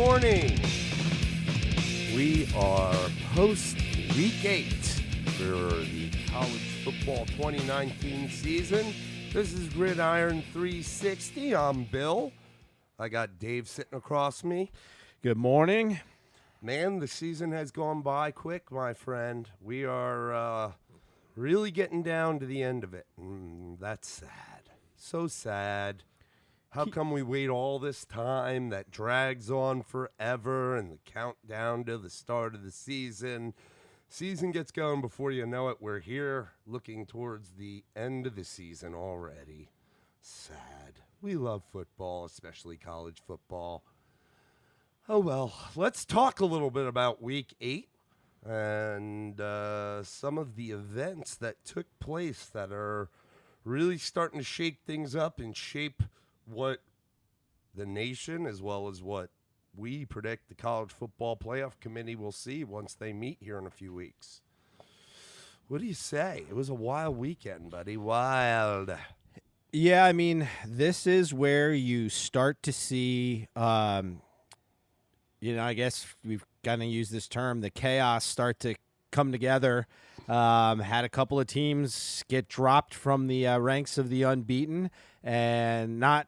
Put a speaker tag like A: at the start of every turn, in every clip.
A: morning. We are post week 8 for the college football 2019 season. This is Gridiron 360. I'm Bill. I got Dave sitting across me.
B: Good morning.
A: Man, the season has gone by quick, my friend. We are really getting down to the end of it. That's sad. So sad. How come we wait all this time? That drags on forever, and the countdown to the start of the season. Season gets going before you know it. We're here looking towards the end of the season already. Sad. We love football, especially college football. Oh, well, let's talk a little bit about Week 8 and some of the events that took place that are really starting to shake things up and shape what the nation, as well as what we predict the College Football Playoff Committee will see once they meet here in a few weeks. What do you say? It was a wild weekend, buddy. Wild.
B: Yeah, I mean, this is where you start to see, I guess we've kind of used this term, the chaos start to come together. Had a couple of teams get dropped from the ranks of the unbeaten, and not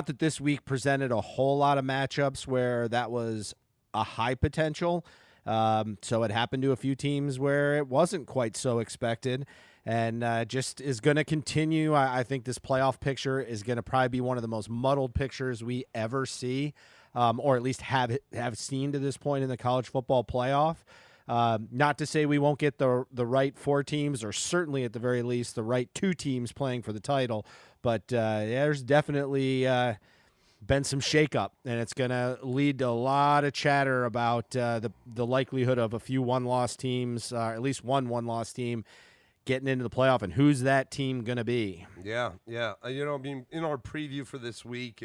B: that this week presented a whole lot of matchups where that was a high potential. So it happened to a few teams where it wasn't quite so expected, and just is going to continue. I think this playoff picture is going to probably be one of the most muddled pictures we ever see, or at least have seen to this point in the college football playoff. Not to say we won't get the right 4 teams, or certainly at the very least the right 2 teams playing for the title, but there's definitely been some shakeup, and it's going to lead to a lot of chatter about the likelihood of a few one-loss teams, at least one-loss team, getting into the playoff, and who's that team going to be?
A: Yeah. In our preview for this week,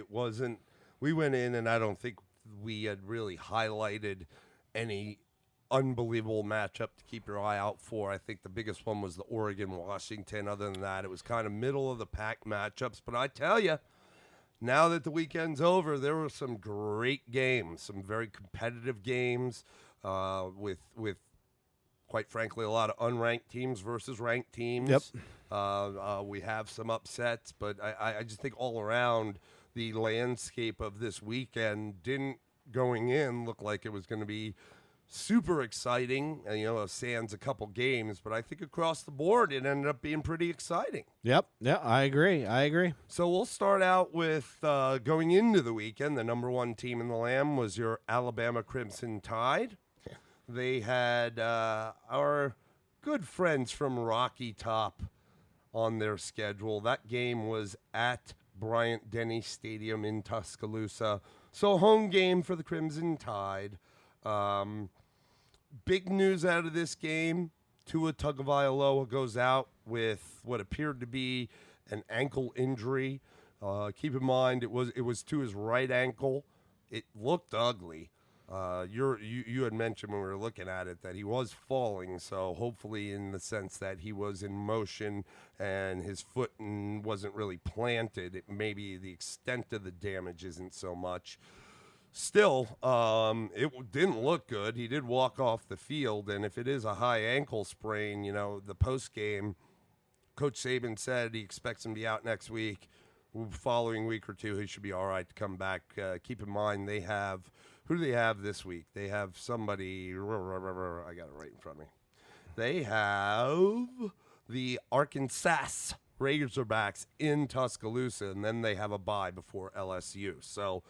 A: we went in, and I don't think we had really highlighted any unbelievable matchup to keep your eye out for. I think the biggest one was the Oregon-Washington. Other than that, it was kind of middle-of-the-pack matchups. But I tell you, now that the weekend's over, there were some great games, some very competitive games with quite frankly, a lot of unranked teams versus ranked teams.
B: Yep.
A: We have some upsets, but I just think all around the landscape of this weekend didn't, going in, look like it was going to be super exciting, sans a couple games, but I think across the board it ended up being pretty exciting.
B: Yep. Yeah, I agree.
A: So we'll start out with going into the weekend. The number 1 team in the land was your Alabama Crimson Tide. Yeah. They had our good friends from Rocky Top on their schedule. That game was at Bryant-Denny Stadium in Tuscaloosa. So home game for the Crimson Tide. Big news out of this game: Tua Tagovailoa goes out with what appeared to be an ankle injury. Keep in mind, it was to his right ankle. It looked ugly. You had mentioned when we were looking at it that he was falling, so hopefully in the sense that he was in motion and his foot wasn't really planted, maybe the extent of the damage isn't so much. Still, it didn't look good. He did walk off the field, and if it is a high ankle sprain, the post-game, Coach Saban said he expects him to be out next week. Following week or 2, he should be all right to come back. Keep in mind, who do they have this week? They have somebody, I got it right in front of me. They have the Arkansas Razorbacks in Tuscaloosa, and then they have a bye before LSU. So,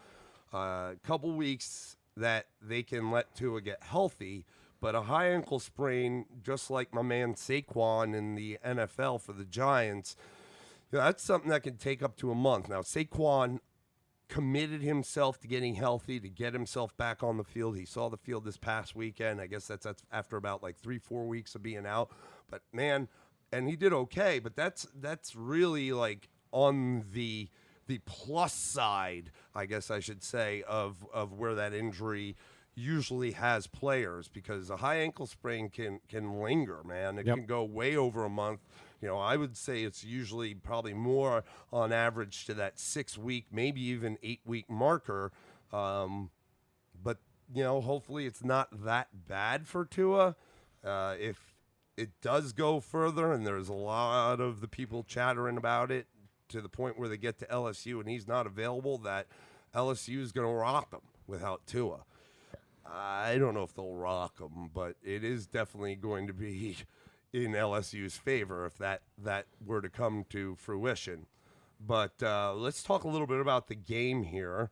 A: a couple weeks that they can let Tua get healthy, but a high ankle sprain, just like my man Saquon in the NFL for the Giants, that's something that can take up to a month. Now, Saquon committed himself to getting healthy, to get himself back on the field. He saw the field this past weekend. I guess that's after about like 3-4 weeks of being out. But, man, and he did okay, but that's really like on the plus side, I guess I should say, of where that injury usually has players, because a high ankle sprain can linger, man. It can go way over a month. I would say it's usually probably more on average to that 6-week, maybe even 8-week marker. but hopefully it's not that bad for Tua. If it does go further, and there's a lot of the people chattering about it to the point where they get to LSU and he's not available, that LSU is going to rock him without Tua. I don't know if they'll rock him, but it is definitely going to be in LSU's favor if that were to come to fruition. But let's talk a little bit about the game here.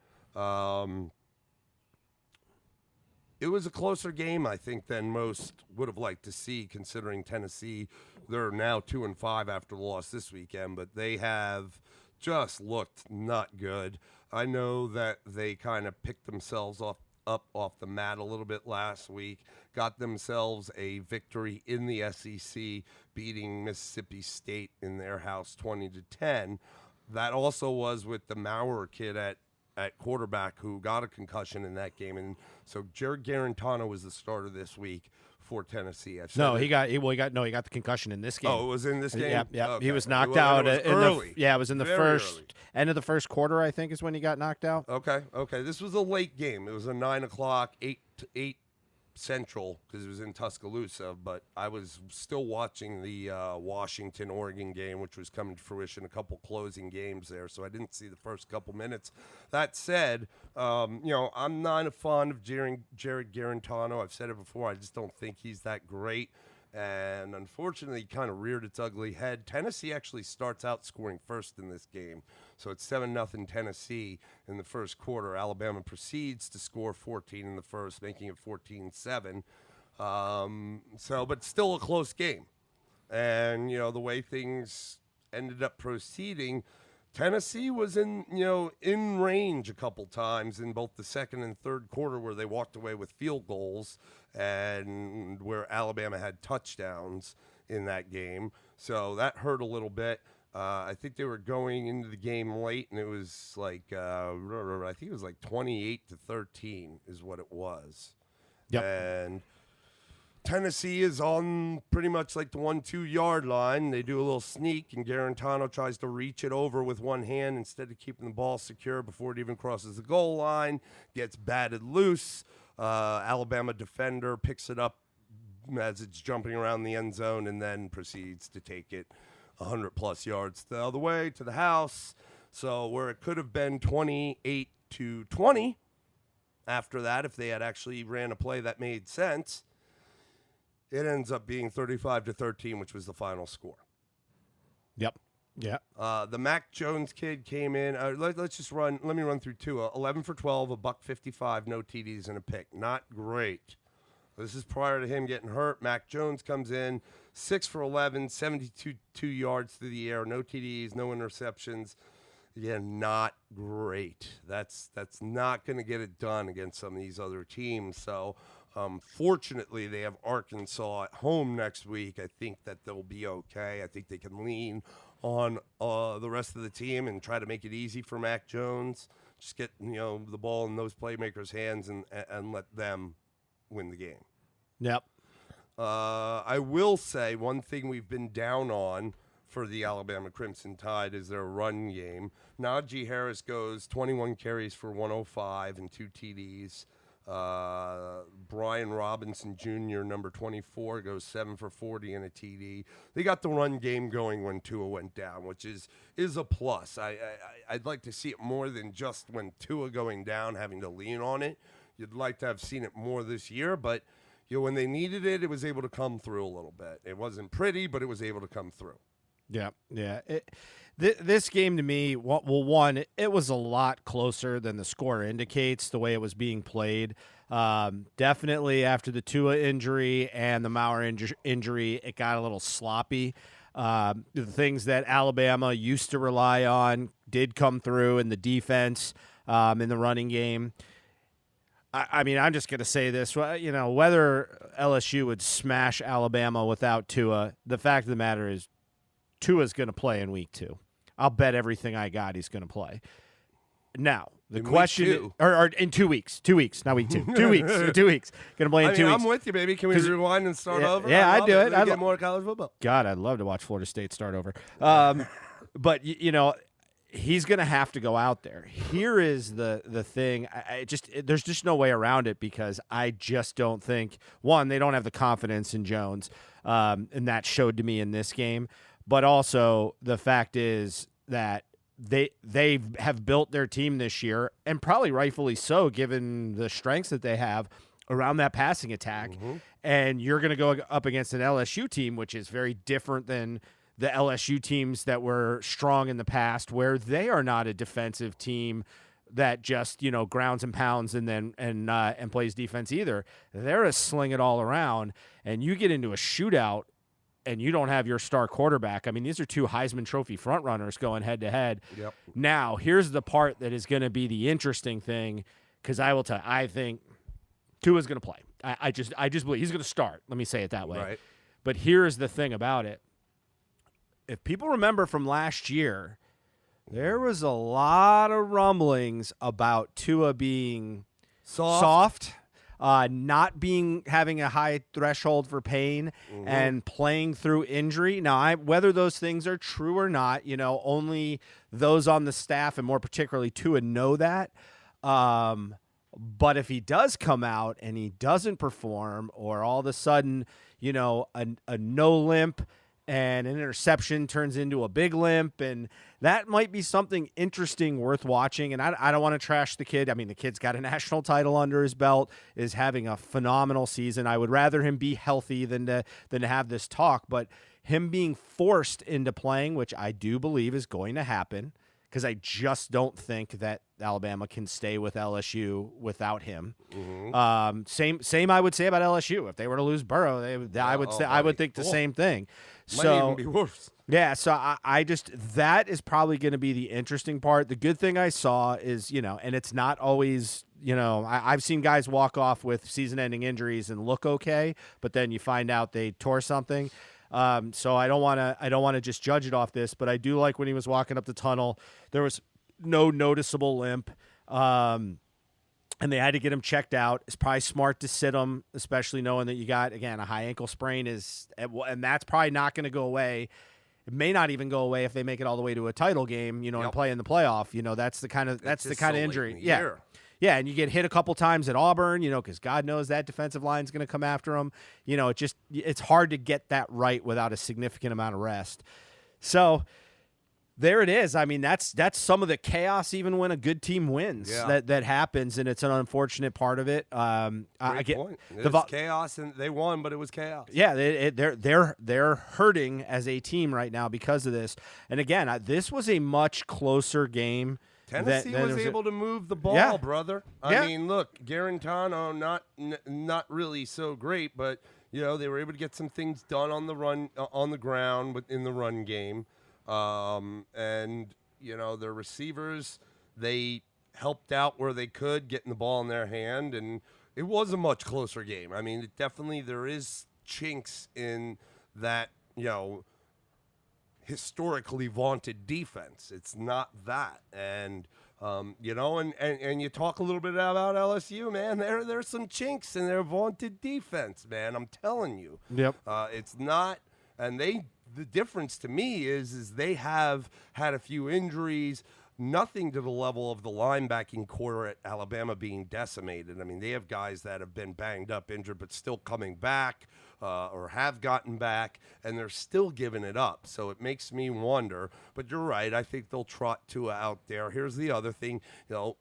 A: It was a closer game, I think, than most would have liked to see, considering Tennessee. They're now 2-5 after the loss this weekend, but they have just looked not good. I know that they kind of picked themselves up off the mat a little bit last week, got themselves a victory in the SEC, beating Mississippi State in their house 20-10. That also was with the Maurer kid at quarterback who got a concussion in that game, and so Jared Garantano was the starter this week for Tennessee.
B: He got the concussion in this game.
A: Oh, it was in this game.
B: Yeah.
A: Okay.
B: He was knocked out
A: early.
B: It was in the
A: Very
B: first
A: early.
B: end of the first quarter, I think, is when he got knocked out.
A: Okay. This was a late game. It was a 9 o'clock, 8 Central, because it was in Tuscaloosa, but I was still watching the Washington-Oregon game, which was coming to fruition, a couple closing games there, so I didn't see the first couple minutes. That said, I'm not a fan of Jared Garantano. I've said it before. I just don't think he's that great. And unfortunately, kind of reared its ugly head. Tennessee actually starts out scoring first in this game. So it's 7-0 Tennessee in the first quarter. Alabama proceeds to score 14 in the first, making it 14-7. But still a close game. And, the way things ended up proceeding, Tennessee was in range a couple times in both the second and third quarter where they walked away with field goals and where Alabama had touchdowns in that game. So that hurt a little bit. I think they were going into the game late, and it was like I think it was like 28-13 is what it was.
B: Yep.
A: And Tennessee is on pretty much like the 1-2 yard line. They do a little sneak, and Garantano tries to reach it over with one hand instead of keeping the ball secure before it even crosses the goal line. Gets batted loose. Alabama defender picks it up as it's jumping around the end zone and then proceeds to take it 100-plus yards the other way to the house. So where it could have been 28-20 after that, if they had actually ran a play that made sense, it ends up being 35-13, which was the final score.
B: Yep. Yeah.
A: The Mac Jones kid came in. Let me run through two. 11 for 12, $155, no TDs and a pick. Not great. This is prior to him getting hurt. Mac Jones comes in, 6 for 11, 72 yards through the air, no TDs, no interceptions. Again, not great. That's not going to get it done against some of these other teams. So, fortunately, they have Arkansas at home next week. I think that they'll be okay. I think they can lean on the rest of the team and try to make it easy for Mac Jones. Just get the ball in those playmakers' hands and let them win the game.
B: Yep.
A: I will say one thing we've been down on for the Alabama Crimson Tide is their run game. Najee Harris goes 21 carries for 105 and 2 TDs. Brian Robinson Jr., number 24, goes 7 for 40 and a TD. They got the run game going when Tua went down, which is a plus. I'd like to see it more than just when Tua going down, having to lean on it. You'd like to have seen it more this year, but when they needed it, it was able to come through a little bit. It wasn't pretty, but it was able to come through.
B: Yeah. This game to me, one, it was a lot closer than the score indicates, the way it was being played. Definitely after the Tua injury and the Maurer injury, it got a little sloppy. The things that Alabama used to rely on did come through in the defense, in the running game. I mean, I'm just going to say this, whether LSU would smash Alabama without Tua, the fact of the matter is Tua's going to play in week 2. I'll bet everything I got he's going to play. Now, the question or in 2 weeks, not week 2, 2 weeks, 2 weeks. Going to play in 2 weeks.
A: I'm with you, baby. Can we rewind and start over?
B: Yeah, I'd do it.
A: I'd get more college football.
B: God, I'd love to watch Florida State start over. But he's going to have to go out there. Here is the thing. There's just no way around it, because I just don't think, one, they don't have the confidence in Jones, and that showed to me in this game. But also the fact is that they have built their team this year, and probably rightfully so, given the strengths that they have around that passing attack. And you're going to go up against an LSU team, which is very different than the LSU teams that were strong in the past, where they are not a defensive team that just, grounds and pounds and plays defense either. They're a sling it all around, and you get into a shootout and you don't have your star quarterback. I mean, these are two Heisman Trophy frontrunners going head to head.
A: Yep.
B: Now, here's the part that is going to be the interesting thing, because I will tell you, I think Tua's going to play. I just believe he's going to start. Let me say it that way.
A: Right.
B: But here's the thing about it. If people remember from last year, there was a lot of rumblings about Tua being soft, not having a high threshold for pain, and playing through injury. Now, whether those things are true or not, only those on the staff, and more particularly Tua, know that. But if he does come out and he doesn't perform, or all of a sudden, a no limp and an interception turns into a big limp, and that might be something interesting worth watching. And I don't want to trash the kid. I mean, the kid's got a national title under his belt, is having a phenomenal season. I would rather him be healthy than to have this talk, but him being forced into playing, which I do believe is going to happen, because I just don't think that Alabama can stay with LSU without him. Same I would say about LSU. If they were to lose Burrow, I would think the same thing.
A: Might even be worse.
B: Yeah, so I just, that is probably going to be the interesting part. The good thing I saw is, and it's not always, I've seen guys walk off with season-ending injuries and look okay, but then you find out they tore something. So I don't want to just judge it off this, but I do like when he was walking up the tunnel, there was no noticeable limp. And they had to get him checked out. It's probably smart to sit him, especially knowing that you got, again, a high ankle sprain and that's probably not going to go away. It may not even go away if they make it all the way to a title game, and play in the playoff. That's the kind of injury. Yeah. Yeah, and you get hit a couple times at Auburn, because God knows that defensive line is going to come after him. It's hard to get that right without a significant amount of rest. So there it is. I mean, that's some of the chaos, even when a good team wins. Yeah. That happens, and it's an unfortunate part of it.
A: Great point. It was chaos, and they won, but it was chaos.
B: Yeah, they're hurting as a team right now because of this. And again, this was a much closer game.
A: Tennessee was able to move the ball, brother. I mean, look, Garantano not really so great, but they were able to get some things done on the run, on the ground, in the run game. And their receivers, they helped out where they could, getting the ball in their hand, and it was a much closer game. I mean, there is chinks in that, historically vaunted defense. It's not that. And and you talk a little bit about LSU, man. There's some chinks in their vaunted defense, man. I'm telling you.
B: Yep.
A: It's not, and the difference to me is they have had a few injuries, nothing to the level of the linebacking core at Alabama being decimated. I mean, they have guys that have been banged up, injured, but still coming back, or have gotten back, and they're still giving it up. So it makes me wonder, but you're right. I think they'll trot Tua out there. Here's the other thing.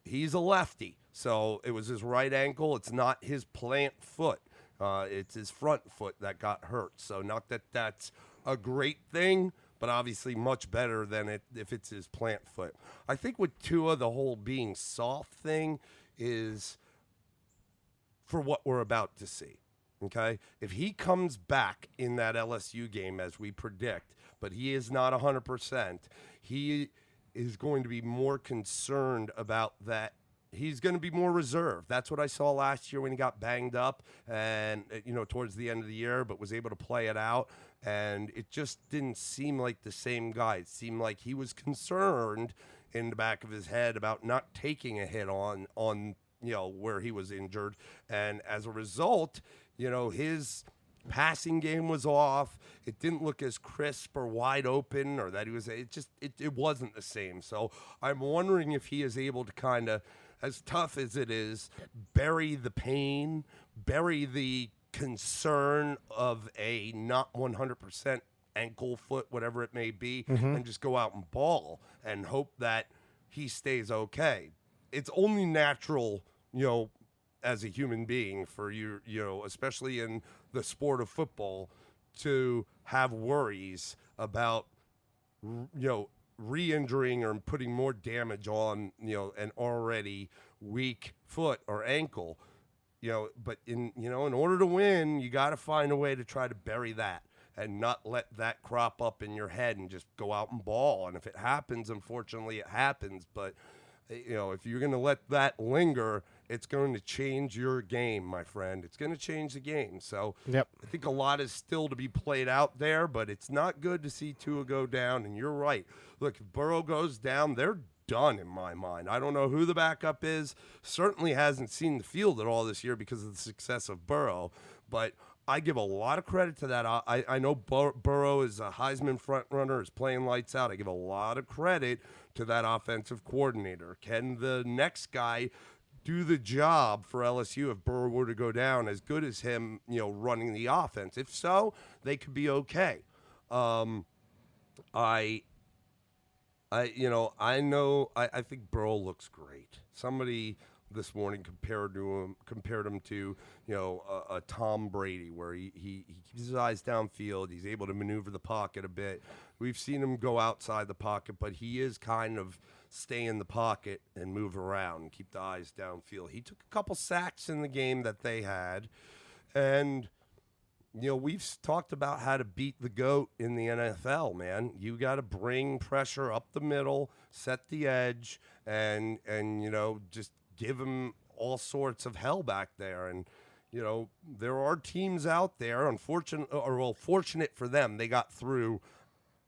A: He's a lefty, so it was his right ankle. It's not his plant foot. It's his front foot that got hurt. So not that that's a great thing, but obviously much better than if it's his plant foot. I think with Tua, the whole being soft thing is for what we're about to see. Okay, if he comes back in that LSU game as we predict, but he is not 100%, he is going to be more concerned about that. He's going to be more reserved. That's what I saw last year when he got banged up and, towards the end of the year, but was able to play it out. And it just didn't seem like the same guy. It seemed like he was concerned in the back of his head about not taking a hit on where he was injured. And as a result, his passing game was off. It didn't look as crisp or wide open, or that he was. It wasn't the same. So I'm wondering if he is able to kind of, as tough as it is, bury the pain, bury the concern of a not 100% ankle, foot, whatever it may be, and just go out and ball and hope that he stays okay. It's only natural, as a human being for you, especially in the sport of football, to have worries about, re-injuring or putting more damage on, an already weak foot or ankle, but in order to win, you got to find a way to try to bury that and not let that crop up in your head and just go out and ball. And if it happens, unfortunately it happens, but if you're going to let that linger, it's going to change your game, my friend. It's going to change the game. So
B: yep.
A: I think a lot is still to be played out there, but it's not good to see Tua go down. And you're right. Look, if Burrow goes down, they're done in my mind. I don't know who the backup is. Certainly hasn't seen the field at all this year because of the success of Burrow. But I give a lot of credit to that. I know Burrow is a Heisman front runner, is playing lights out. I give a lot of credit to that offensive coordinator. Can the next guy do the job for LSU if Burrow were to go down as good as him, running the offense? If so, they could be okay. I think Burrow looks great. Somebody this morning compared him to a Tom Brady, where he keeps his eyes downfield. He's able to maneuver the pocket a bit. We've seen him go outside the pocket, but he is kind of stay in the pocket and move around and keep the eyes downfield. He took a couple sacks in the game that they had, and we've talked about how to beat the GOAT in the NFL, man. You got to bring pressure up the middle, set the edge, and just give him all sorts of hell back there. And there are teams out there, fortunate for them, they got through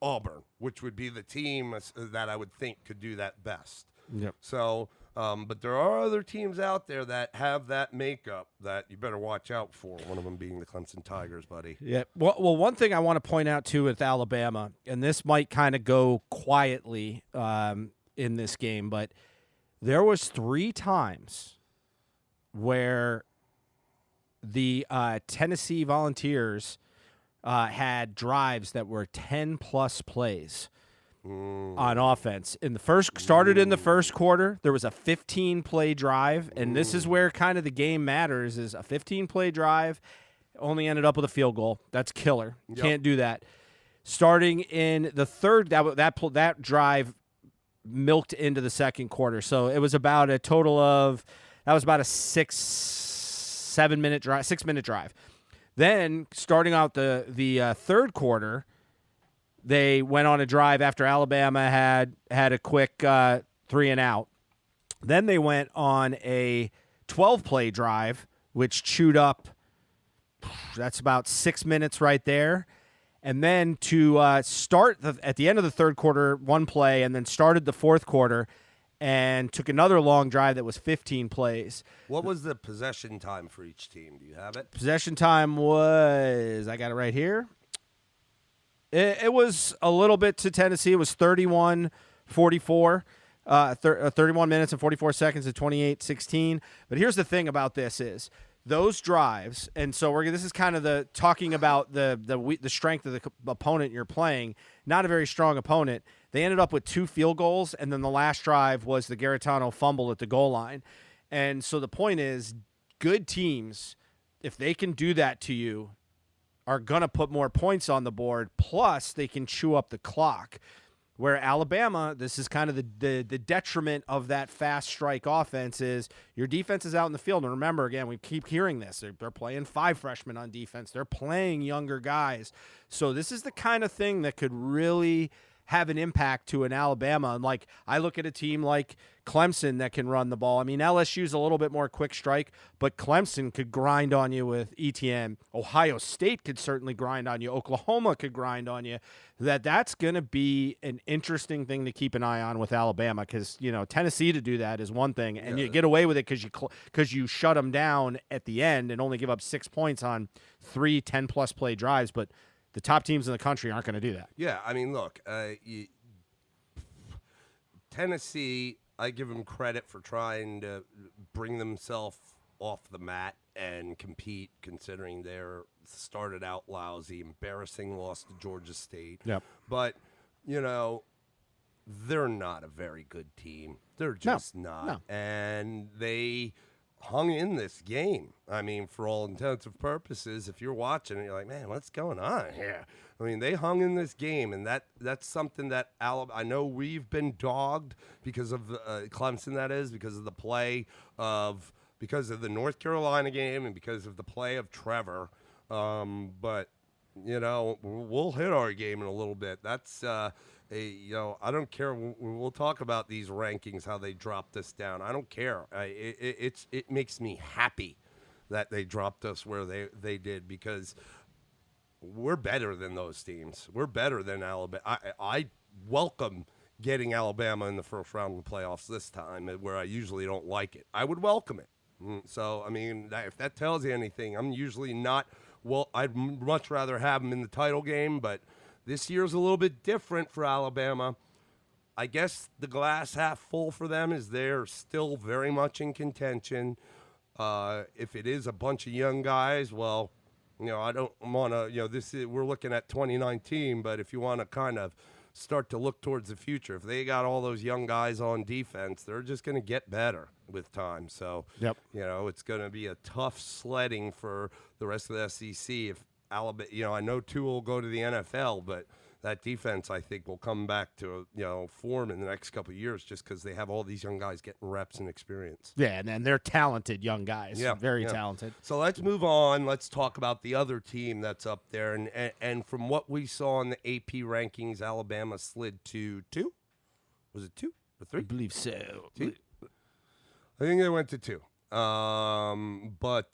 A: Auburn, which would be the team that I would think could do that best.
B: Yep.
A: So, but there are other teams out there that have that makeup that you better watch out for, one of them being the Clemson Tigers, buddy.
B: Yeah. Well, one thing I want to point out, too, with Alabama, and this might kind of go quietly in this game, but there was 3 times where the Tennessee Volunteers had drives that were 10-plus plays on offense. Started in the first quarter. There was a 15-play drive, and this is where kind of the game matters, is a 15-play drive only ended up with a field goal. That's killer.
A: Yep.
B: Can't do that. Starting in the third, that drive milked into the second quarter. So it was about a total of, that was about a 6-minute drive. Then starting out the third quarter, they went on a drive after Alabama had a quick 3-and-out. Then they went on a 12-play drive, which chewed up, that's about 6 minutes right there. And then to start at the end of the third quarter, 1 play, and then started the fourth quarter and took another long drive that was 15 plays.
A: What was the possession time for each team? Do you have it?
B: Possession time was, I got it right here. It was a little bit to Tennessee. It was 31-44, 31 minutes and 44 seconds at 28-16. But here's the thing about this is those drives, and so this is kind of the talking about the strength of the opponent you're playing. Not a very strong opponent. They ended up with 2 field goals, and then the last drive was the Garantano fumble at the goal line. And so the point is, good teams, if they can do that to you, are going to put more points on the board, plus they can chew up the clock. Where Alabama, this is kind of the detriment of that fast strike offense, is your defense is out in the field. And remember, again, we keep hearing this. They're playing 5 freshmen on defense. They're playing younger guys. So this is the kind of thing that could really have an impact to an Alabama. And like I look at a team like Clemson that can run the ball. I mean, LSU's a little bit more quick strike, but Clemson could grind on you with ETN. Ohio State could certainly grind on you. Oklahoma could grind on you. That's going to be an interesting thing to keep an eye on with Alabama, because Tennessee to do that is one thing, and you get away with it because you shut them down at the end and only give up 6 points on 3 10-plus play drives. But the top teams in the country aren't going to do that.
A: Yeah, I mean, look, Tennessee, I give them credit for trying to bring themselves off the mat and compete, considering they're started out lousy, embarrassing loss to Georgia State.
B: Yep.
A: But, they're not a very good team. They're just not.
B: No.
A: And they hung in this game. I mean, for all intents and purposes, if you're watching it, you're like, man, what's going on here? I mean, they hung in this game, and that's something that I know we've been dogged because of Clemson, that is, because of the play because of the North Carolina game and because of the play of Trevor. But, we'll hit our game in a little bit. That's I don't care. We'll talk about these rankings, how they dropped us down. I don't care. It makes me happy that they dropped us where they did, because we're better than those teams. We're better than Alabama. I welcome getting Alabama in the first round of the playoffs this time, where I usually don't like it. I would welcome it. So, I mean, if that tells you anything, I'm usually not. Well, I'd much rather have them in the title game, but this year's a little bit different for Alabama. I guess the glass half full for them is they're still very much in contention. If it is a bunch of young guys, well, I don't want to, we're looking at 2019, but if you want to kind of start to look towards the future, if they got all those young guys on defense, they're just going to get better with time. So,
B: yep.
A: It's going to be a tough sledding for the rest of the SEC. If Alabama, I know Tua will go to the NFL, but that defense, I think, will come back to form in the next couple of years, just because they have all these young guys getting reps and experience.
B: Yeah, and they're talented young guys. Yeah, very talented.
A: So let's move on. Let's talk about the other team that's up there. And from what we saw in the AP rankings, Alabama slid to 2. Was it 2 or 3?
B: I believe so.
A: 2? I think they went to 2. But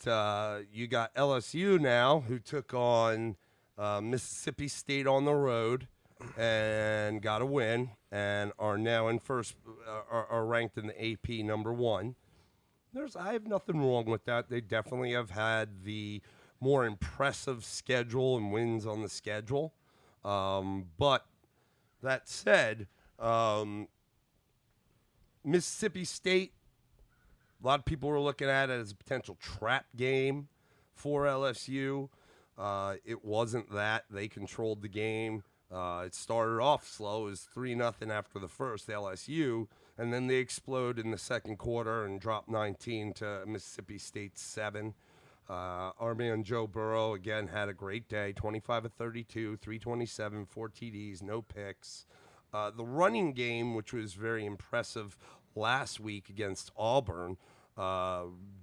A: you got LSU now, who took on Mississippi State on the road and got a win, and are now in first, are ranked in the AP number 1. I have nothing wrong with that. They definitely have had the more impressive schedule and wins on the schedule. But that said, Mississippi State, a lot of people were looking at it as a potential trap game for LSU. It wasn't that. They controlled the game. It started off slow. It was 3-0 after the first, LSU, and then they explode in the second quarter and drop 19 to Mississippi State 7. Our man Joe Burrow, again, had a great day, 25 of 32, 327, 4 TDs, no picks. The running game, which was very impressive last week against Auburn,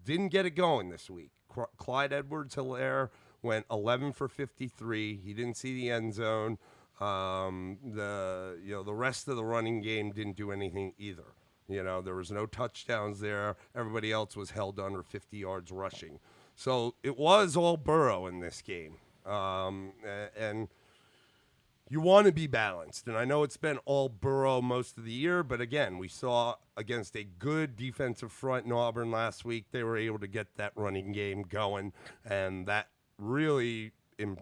A: didn't get it going this week. Clyde Edwards-Helaire went 11 for 53. He didn't see the end zone. The rest of the running game didn't do anything either. There was no touchdowns there. Everybody else was held under 50 yards rushing. So it was all Burrow in this game. And you want to be balanced. And I know it's been all Burrow most of the year, but again, we saw against a good defensive front in Auburn last week, they were able to get that running game going, and that really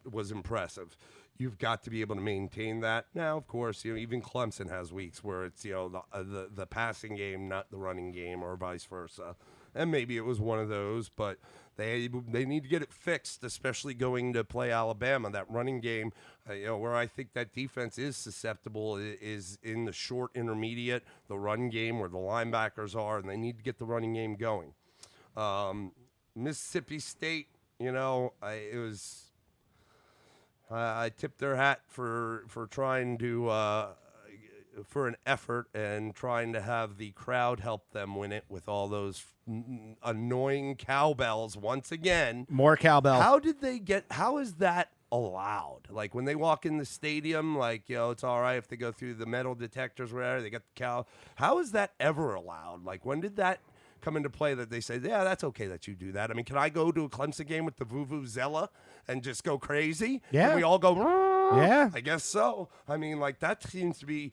A: was impressive. You've got to be able to maintain that. Now, of course, even Clemson has weeks where it's the passing game, not the running game, or vice versa. And maybe it was one of those, but they need to get it fixed, especially going to play Alabama. That running game, where I think that defense is susceptible is in the short intermediate, the run game where the linebackers are, and they need to get the running game going. Mississippi State, I tipped their hat for trying to for an effort and trying to have the crowd help them win it with all those annoying cowbells once again.
B: More cowbell.
A: How is that allowed? Like when they walk in the stadium, like, it's all right if they go through the metal detectors, whatever, they got the cow. How is that ever allowed? Like when did that come into play that they say, yeah, that's okay that you do that? I mean, can I go to a Clemson game with the Vuvuzela and just go crazy?
B: Yeah.
A: And we all go,
B: Yeah.
A: I guess so. I mean, like that seems to be,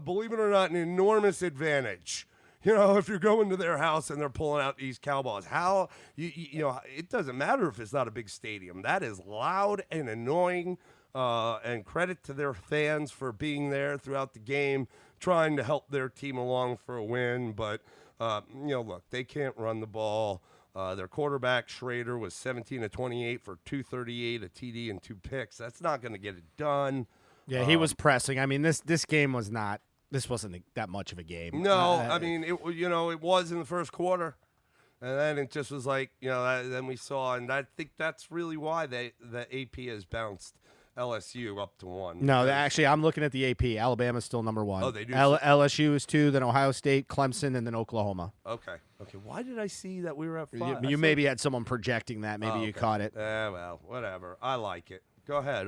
A: believe it or not, an enormous advantage. If you're going to their house and they're pulling out these cowballs, how it doesn't matter if it's not a big stadium. That is loud and annoying. And credit to their fans for being there throughout the game, trying to help their team along for a win. But look, they can't run the ball. Their quarterback Schrader was 17 of 28 for 238, a TD and 2 picks. That's not going to get it done.
B: Yeah, he was pressing. I mean, this game was not. This wasn't that much of a game.
A: No, I mean, it was in the first quarter. And then it just was like, then we saw, and I think that's really why the AP has bounced LSU up to 1.
B: No, actually, I'm looking at the AP. Alabama's still number 1.
A: Oh, they do?
B: LSU is 2, then Ohio State, Clemson, and then Oklahoma.
A: Okay. Why did I see that we were at 5?
B: You maybe had someone projecting that. Maybe you caught it.
A: Well, whatever. I like it. Go ahead.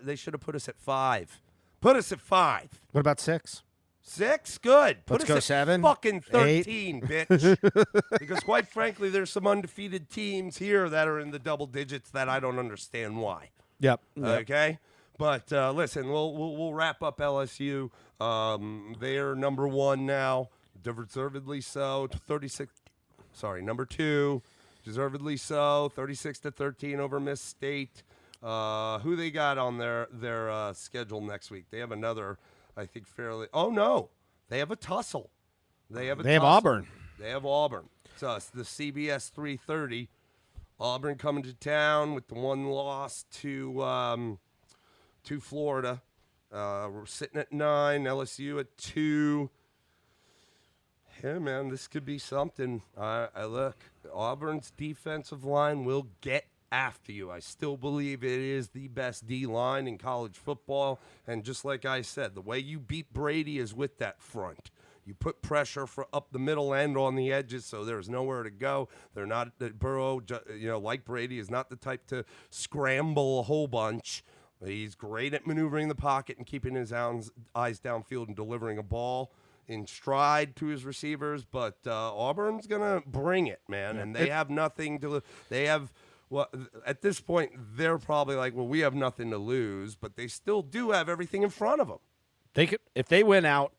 A: They should have put us at 5. Put us at 5.
B: What about 6?
A: 6? Good.
B: Let's go 7.
A: Fucking 13, bitch. Because quite frankly, there's some undefeated teams here that are in the double digits that I don't understand why.
B: Yep.
A: Okay. But listen, we'll wrap up LSU. They're number 1 now, deservedly so. 36. Sorry, number 2, deservedly so. 36-13 over Miss State. Who they got on their schedule next week? They have another. I think fairly. Oh no, they have a tussle. They have
B: Auburn.
A: They have Auburn. So it's the CBS 3:30. Auburn coming to town with the 1 loss to Florida. We're sitting at 9. LSU at 2. Yeah, man, this could be something. I look. Auburn's defensive line will get after you. I still believe it is the best D-line in college football. And just like I said, the way you beat Brady is with that front. You put pressure up the middle and on the edges, so there's nowhere to go. They're not Burrow, like Brady, is not the type to scramble a whole bunch. He's great at maneuvering the pocket and keeping his eyes downfield and delivering a ball in stride to his receivers. But Auburn's gonna bring it, man, and they have nothing to. They have. Well, at this point, they're probably like, well, we have nothing to lose, but they still do have everything in front of them.
B: They could, if they win out,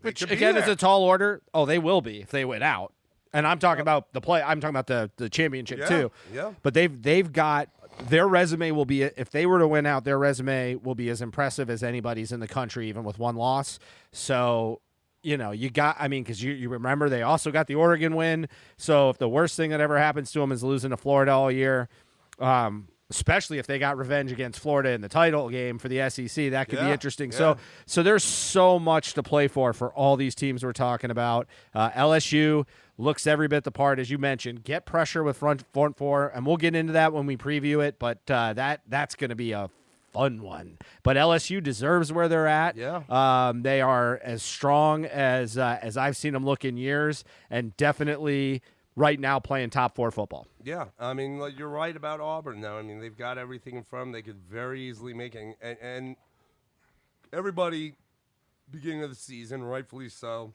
B: which again is a tall order. Oh, they will be if they win out. And I'm talking about the play. I'm talking about the championship too.
A: Yeah.
B: But they've got their resume will be, if they were to win out, their resume will be as impressive as anybody's in the country, even with 1 loss. So. Because you remember they also got the Oregon win. So if the worst thing that ever happens to them is losing to Florida all year, especially if they got revenge against Florida in the title game for the SEC, that could be interesting.
A: Yeah.
B: So there's so much to play for all these teams we're talking about. LSU looks every bit the part, as you mentioned. Get pressure with front 4, and we'll get into that when we preview it. But that's going to be a fun one. But LSU deserves where they're at.
A: Yeah.
B: They are as strong as I've seen them look in years, and definitely right now playing top 4 football.
A: Yeah, I mean, you're right about Auburn, though. I mean, they've got everything in front of them. They could very easily make it. And everybody, beginning of the season, rightfully so,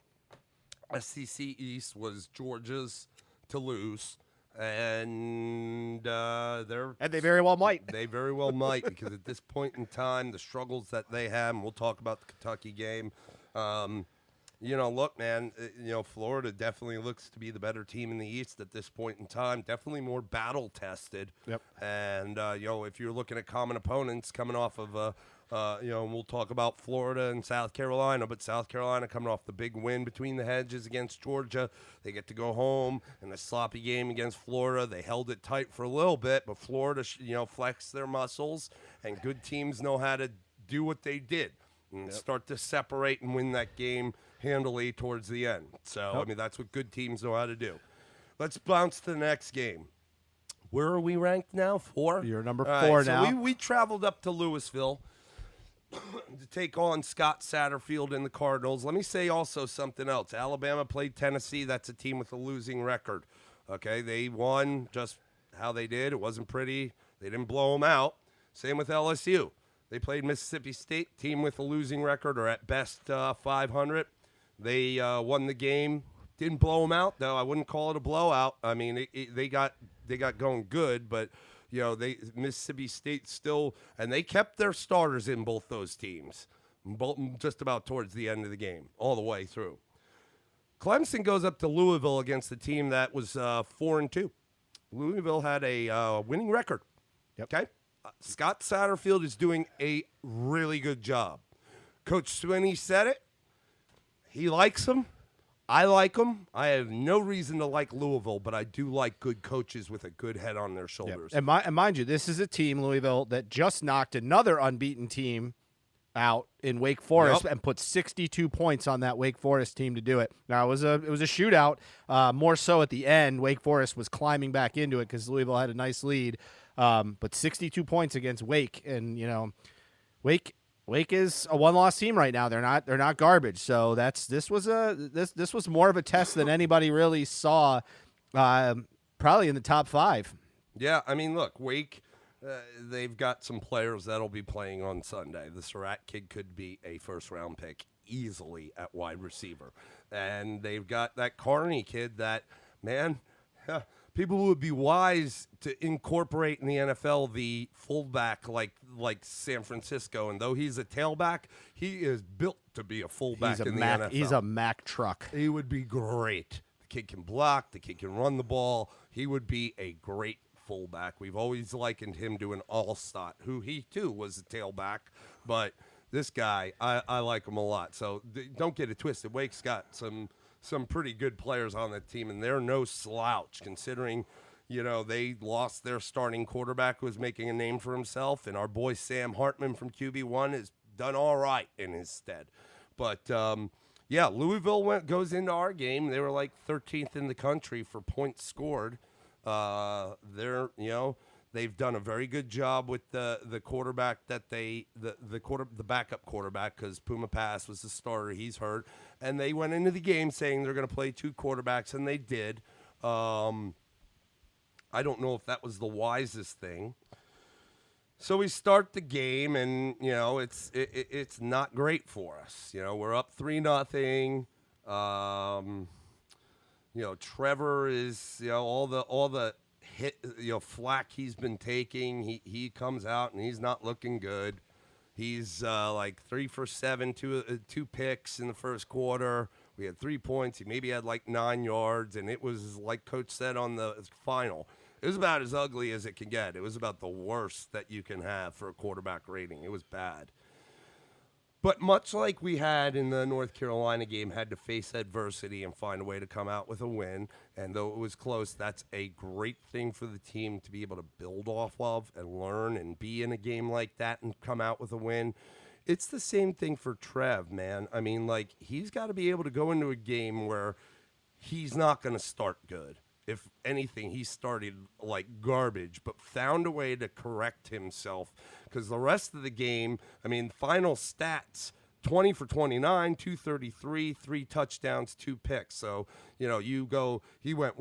A: SEC East was Georgia's to lose. And
B: they very well might.
A: They very well might, because at this point in time, the struggles that they have, and we'll talk about the Kentucky game. Look, man, Florida definitely looks to be the better team in the East at this point in time. Definitely more battle tested.
B: Yep.
A: And if you're looking at common opponents coming off of we'll talk about Florida and South Carolina, but South Carolina coming off the big win between the hedges against Georgia. They get to go home in a sloppy game against Florida. They held it tight for a little bit, but Florida, flexed their muscles, and good teams know how to do what they did and start to separate and win that game handily towards the end. So, I mean, that's what good teams know how to do. Let's bounce to the next game. Where are we ranked now? 4?
B: You're number 4 now.
A: So we traveled up to Louisville to take on Scott Satterfield and the Cardinals. Let me say also something else. Alabama played Tennessee. That's a team with a losing record. Okay, they won just how they did. It wasn't pretty. They didn't blow them out. Same with LSU. They played Mississippi State, team with a losing record or at best 500. They won the game. Didn't blow them out, though. I wouldn't call it a blowout. I mean, they got going good, but Mississippi State still, and they kept their starters in both those teams, just about towards the end of the game, all the way through. Clemson goes up to Louisville against the team that was 4-2. Louisville had a winning record.
B: Yep.
A: Okay, Scott Satterfield is doing a really good job. Coach Swinney said it. He likes him. I like them. I have no reason to like Louisville, but I do like good coaches with a good head on their shoulders.
B: Yep. And mind you, this is a team, Louisville, that just knocked another unbeaten team out in Wake Forest and put 62 points on that Wake Forest team to do it. Now, it was a shootout, more so at the end. Wake Forest was climbing back into it because Louisville had a nice lead, but 62 points against Wake. And, Wake is a one-loss team right now. They're not garbage. So this was more of a test than anybody really saw, probably in the top 5.
A: Yeah, I mean, look, Wake, they've got some players that'll be playing on Sunday. The Surratt kid could be a first-round pick easily at wide receiver, and they've got that Carney kid that, man. People would be wise to incorporate in the NFL the fullback like San Francisco, and though he's a tailback, he is built to be a fullback in the NFL.
B: He's a Mack truck.
A: He would be great. The kid can block. The kid can run the ball. He would be a great fullback. We've always likened him to an Allstott, who he too was a tailback, but this guy, I like him a lot. So don't get it twisted. Wake's got some pretty good players on the team, and they're no slouch considering, they lost their starting quarterback who was making a name for himself, and our boy Sam Hartman from QB1 has done all right in his stead. But, Louisville goes into our game. They were like 13th in the country for points scored. They've done a very good job with the quarterback that the backup quarterback, because Puma Pass was the starter. He's hurt, and they went into the game saying they're going to play 2 quarterbacks, and they did. I don't know if that was the wisest thing. So we start the game, and it's not great for us. We're up 3-0. Trevor is all the hit flack he's been taking. He comes out and he's not looking good. He's like 3 for 7, two picks in the first quarter. We had 3 points. He maybe had like 9 yards, and it was like Coach said on the final. It was about as ugly as it can get. It was about the worst that you can have for a quarterback rating. It was bad. But much like we had in the North Carolina game, had to face adversity and find a way to come out with a win. And though it was close, that's a great thing for the team to be able to build off of and learn and be in a game like that and come out with a win. It's the same thing for Trev, man. I mean, he's got to be able to go into a game where he's not going to start good. If anything, he started like garbage, but found a way to correct himself. Because the rest of the game, final stats, 20 for 29, 233, 3 touchdowns, 2 picks. So, he went,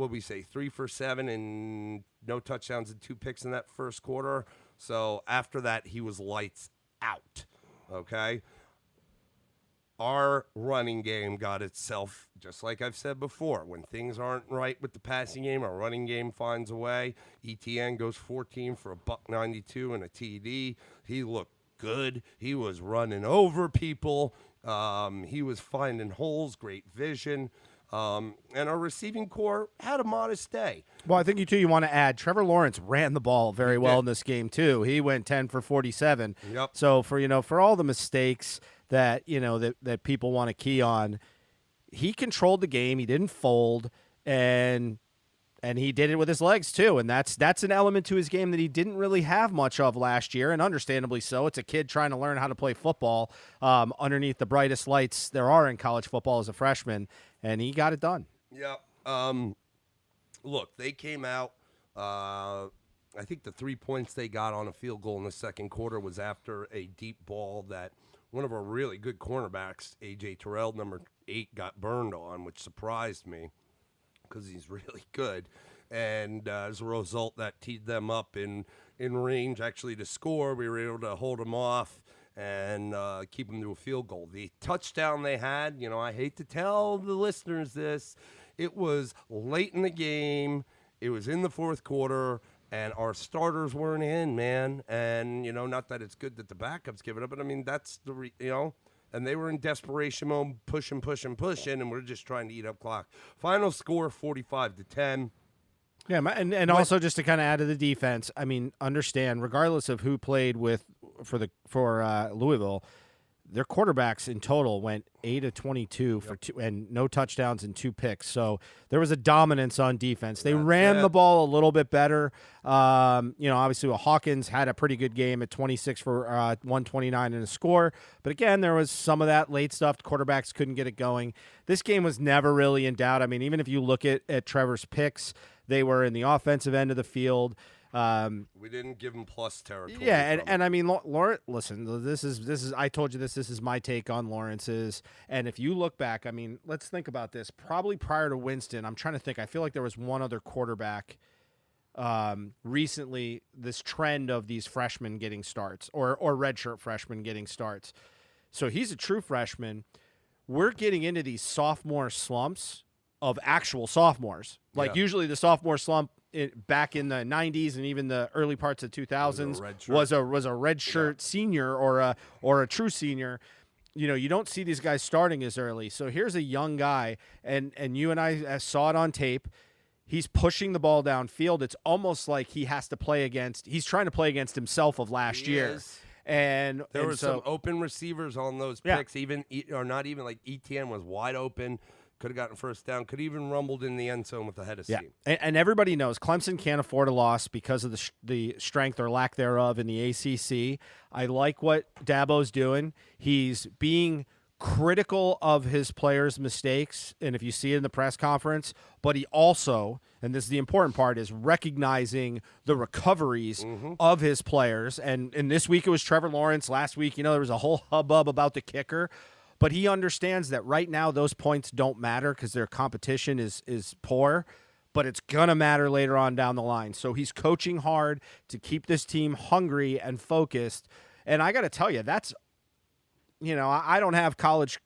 A: 3 for 7 and no touchdowns and 2 picks in that first quarter. So after that, he was lights out, okay? Our running game got itself, just like I've said before, when things aren't right with the passing game, our running game finds a way. ETN goes 14 for $192 and a TD. He looked good. He was running over people. He was finding holes, great vision. And our receiving core had a modest day.
B: Well, I think you want to add Trevor Lawrence ran the ball very well in this game too. He went 10 for 47.
A: Yep.
B: So for all the mistakes that that people want to key on, he controlled the game. He didn't fold, and he did it with his legs too. And that's an element to his game that he didn't really have much of last year, and understandably so. It's a kid trying to learn how to play football underneath the brightest lights there are in college football as a freshman, and he got it done.
A: Yeah. Look, they came out. I think the 3 points they got on a field goal in the second quarter was after a deep ball that one of our really good cornerbacks, A.J. Terrell, number 8, got burned on, which surprised me because he's really good. And as a result, that teed them up in in range actually to score. We were able to hold them off and keep them to a field goal. The touchdown they had, I hate to tell the listeners this, it was late in the game. It was in the fourth quarter, and our starters weren't in, man. And, not that it's good that the backups give it up, but, I mean, that's and they were in desperation mode, pushing, and we're just trying to eat up clock. Final score, 45-10.
B: Yeah, and also just to kind of add to the defense, I mean, understand, regardless of who played for Louisville, their quarterbacks in total went 8 of 22 for two, and no touchdowns and 2 picks. So there was a dominance on defense. They ran the ball a little bit better. Obviously, Hawkins had a pretty good game at 26 for 129 and a score. But again, there was some of that late stuff. Quarterbacks couldn't get it going. This game was never really in doubt. I mean, even if you look at Trevor's picks, they were in the offensive end of the field.
A: We didn't give him plus territory.
B: Yeah, and I mean, Lawrence. Listen, this is. I told you this. This is my take on Lawrence's. And if you look back, I mean, let's think about this. Probably prior to Winston, I'm trying to think. I feel like there was one other quarterback recently. This trend of these freshmen getting starts, or redshirt freshmen getting starts. So he's a true freshman. We're getting into these sophomore slumps of actual sophomores. Like usually the sophomore slump back in the 90s and even the early parts of 2000s was a red shirt senior or a true senior. You don't see these guys starting as early. So here's a young guy, and you and I saw it on tape. He's pushing the ball downfield. It's almost like he's trying to play against himself of last year. And
A: there were some open receivers on those picks, not even like ETN was wide open. Could have gotten first down. Could even rumbled in the end zone with the head of steam.
B: And everybody knows Clemson can't afford a loss because of the strength or lack thereof in the ACC. I like what Dabo's doing. He's being critical of his players' mistakes, and if you see it in the press conference, but he also, and this is the important part, is recognizing the recoveries of his players. And this week it was Trevor Lawrence. Last week, there was a whole hubbub about the kicker. But he understands that right now those points don't matter because their competition is poor, but it's going to matter later on down the line. So he's coaching hard to keep this team hungry and focused. And I got to tell you, that's, I don't have college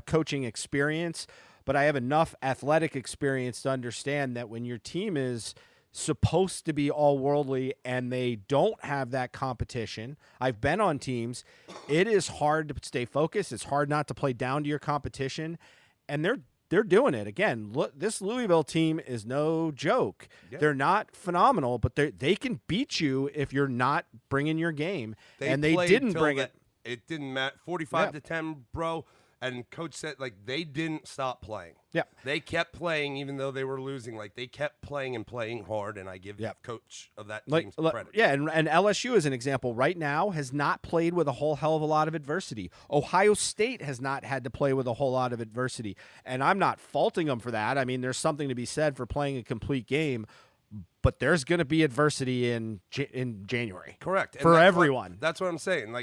B: coaching experience, but I have enough athletic experience to understand that when your team is supposed to be all worldly and they don't have that competition. I've been on teams. It is hard to stay focused. It's hard not to play down to your competition, and they're doing it. Again, look, this Louisville team is no joke. Yeah. They're not phenomenal, but they can beat you if you're not bringing your game. They didn't bring it.
A: It didn't matter. 45-10, bro. And coach said, they didn't stop playing. Yeah. They kept playing even though they were losing. They kept playing and playing hard, and I give the coach of that team credit.
B: Yeah, and LSU, as an example, right now has not played with a whole hell of a lot of adversity. Ohio State has not had to play with a whole lot of adversity, and I'm not faulting them for that. I mean, there's something to be said for playing a complete game, but there's going to be adversity in January.
A: Correct. And
B: for everyone.
A: That's what I'm saying.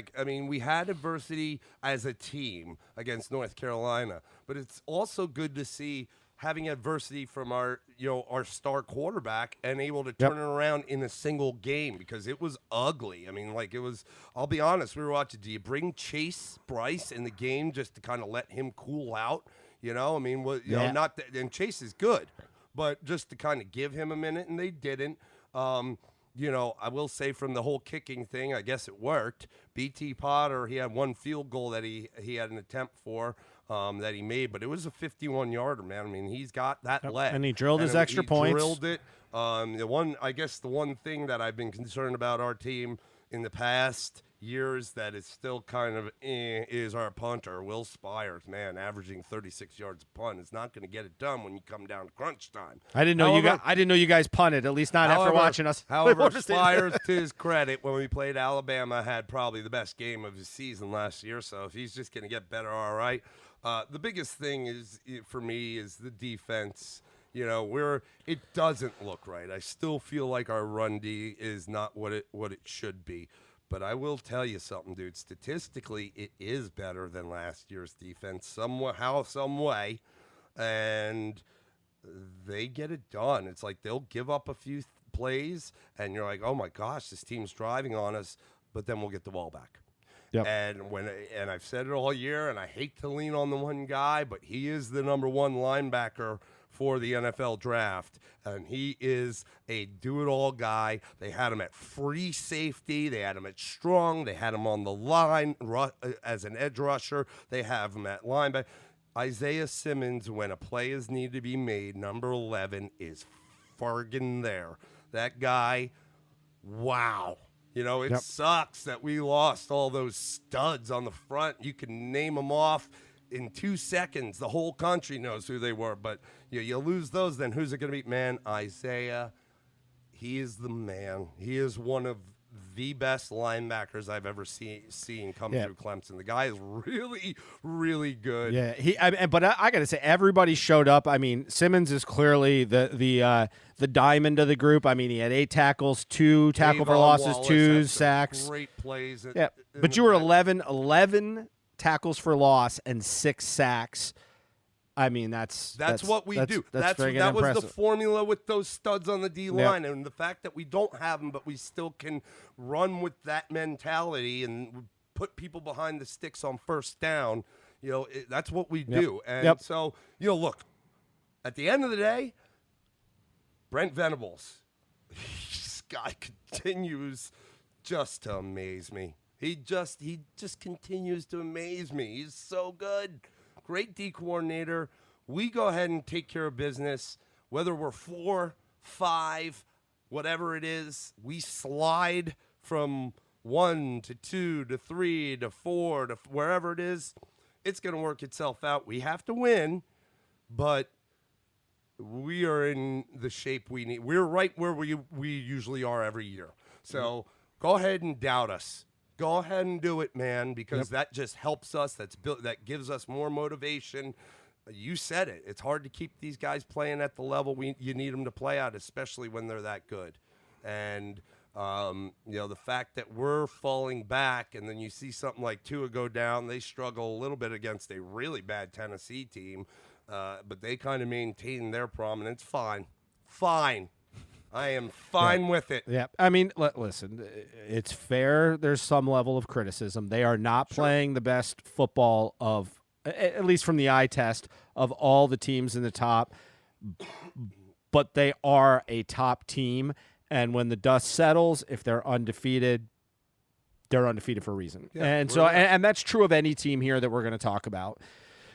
A: We had adversity as a team against North Carolina, but it's also good to see having adversity from our star quarterback and able to turn it around in a single game because it was ugly. I mean, I'll be honest, we were watching, do you bring Chase Bryce in the game just to kind of let him cool out? Not that, and Chase is good. But just to kind of give him a minute, and they didn't. I will say from the whole kicking thing, I guess it worked. B.T. Potter, he had one field goal that he had an attempt for that he made, but it was a 51-yarder, man. I mean, he's got that leg.
B: And he drilled his extra points.
A: He drilled it. The one thing that I've been concerned about our team in the past years that is still kind of is our punter, Will Spires, man, averaging 36 yards a punt. It's not going to get it done when you come down to crunch time.
B: I didn't know you guys punted, at least not after watching us.
A: However, Spires, to his credit, when we played Alabama, had probably the best game of his season last year. So if he's just going to get better, all right. The biggest thing for me is the defense. It doesn't look right. I still feel like our run D is not what it should be. But I will tell you something, dude. Statistically, it is better than last year's defense, some way, and they get it done. It's like they'll give up a few plays, and you're like, oh my gosh, this team's driving on us, but then we'll get the ball back.
B: Yep.
A: And I've said it all year, and I hate to lean on the one guy, but he is the number one linebacker for the NFL draft, and he is a do-it-all guy. They had him at free safety. They had him at strong. They had him on the line as an edge rusher. They have him at linebacker. Isaiah Simmons, when a play is needed to be made, number 11 is friggin' there. That guy, wow. It sucks that we lost all those studs on the front. You can name them off in 2 seconds. The whole country knows who they were. But you lose those, then who's it going to be? Man, Isaiah, he is the man. He is one of the best linebackers I've ever seen come through Clemson. The guy is really, really good.
B: Yeah, but I got to say, everybody showed up. I mean, Simmons is clearly the diamond of the group. I mean, he had 8 tackles, 2 tackle for losses, 2 sacks.
A: Great plays.
B: But you were 11 tackles for loss and 6 sacks. I mean, that's
A: what we do. That was
B: impressive.
A: the formula with those studs on the D line, and the fact that we don't have them, but we still can run with that mentality and put people behind the sticks on first down. That's what we do. And so, look, at the end of the day, Brent Venables, this guy continues just to amaze me. He just continues to amaze me. He's so good. Great D coordinator. We go ahead and take care of business. Whether we're 4, 5, whatever it is, we slide from 1 to 2 to 3 to 4 to wherever it is. It's going to work itself out. We have to win, but we are in the shape we need. We're right where we usually are every year. So go ahead and doubt us. Go ahead and do it, man, because that just helps us. That gives us more motivation. You said it. It's hard to keep these guys playing at the level you need them to play at, especially when they're that good. And the fact that we're falling back, and then you see something like Tua go down, they struggle a little bit against a really bad Tennessee team, but they kind of maintain their prominence. Fine. I am fine with it.
B: Yeah. I mean, listen, it's fair. There's some level of criticism. They are not playing the best football of, at least from the eye test, of all the teams in the top, but they are a top team. And when the dust settles, if they're undefeated for a reason. Yeah, and that's true of any team here that we're going to talk about.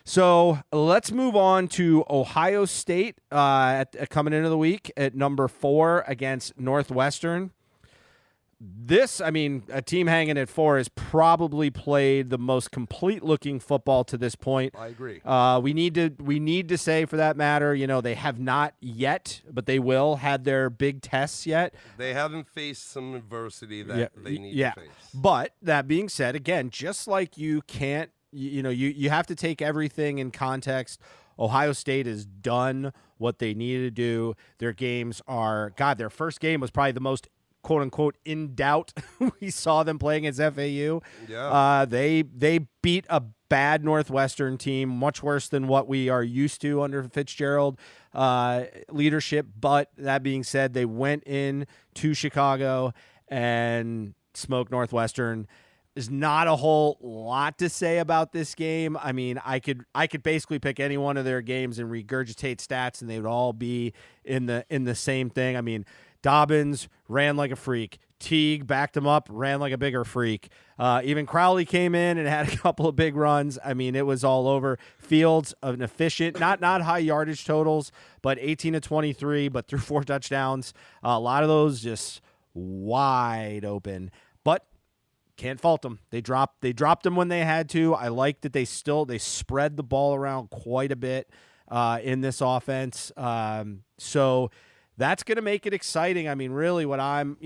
B: So let's move on to Ohio State coming into the week at number 4 against Northwestern. A team hanging at 4 has probably played the most complete-looking football to this point.
A: I agree.
B: We need to say, for that matter, they have not yet, but they will had their big tests yet.
A: They haven't faced some adversity that they need to face.
B: But that being said, again, just like you can't. You have to take everything in context. Ohio State has done what they needed to do. Their games their first game was probably the most quote-unquote in doubt we saw them playing against FAU.
A: Yeah.
B: They beat a bad Northwestern team, much worse than what we are used to under Fitzgerald leadership. But that being said, they went in to Chicago and smoked Northwestern. There's not a whole lot to say about this game. I mean, I could basically pick any one of their games and regurgitate stats, and they would all be in the same thing. I mean, Dobbins ran like a freak. Teague backed him up, ran like a bigger freak. Even Crowley came in and had a couple of big runs. I mean, it was all over. Fields, an efficient, not high yardage totals, but 18 to 23, but threw 4 touchdowns. A lot of those just wide open. But can't fault them. They dropped them when they had to. I like that they spread the ball around quite a bit in this offense. So that's going to make it exciting. I mean, really what I'm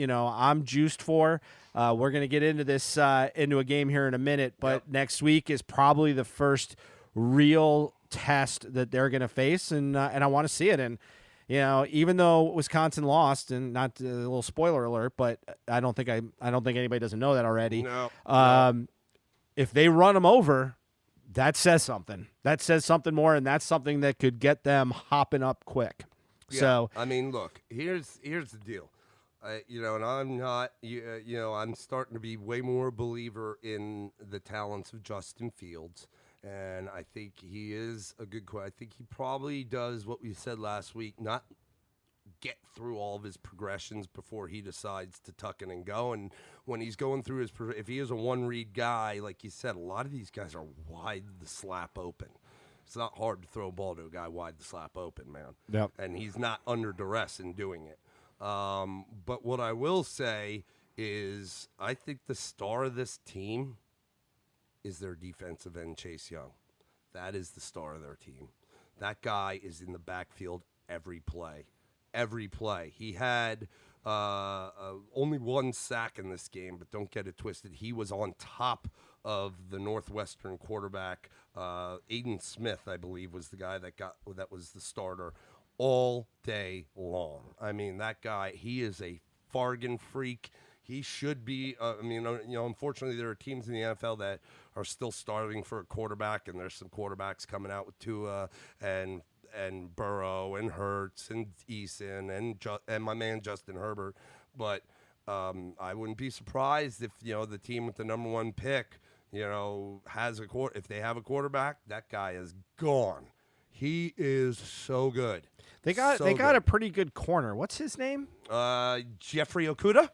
B: juiced for. We're going to get into this into a game here in a minute, but next week is probably the first real test that they're going to face, and I want to see it. And even though Wisconsin lost, and not a little spoiler alert, but I don't think anybody doesn't know that already.
A: No.
B: If they run them over, that says something. That says something more, and that's something that could get them hopping up quick.
A: Yeah.
B: So
A: I mean, look, here's the deal. And I'm not, I'm starting to be way more a believer in the talents of Justin Fields. And I think he is a good I think he probably does what we said last week, not get through all of his progressions before he decides to tuck in and go. And when he's going through if he is a one-read guy, like you said, a lot of these guys are wide the slap open. It's not hard to throw a ball to a guy wide the slap open, man.
B: Yep.
A: And he's not under duress in doing it. But what I will say is I think the star of this team is their defensive end, Chase Young. That is the star of their team. That guy is in the backfield every play. Every play. He had only one sack in this game, but don't get it twisted. He was on top of the Northwestern quarterback. Aiden Smith, I believe, was the guy that was the starter all day long. I mean, that guy, he is a Fargan freak. He should be. Unfortunately, there are teams in the NFL that are still starving for a quarterback, and there's some quarterbacks coming out with Tua and Burrow and Hurts and Eason and my man Justin Herbert. But I wouldn't be surprised if the team with the number one pick has if they have a quarterback, that guy is gone. He is so good.
B: They got a pretty good corner. What's his name?
A: Jeffrey Okudah.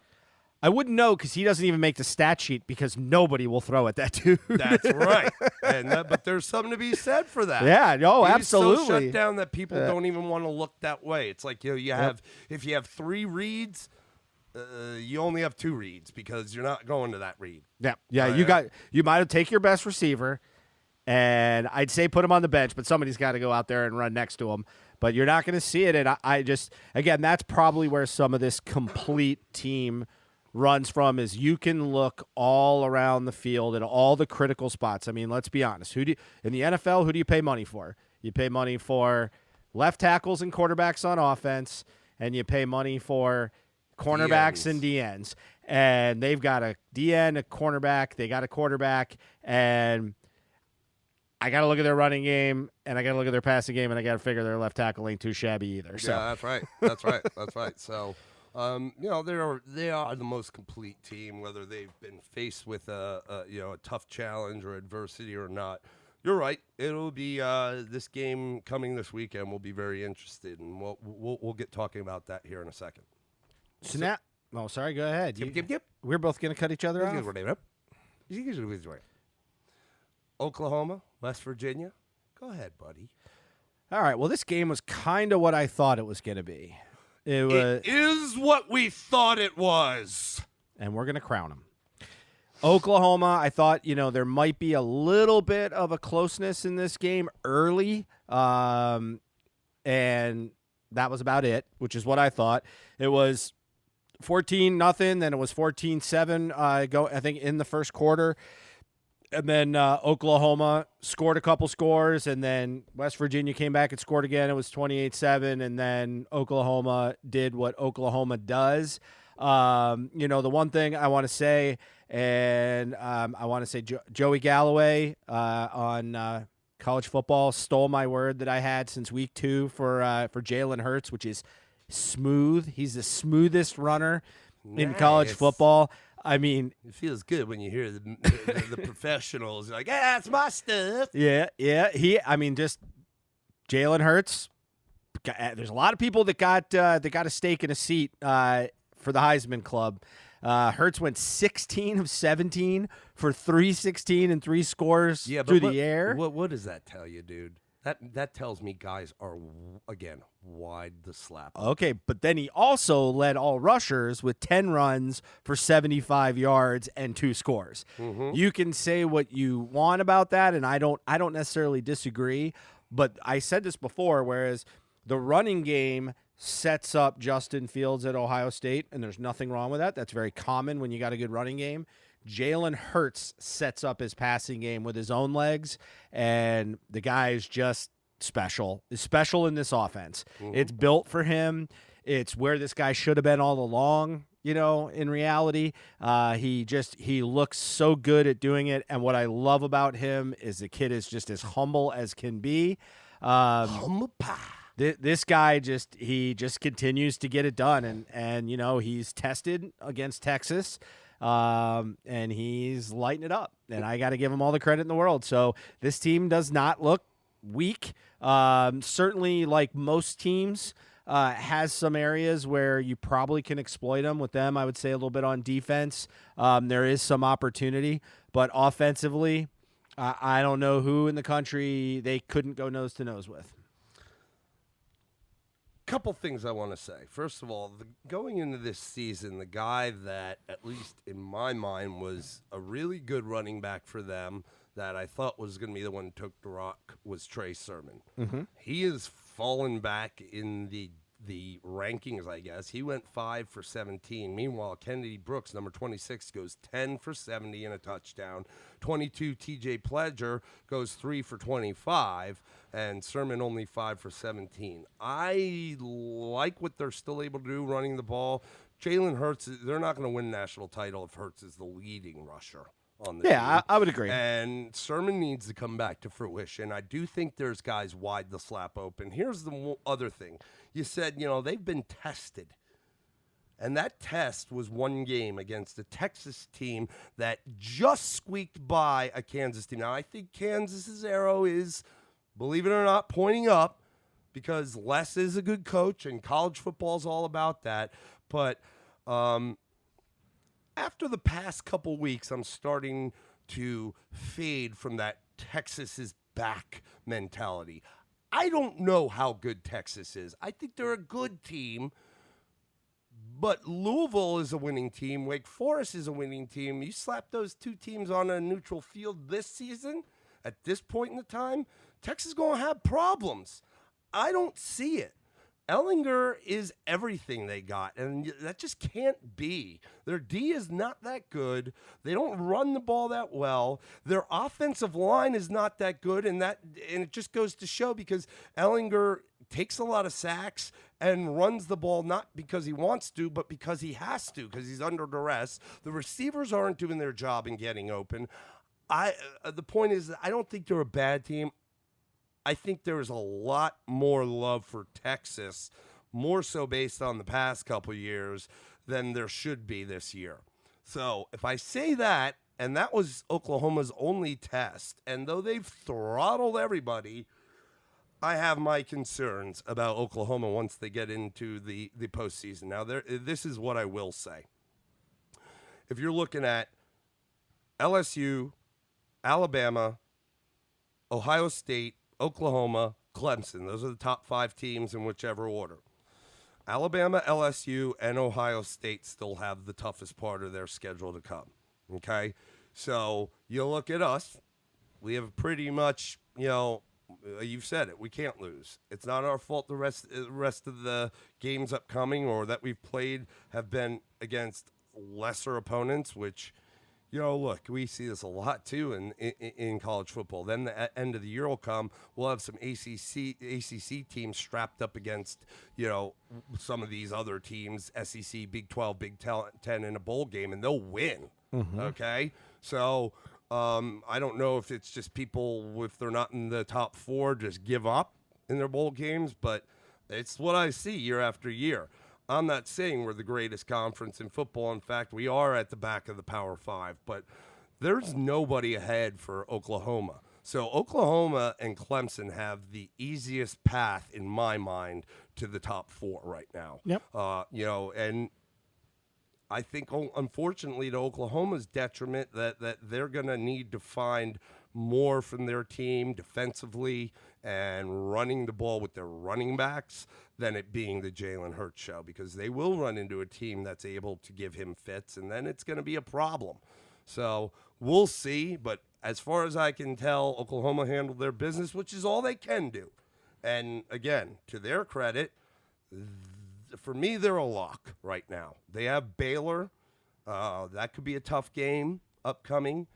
B: I wouldn't know because he doesn't even make the stat sheet because nobody will throw at that dude.
A: That's right. But there's something to be said for that.
B: Yeah, no,
A: He's
B: absolutely.
A: so shut down that people don't even want to look that way. It's like if you have 3 reads, you only have 2 reads because you're not going to that read.
B: Yeah. You might have take your best receiver, and I'd say put him on the bench, but somebody's got to go out there and run next to him. But you're not going to see it, and I just again that's probably where some of this complete team runs from is you can look all around the field at all the critical spots. I mean, let's be honest. In the NFL, who do you pay money for? You pay money for left tackles and quarterbacks on offense, and you pay money for cornerbacks and DNs. And they've got a DN, a cornerback, they got a quarterback, and I got to look at their running game, and I got to look at their passing game, and I got to figure their left tackle ain't too shabby either. So.
A: Yeah, that's right. That's right. So, they are the most complete team, whether they've been faced with a tough challenge or adversity or not. You're right. It'll be this game coming this weekend. We'll be very interested, and we'll get talking about that here in a second.
B: Sorry. Go ahead.
A: Yep.
B: We're both going to cut each other off.
A: Oklahoma, West Virginia. Go ahead, buddy.
B: All right. Well, this game was kind of what I thought it was going to be.
A: It is what we thought it was.
B: And we're going to crown them. Oklahoma, I thought, there might be a little bit of a closeness in this game early. And that was about it, which is what I thought. It was 14-0, then it was 14-7 I think in the first quarter. And then Oklahoma scored a couple scores, and then West Virginia came back and scored again. It was 28-7, and then Oklahoma did what Oklahoma does. The one thing I want to say, and I want to say Joey Galloway on college football stole my word that I had since week 2 for Jalen Hurts, which is smooth. He's the smoothest runner in college football. I mean,
A: it feels good when you hear the professionals like, "Yeah, that's my stuff."
B: Yeah. Just Jalen Hurts. There's a lot of people that got a stake in a seat for the Heisman Club. Hurts went 16 of 17 for 316 and 3 scores through the air.
A: What does that tell you, dude? That tells me guys are, again, wide the slap.
B: Okay, but then he also led all rushers with 10 runs for 75 yards and 2 scores.
A: Mm-hmm.
B: You can say what you want about that, and I don't necessarily disagree, but I said this before, whereas the running game sets up Justin Fields at Ohio State, and there's nothing wrong with that. That's very common when you got a good running game. Jalen Hurts sets up his passing game with his own legs, and the guy is just special. Is special in this offense. Mm-hmm. It's built for him. It's where this guy should have been all along, in reality. He looks so good at doing it, and what I love about him is the kid is just as humble as can be.
A: Humble pie.
B: This guy he just continues to get it done, and he's tested against Texas, and he's lighting it up, and I got to give him all the credit in the world. So this team does not look weak. Certainly, like most teams, has some areas where you probably can exploit them. With them, I would say a little bit on defense. There is some opportunity, but offensively, I don't know who in the country they couldn't go nose to nose with.
A: Couple things I want to say. First of all, going into this season, the guy that, at least in my mind, was a really good running back for them that I thought was going to be the one who took the rock was Trey Sermon.
B: Mm-hmm.
A: He has fallen back in the rankings, I guess. He went 5 for 17. Meanwhile, Kennedy Brooks, number 26, goes 10 for 70 and a touchdown. 22, TJ Pledger goes 3 for 25, and Sermon only 5 for 17. I like what they're still able to do running the ball. Jalen Hurts, they're not going to win a national title if Hurts is the leading rusher on the team.
B: I would agree.
A: And Sermon needs to come back to fruition. I do think there's guys wide the slap open. Here's the other thing. You said, they've been tested. And that test was one game against a Texas team that just squeaked by a Kansas team. Now, I think Kansas's arrow is, believe it or not, pointing up because Les is a good coach and college football is all about that. But after the past couple weeks, I'm starting to fade from that Texas is back mentality. I don't know how good Texas is. I think they're a good team, but Louisville is a winning team. Wake Forest is a winning team. You slap those two teams on a neutral field this season, at this point in the time, Texas is going to have problems. I don't see it. Ellinger is everything they got, and that just can't be. Their D is not that good. They don't run the ball that well. Their offensive line is not that good, and it just goes to show because Ellinger takes a lot of sacks and runs the ball not because he wants to, but because he has to, because he's under duress. The receivers aren't doing their job in getting open. The point is, I don't think they're a bad team. I think there's a lot more love for Texas, more so based on the past couple years than there should be this year. So if I say that, and that was Oklahoma's only test, and though they've throttled everybody, I have my concerns about Oklahoma once they get into the postseason. Now, this is what I will say. If you're looking at LSU, Alabama, Ohio State, Oklahoma, Clemson. Those are the top 5 teams in whichever order. Alabama, LSU, and Ohio State still have the toughest part of their schedule to come. Okay? So you look at us. We have pretty much, you've said it. We can't lose. It's not our fault the rest of the games upcoming or that we've played have been against lesser opponents, which look, we see this a lot too in college football. Then the end of the year will come. We'll have some ACC teams strapped up against, some of these other teams, SEC, Big 12, Big 10 in a bowl game, and they'll win. Mm-hmm. Okay? So I don't know if it's just people, if they're not in the top 4, just give up in their bowl games, but it's what I see year after year. I'm not saying we're the greatest conference in football. In fact, we are at the back of the Power 5, but there's nobody ahead for Oklahoma. So Oklahoma and Clemson have the easiest path, in my mind, to the top 4 right now.
B: Yep.
A: And I think, unfortunately, to Oklahoma's detriment, that they're going to need to find more from their team defensively and running the ball with their running backs than it being the Jalen Hurts show, because they will run into a team that's able to give him fits, and then it's going to be a problem. So we'll see, but as far as I can tell, Oklahoma handled their business, which is all they can do. And again, to their credit, for me, they're a lock right now. They have Baylor. That could be a tough game upcoming.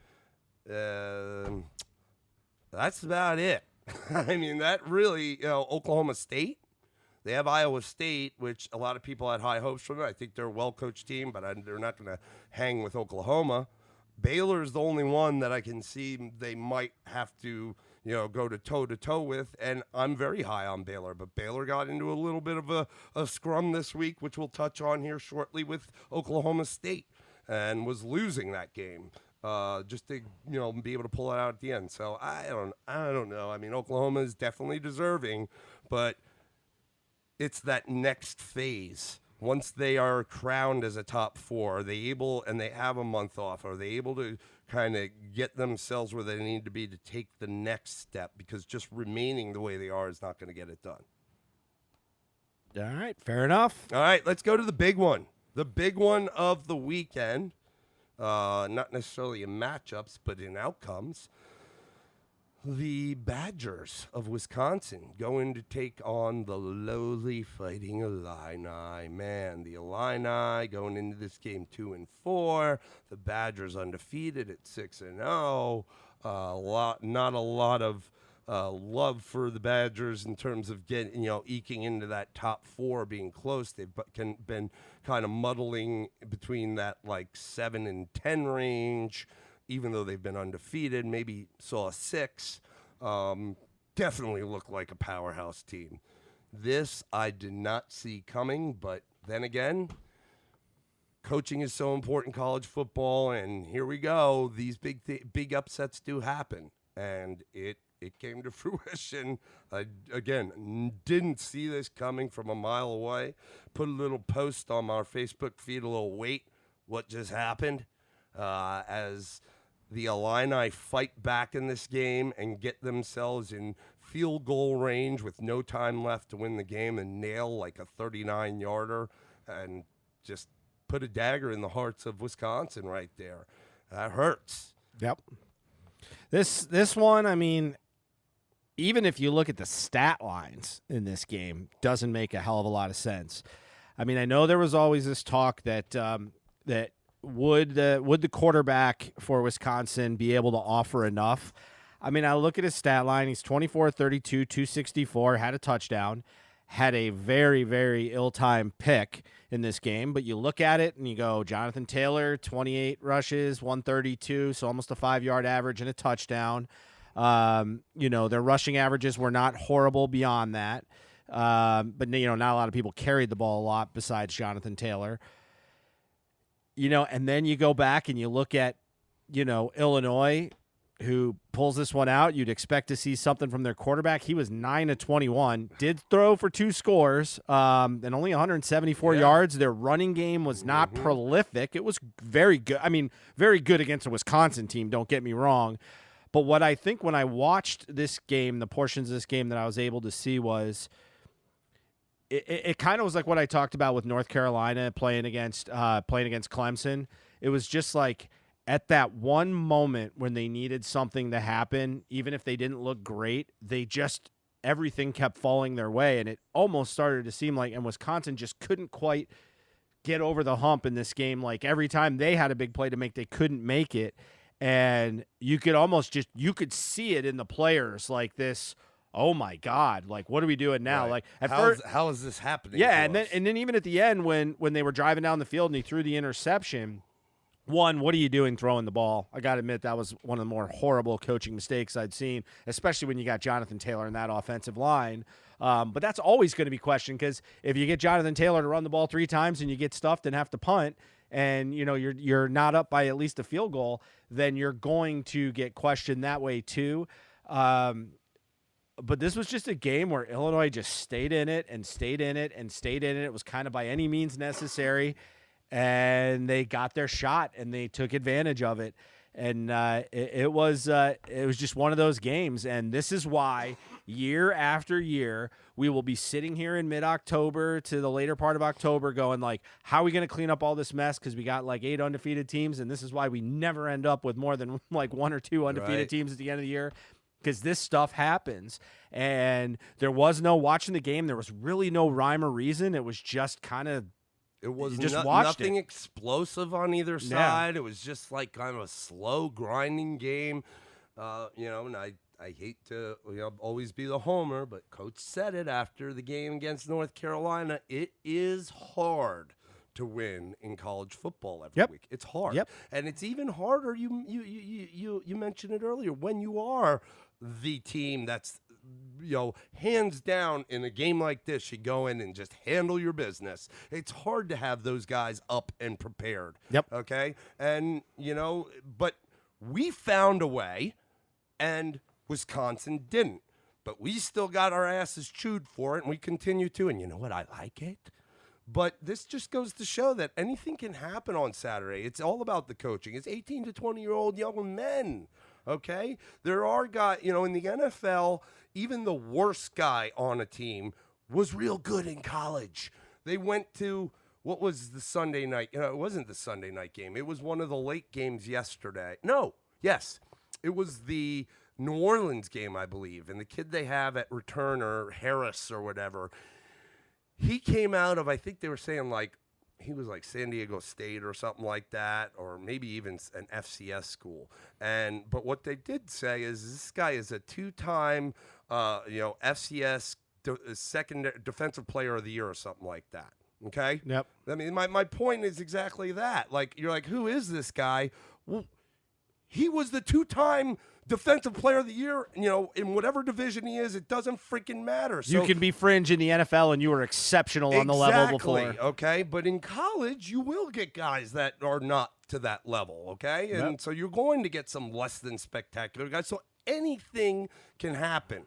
A: That's about it. I mean, that really, Oklahoma State. They have Iowa State, which a lot of people had high hopes from. I think they're a well-coached team, but they're not going to hang with Oklahoma. Baylor is the only one that I can see they might have to, go to toe with, and I'm very high on Baylor. But Baylor got into a little bit of a scrum this week, which we'll touch on here shortly, with Oklahoma State, and was losing that game. Just to be able to pull it out at the end. So I don't know. I mean, Oklahoma is definitely deserving, but it's that next phase. Once they are crowned as a top four, are they able, and they have a month off, are they able to kind of get themselves where they need to be to take the next step? Because just remaining the way they are is not going to get it done.
B: All right, fair enough.
A: All right, let's go to the big one. The big one of the weekend. Not necessarily in matchups, but in outcomes. The Badgers of Wisconsin going to take on the lowly Fighting Illini. Man, the Illini going into this game 2-4. The Badgers undefeated at 6-0. Not a lot of love for the Badgers in terms of getting, eking into that top four, being close. They've been kind of muddling between that like 7 and 10 range, even though they've been undefeated. Maybe saw a 6. Definitely looked like a powerhouse team. This I did not see coming, but then again, coaching is so important in college football, and here we go. These big upsets do happen, and it came to fruition. I, again, didn't see this coming from a mile away. Put a little post on our Facebook feed, a little wait, what just happened, as the Illini fight back in this game and get themselves in field goal range with no time left to win the game and nail like a 39-yarder and just put a dagger in the hearts of Wisconsin right there. That hurts.
B: Yep. This one, I mean, even if you look at the stat lines in this game, doesn't make a hell of a lot of sense. I mean, I know there was always this talk that that would the quarterback for Wisconsin be able to offer enough? I mean, I look at his stat line. He's 24-32, 264, had a touchdown, had a very, very ill-timed pick in this game. But you look at it and you go, Jonathan Taylor, 28 rushes, 132, so almost a 5-yard average and a touchdown. Their rushing averages were not horrible beyond that. But not a lot of people carried the ball a lot besides Jonathan Taylor. And then you go back and you look at, Illinois, who pulls this one out. You'd expect to see something from their quarterback. He was 9-21, did throw for 2 scores, and only 174 yards. Their running game was not prolific. It was very good. I mean, very good against a Wisconsin team, don't get me wrong. But what I think when I watched this game, the portions of this game that I was able to see was it kind of was like what I talked about with North Carolina playing against Clemson. It was just like at that one moment when they needed something to happen, even if they didn't look great, everything kept falling their way. And it almost started to seem like, and Wisconsin just couldn't quite get over the hump in this game. Like every time they had a big play to make, they couldn't make it. And you could almost you could see it in the players like this. Oh my God! Like, what are we doing now?
A: Right.
B: Like,
A: how is this happening?
B: Yeah, and then even at the end when they were driving down the field and he threw the interception. One, what are you doing throwing the ball? I got to admit that was one of the more horrible coaching mistakes I'd seen, especially when you got Jonathan Taylor in that offensive line. But that's always going to be questioned because if you get Jonathan Taylor to run the ball 3 times and you get stuffed and have to punt, and you're not up by at least a field goal, then you're going to get questioned that way too. But this was just a game where Illinois just stayed in it and stayed in it and stayed in it. It was kind of by any means necessary, and they got their shot and they took advantage of it. And it was just one of those games. And this is why year after year we will be sitting here in mid-October to the later part of October going like, how are we going to clean up all this mess? Because we got like 8 undefeated teams, and this is why we never end up with more than like 1 or 2 undefeated teams at the end of the year. Because this stuff happens, and there was no watching the game. There was really no rhyme or reason. It was just kind of,
A: it was
B: just
A: nothing explosive on either side. Yeah. It was just like kind of a slow grinding game, and I hate to always be the homer, but Coach said it after the game against North Carolina. It is hard to win in college football every week. It's hard. And it's even harder. You mentioned it earlier, when you are the team that's, hands down in a game like this, you go in and just handle your business. It's hard to have those guys up and prepared. Okay? And, but we found a way, and Wisconsin didn't. But we still got our asses chewed for it, and we continue to. And you know what? I like it. But this just goes to show that anything can happen on Saturday. It's all about the coaching. It's 18 to 20-year-old young men, okay? There are guys, in the NFL, even the worst guy on a team was real good in college. They went to, what was the Sunday night? It wasn't the Sunday night game. It was one of the late games yesterday. It was the New Orleans game, I believe. And the kid they have at returner, Harris or whatever, he came out of, I think they were saying he was like San Diego State or something like that, or maybe even an FCS school. But what they did say is this guy is a two-time, FCS second defensive player of the year or something like that. Okay.
B: Yep.
A: I mean, my point is exactly that. You're like, who is this guy? Well, he was the two-time defensive player of the year, in whatever division he is. It doesn't freaking matter. So,
B: you can be fringe in the NFL, and you were exceptional on the level before.
A: Okay, but in college, you will get guys that are not to that level, okay? And so you're going to get some less than spectacular guys. So anything can happen.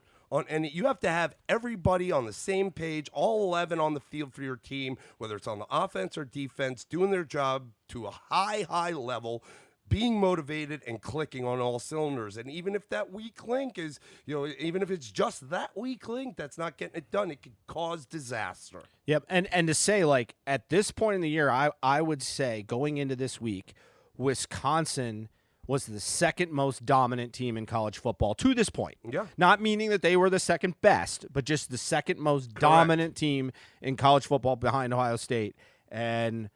A: You have to have everybody on the same page, all 11 on the field for your team, whether it's on the offense or defense, doing their job to a high level, being motivated and clicking on all cylinders. And even if that weak link is, even if it's just that weak link that's not getting it done, it could cause disaster.
B: Yep. And to say, at this point in the year, I would say going into this week, Wisconsin was the second most dominant team in college football to this point.
A: Yeah.
B: Not meaning that they were the second best, but just the second most dominant team in college football behind Ohio State. And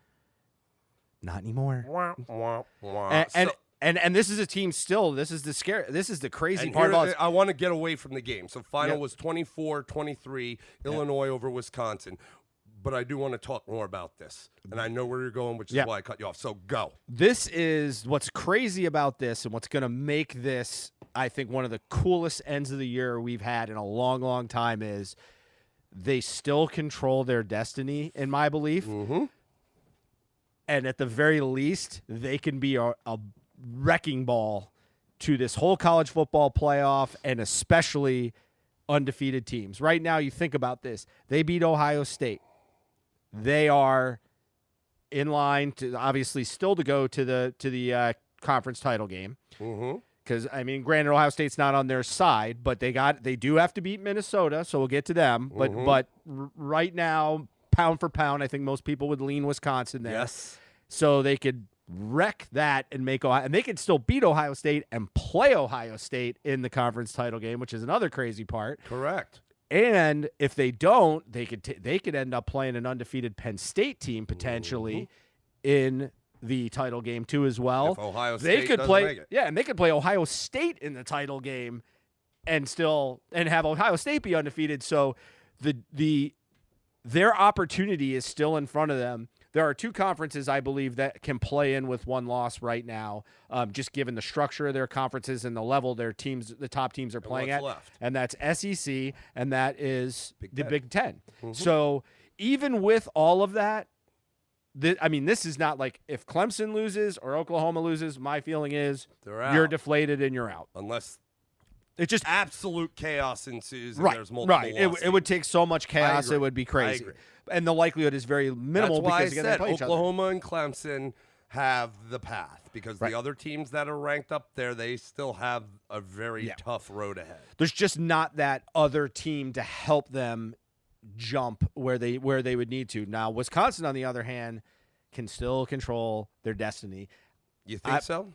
B: not anymore. And this is a team still. This is the crazy part about it.
A: I want to get away from the game. So final was 24-23, Illinois over Wisconsin. But I do want to talk more about this. And I know where you're going, which is why I cut you off. So go.
B: This is what's crazy about this, and what's going to make this, I think, one of the coolest ends of the year we've had in a long, long time is they still control their destiny, in my belief.
A: Mm-hmm.
B: And at the very least, they can be a wrecking ball to this whole college football playoff, and especially undefeated teams. Right now, you think about this. They beat Ohio State. They are in line to obviously still to go to the conference title game. Because, granted, Ohio State's not on their side, but they do have to beat Minnesota, so we'll get to them. But right now, pound for pound, I think most people would lean Wisconsin there.
A: Yes.
B: So they could wreck that and make Ohio, and they could still beat Ohio State and play Ohio State in the conference title game, which is another crazy part.
A: Correct.
B: And if they don't, they could end up playing an undefeated Penn State team potentially in the title game too as well.
A: If Ohio State doesn't make it.
B: Yeah, and they could play Ohio State in the title game and have Ohio State be undefeated. So their opportunity is still in front of them. There are two conferences, I believe, that can play in with one loss right now, just given the structure of their conferences and the level the top teams are playing at.
A: Left?
B: And that's SEC, and that is the Big Ten.
A: Mm-hmm.
B: So even with all of that, this is not like if Clemson loses or Oklahoma loses, my feeling is you're deflated and you're out.
A: Unless
B: it's just
A: absolute chaos ensues and there's multiple losses.
B: It would take so much chaos, it would be crazy. And the likelihood is very minimal.
A: That's why
B: because
A: I said
B: they play
A: Oklahoma and Clemson have the path, because the other teams that are ranked up there, they still have a very tough road ahead.
B: There's just not that other team to help them jump where they would need to. Now, Wisconsin, on the other hand, can still control their destiny.
A: You think so?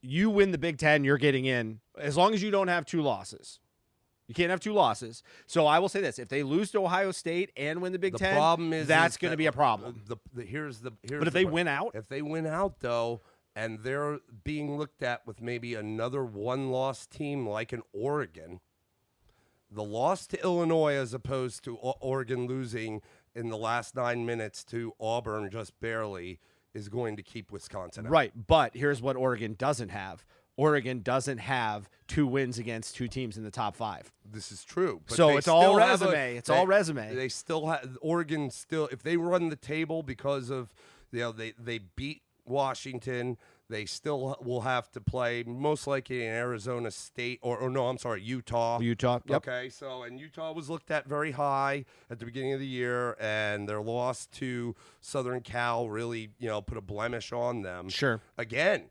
B: You win the Big Ten, you're getting in, as long as you don't have two losses. You can't have two losses. So I will say this: if they lose to Ohio State and win the Big Ten,
A: problem is
B: that's going to be a problem.
A: But
B: if they win out,
A: though, and they're being looked at with maybe another one-loss team like an Oregon, the loss to Illinois as opposed to Oregon losing in the last 9 minutes to Auburn just barely is going to keep Wisconsin out.
B: Right, but here's what Oregon doesn't have. Oregon doesn't have 2 wins against 2 teams in the top 5.
A: This is true. But
B: So
A: they
B: it's all
A: still have
B: resume. It's all resume.
A: They still have Oregon still if they run the table because of they beat Washington, they still will have to play most likely in Arizona State or no, I'm sorry, Utah.
B: Utah. Yep.
A: Okay, so and Utah was looked at very high at the beginning of the year, and their loss to Southern Cal really, put a blemish on them.
B: Sure.
A: Again,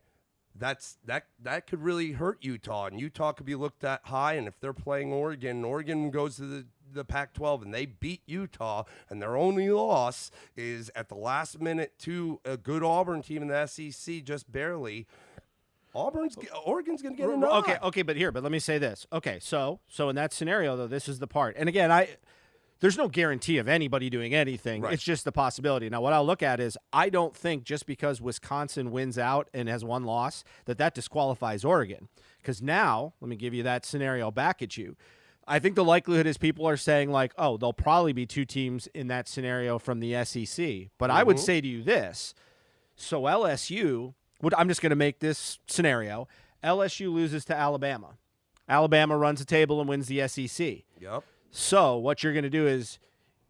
A: that could really hurt Utah, and Utah could be looked at high. And if they're playing Oregon goes to the Pac-12 and they beat Utah, and their only loss is at the last minute to a good Auburn team in the SEC, just barely. Oregon's going to get a nod.
B: Okay, but let me say this. Okay, so in that scenario though, this is the part. And again, there's no guarantee of anybody doing anything.
A: Right.
B: It's just the possibility. Now, what I'll look at is I don't think just because Wisconsin wins out and has 1 loss that disqualifies Oregon. Because now, let me give you that scenario back at you. I think the likelihood is people are saying like, oh, there'll probably be 2 teams in that scenario from the SEC. But I would say to you this. So LSU, I'm just going to make this scenario. LSU loses to Alabama. Alabama runs the table and wins the SEC.
A: Yep.
B: So what you're going to do is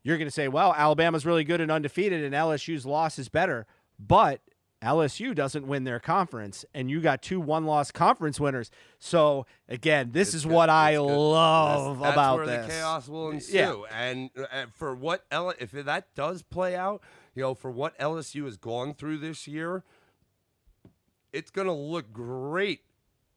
B: you're going to say, well, Alabama's really good and undefeated, and LSU's loss is better. But LSU doesn't win their conference, and you got 2 one-loss conference winners. So, again, this is what I love about this.
A: That's where the chaos will ensue.
B: Yeah.
A: And for what if that does play out, for what LSU has gone through this year, it's going to look great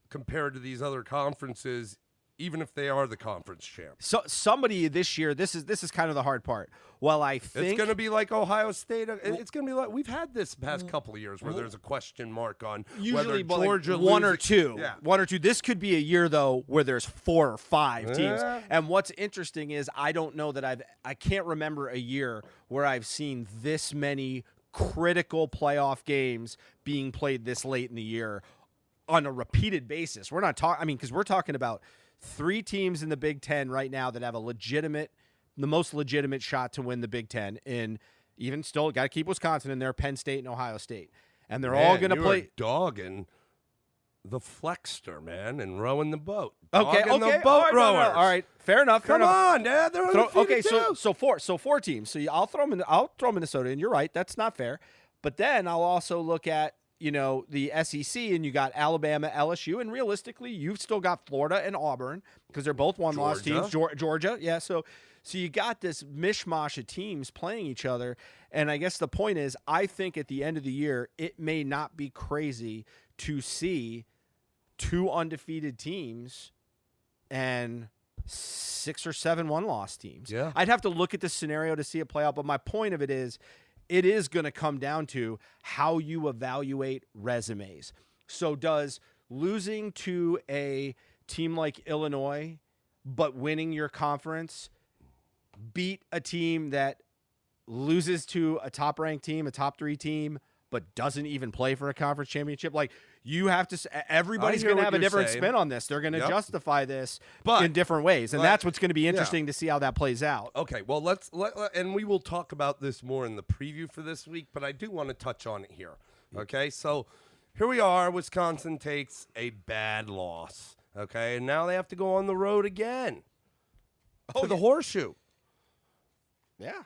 A: compared to these other conferences, even if they are the conference champs.
B: So somebody this year, this is kind of the hard part. Well, I think
A: it's going to be like Ohio State. It's going to be like we've had this past couple of years where there's a question mark on
B: usually
A: whether Georgia
B: like 1 or
A: loses.
B: 2.
A: Yeah.
B: 1 or 2. This could be a year though where there's 4 or 5 teams.
A: Yeah.
B: And what's interesting is I don't know that I can't remember a year where I've seen this many critical playoff games being played this late in the year on a repeated basis. We're not talking. I mean, because we're talking about 3 teams in the Big Ten right now that have the most legitimate shot to win the Big Ten. And even still, got to keep Wisconsin in there, Penn State and Ohio State, and they're all going to play.
A: Dogging the Flexster, man, and rowing the boat.
B: Okay,
A: Dogging
B: okay,
A: the boat rowers.
B: all right, fair enough.
A: Come on, Dad. They're
B: Okay,
A: too.
B: so 4 teams. So I'll throw Minnesota in. You're right. That's not fair. But then I'll also look at the SEC, and you got Alabama, LSU, and realistically, you've still got Florida and Auburn because they're both one-loss teams. Georgia, yeah. So you got this mishmash of teams playing each other, and I guess the point is, I think at the end of the year, it may not be crazy to see 2 undefeated teams and 6 or 7 one-loss teams.
A: Yeah.
B: I'd have to look at the scenario to see it play out, but my point of it is, it is going to come down to how you evaluate resumes. So does losing to a team like Illinois but winning your conference beat a team that loses to a top-ranked team, a top 3 team, but doesn't even play for a conference championship? Like, you have to – everybody's going to have a different spin on this. They're going to justify this in different ways, and that's what's going to be interesting to see how that plays out.
A: Okay, well, and we will talk about this more in the preview for this week, but I do want to touch on it here. Okay, so here we are. Wisconsin takes a bad loss, okay, and now they have to go on the road again to the Horseshoe.
B: Yeah.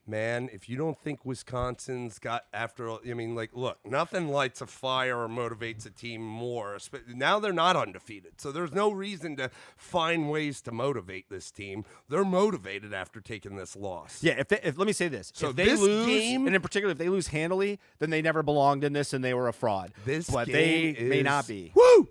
A: Man, if you don't think Wisconsin's got look, nothing lights a fire or motivates a team more. Now they're not undefeated, so there's no reason to find ways to motivate this team. They're motivated after taking this loss.
B: Yeah, if let me say this.
A: So
B: if they
A: this
B: lose,
A: game,
B: and in particular, if they lose handily, then they never belonged in this and they were a fraud. But they may not be.
A: Woo!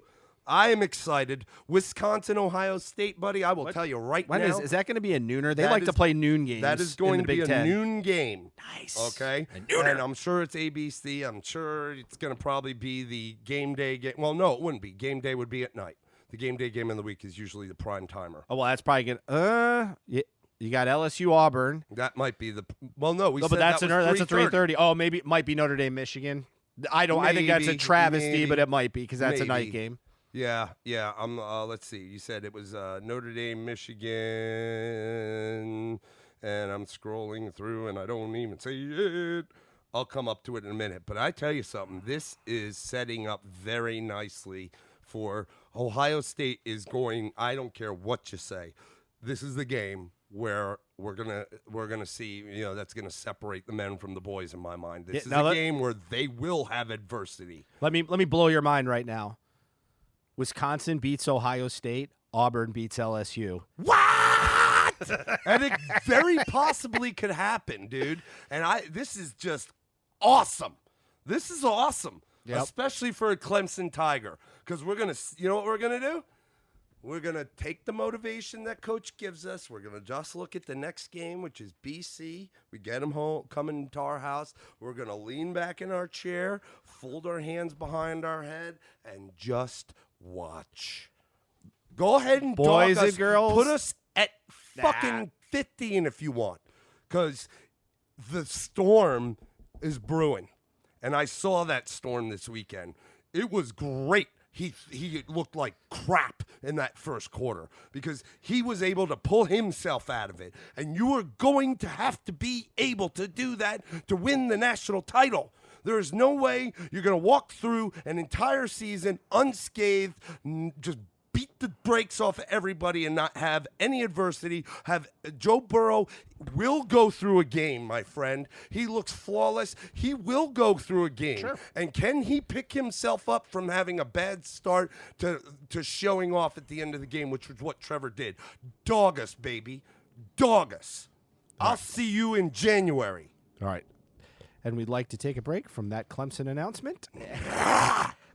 A: I am excited. Wisconsin, Ohio State, buddy. I will tell you right now.
B: Is that going to be a nooner? They like to play noon games.
A: That is going to be
B: a
A: noon game.
B: Nice.
A: Okay. And I'm sure it's ABC. I'm sure it's going to probably be the game day game. Well, no, it wouldn't be. Game day would be at night. The game day game of the week is usually the prime timer.
B: Oh, well, that's probably going to you got LSU Auburn.
A: That might be the well, no, we
B: no,
A: said
B: but that's
A: that's
B: a 3:30. Oh, maybe it might be Notre Dame, Michigan. I think that's a travesty, but it might be because that's a night game.
A: Yeah. Let's see. You said it was Notre Dame, Michigan, and I'm scrolling through, and I don't even see it. I'll come up to it in a minute. But I tell you something, this is setting up very nicely for Ohio State is going, I don't care what you say. This is the game where we're gonna see, that's gonna separate the men from the boys in my mind. This is a game where they will have adversity.
B: Let me blow your mind right now. Wisconsin beats Ohio State. Auburn beats LSU.
A: What? And it very possibly could happen, dude. And this is just awesome. This is awesome, especially for a Clemson Tiger, because we're gonna, what we're gonna do? We're going to take the motivation that Coach gives us. We're going to just look at the next game, which is BC. We get them home, coming to our house. We're going to lean back in our chair, fold our hands behind our head, and just watch. Go ahead and
B: boys
A: dog us.
B: And girls.
A: Put us at fucking 15 if you want, because the storm is brewing. And I saw that storm this weekend. It was great. He looked like crap in that first quarter because he was able to pull himself out of it. And you are going to have to be able to do that to win the national title. There is no way you're going to walk through an entire season unscathed, just beat the brakes off of everybody and not have any adversity. Joe Burrow will go through a game, my friend. He looks flawless. He will go through a game.
B: Sure.
A: And can he pick himself up from having a bad start to showing off at the end of the game, which was what Trevor did? Dog us, baby. Dog us. I'll see you in January.
B: All right. And we'd like to take a break from that Clemson announcement.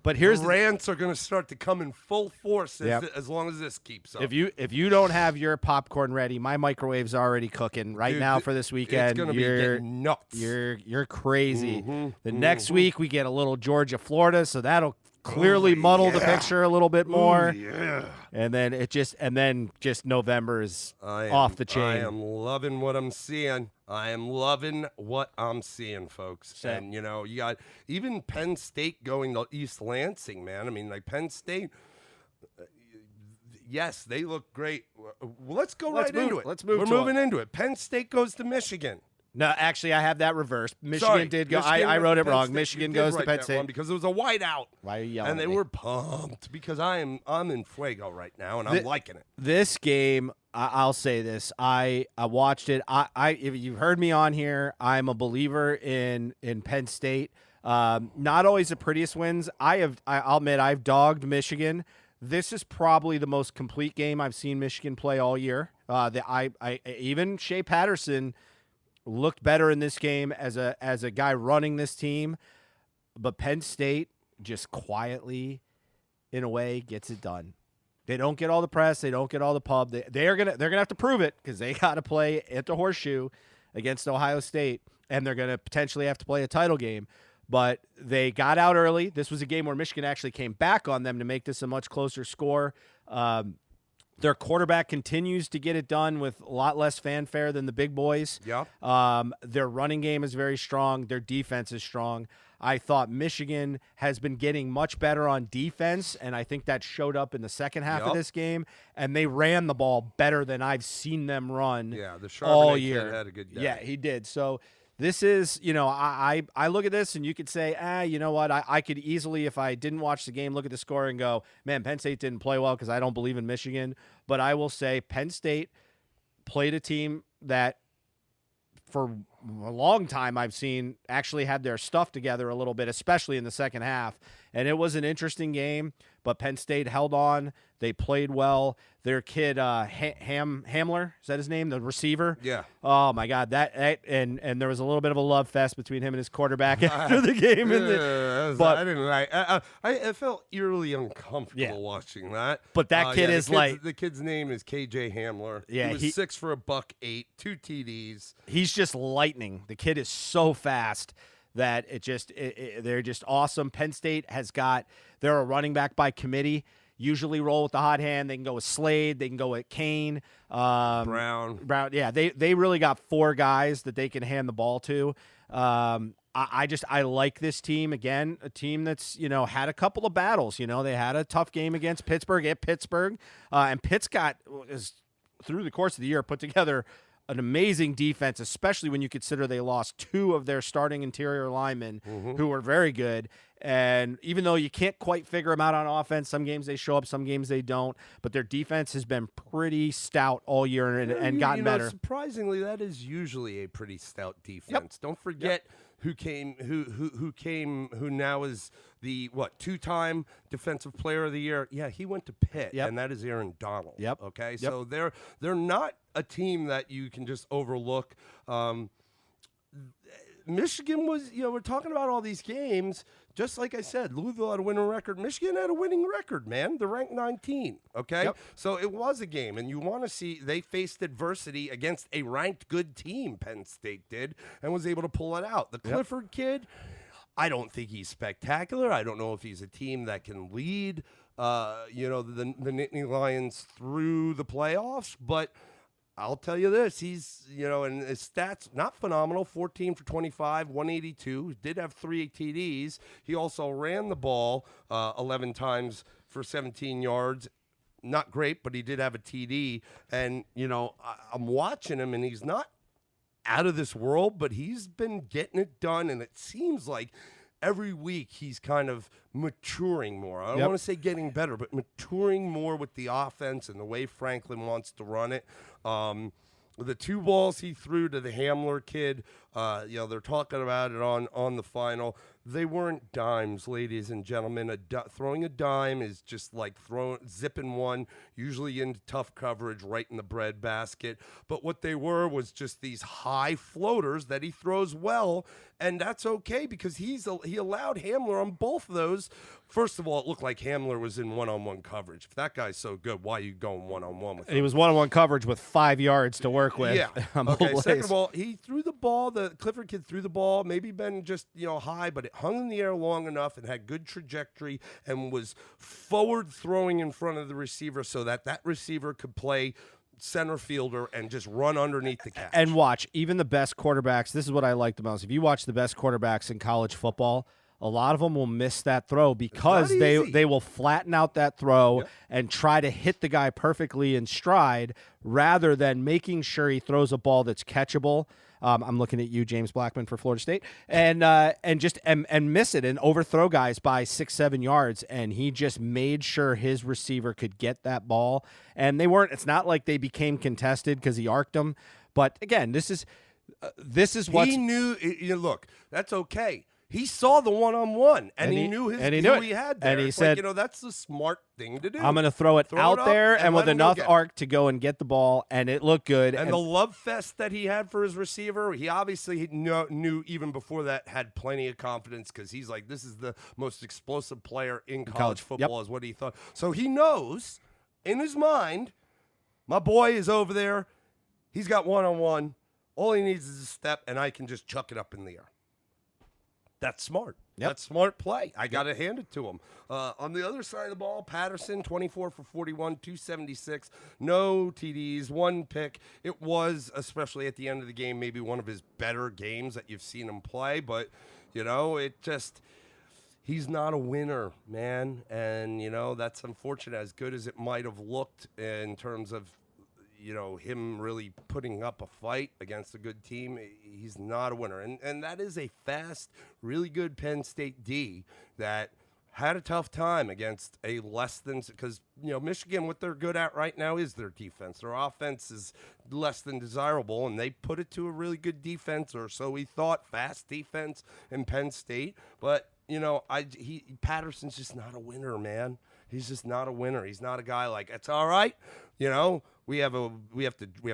B: But here's
A: the rants are going to start to come in full force as long as this keeps up.
B: If you don't have your popcorn ready, my microwave's already cooking now for this weekend.
A: It's going to be getting nuts.
B: You're crazy. The next week we get a little Georgia, Florida, so that'll clearly muddle the picture a little bit more. And then just November is off the chain.
A: I am loving what I'm seeing. I am loving what I'm seeing, folks. And, you got even Penn State going to East Lansing, man. I mean, like Penn State, yes, they look great. Let's go right into it.
B: We're
A: moving into it. Penn State goes to Michigan.
B: No, actually, I have that reversed. Michigan did go. I wrote it wrong. Michigan goes to Penn State
A: because it was a whiteout.
B: Why are you yelling?
A: And they were pumped because I'm in fuego right now, and I'm liking it.
B: This game, I'll say this: I watched it. If you've heard me on here, I'm a believer in Penn State. Not always the prettiest wins. I'll admit I've dogged Michigan. This is probably the most complete game I've seen Michigan play all year. Even Shea Patterson looked better in this game as a guy running this team, but Penn State just quietly, in a way, gets it done. They don't get all the press, they don't get all the pub. They're gonna have to prove it because they got to play at the Horseshoe against Ohio State, and they're gonna potentially have to play a title game. But they got out early. This was a game where Michigan actually came back on them to make this a much closer score. Their quarterback continues to get it done with a lot less fanfare than the big boys.
A: Yeah.
B: Their running game is very strong. Their defense is strong. I thought Michigan has been getting much better on defense, and I think that showed up in the second half of this game. And they ran the ball better than I've seen them run
A: the
B: all
A: Charbonnet
B: year.
A: Kid had a good day.
B: Yeah, he did. So this is, I look at this and you could say, you know what? I could easily, if I didn't watch the game, look at the score and go, man, Penn State didn't play well because I don't believe in Michigan. But I will say Penn State played a team that for a long time I've seen actually had their stuff together a little bit, especially in the second half. And it was an interesting game, but Penn State held on. They played well. Their kid, Hamler, is that his name? The receiver?
A: Yeah.
B: Oh, my God. And there was a little bit of a love fest between him and his quarterback after the game.
A: I didn't like I felt eerily uncomfortable watching that.
B: But that kid is
A: the kid's name is KJ Hamler.
B: Yeah,
A: he was 6 for a $108, 2 TDs.
B: He's just lightning. The kid is so fast that they're just awesome. Penn State they're a running back by committee. Usually roll with the hot hand. They can go with Slade. They can go with Kane.
A: Brown.
B: Yeah, they really got 4 guys that they can hand the ball to. I like this team. Again, a team that's, had a couple of battles. They had a tough game against Pittsburgh at Pittsburgh. And Pitt's through the course of the year, put together an amazing defense, especially when you consider they lost 2 of their starting interior linemen who were very good. And even though you can't quite figure them out on offense, some games they show up, some games they don't. But their defense has been pretty stout all year and gotten better.
A: Surprisingly, that is usually a pretty stout defense. Don't forget who now is the 2-time defensive player of the year. Yeah, he went to Pitt, and that is Aaron Donald. Okay, so they're not a team that you can just overlook. Michigan was, we're talking about all these games. Just like I said, Louisville had a winning record. Michigan had a winning record, man. They're ranked 19, okay? So it was a game, and you want to see they faced adversity against a ranked good team, Penn State did, and was able to pull it out. The Clifford kid, I don't think he's spectacular. I don't know if he's a team that can lead, the Nittany Lions through the playoffs, but I'll tell you this, he's, and his stats, not phenomenal, 14 for 25, 182, did have 3 TDs. He also ran the ball 11 times for 17 yards. Not great, but he did have a TD. And, I'm watching him, and he's not out of this world, but he's been getting it done, and it seems like every week he's kind of maturing more. I don't want to say getting better, but maturing more with the offense and the way Franklin wants to run it. The 2 balls he threw to the Hamler kid, they're talking about it on the final. They weren't dimes, ladies and gentlemen. Throwing a dime is just like zipping one, usually into tough coverage, right in the breadbasket. But what they were was just these high floaters that he throws well, and that's okay because he allowed Hamler on both of those. First of all, it looked like Hamler was in one-on-one coverage. If that guy's so good, why are you going one-on-one with him?
B: He was one-on-one coverage with 5 yards to work with.
A: Yeah. Okay. Second of all, he threw the ball. The Clifford kid threw the ball. Maybe been just high, but it hung in the air long enough and had good trajectory and was forward throwing in front of the receiver so that receiver could play center fielder and just run underneath the catch.
B: And watch, even the best quarterbacks, this is what I like the most. If you watch the best quarterbacks in college football, a lot of them will miss that throw because they will flatten out that throw and try to hit the guy perfectly in stride rather than making sure he throws a ball that's catchable. I'm looking at you, James Blackman for Florida State, and miss it and overthrow guys by 6-7 yards. And he just made sure his receiver could get that ball. And they weren't. It's not like they became contested because he arced them. But again, this is what
A: he knew. Look, that's okay. He saw the one-on-one, and he knew he had there.
B: And he said,
A: that's the smart thing to do.
B: I'm going to throw it out there and with enough arc to go and get the ball, and it looked good.
A: And the love fest that he had for his receiver, he obviously knew even before that, had plenty of confidence because he's like, this is the most explosive player in college football is what he thought. So he knows in his mind, my boy is over there. He's got one-on-one. All he needs is a step, and I can just chuck it up in the air. That's smart. That's smart play. I got to hand it to him. On the other side of the ball, Patterson, 24 for 41, 276, no TDs, 1 pick. It was, especially at the end of the game, maybe one of his better games that you've seen him play. But, he's not a winner, man. And, that's unfortunate. As good as it might have looked in terms of, him really putting up a fight against a good team, he's not a winner. And that is a fast, really good Penn State D that had a tough time against a less than, because, Michigan, what they're good at right now is their defense. Their offense is less than desirable, and they put it to a really good defense, or so we thought, fast defense in Penn State. But, Patterson's just not a winner, man. He's just not a winner. He's not a guy like, it's all right, we have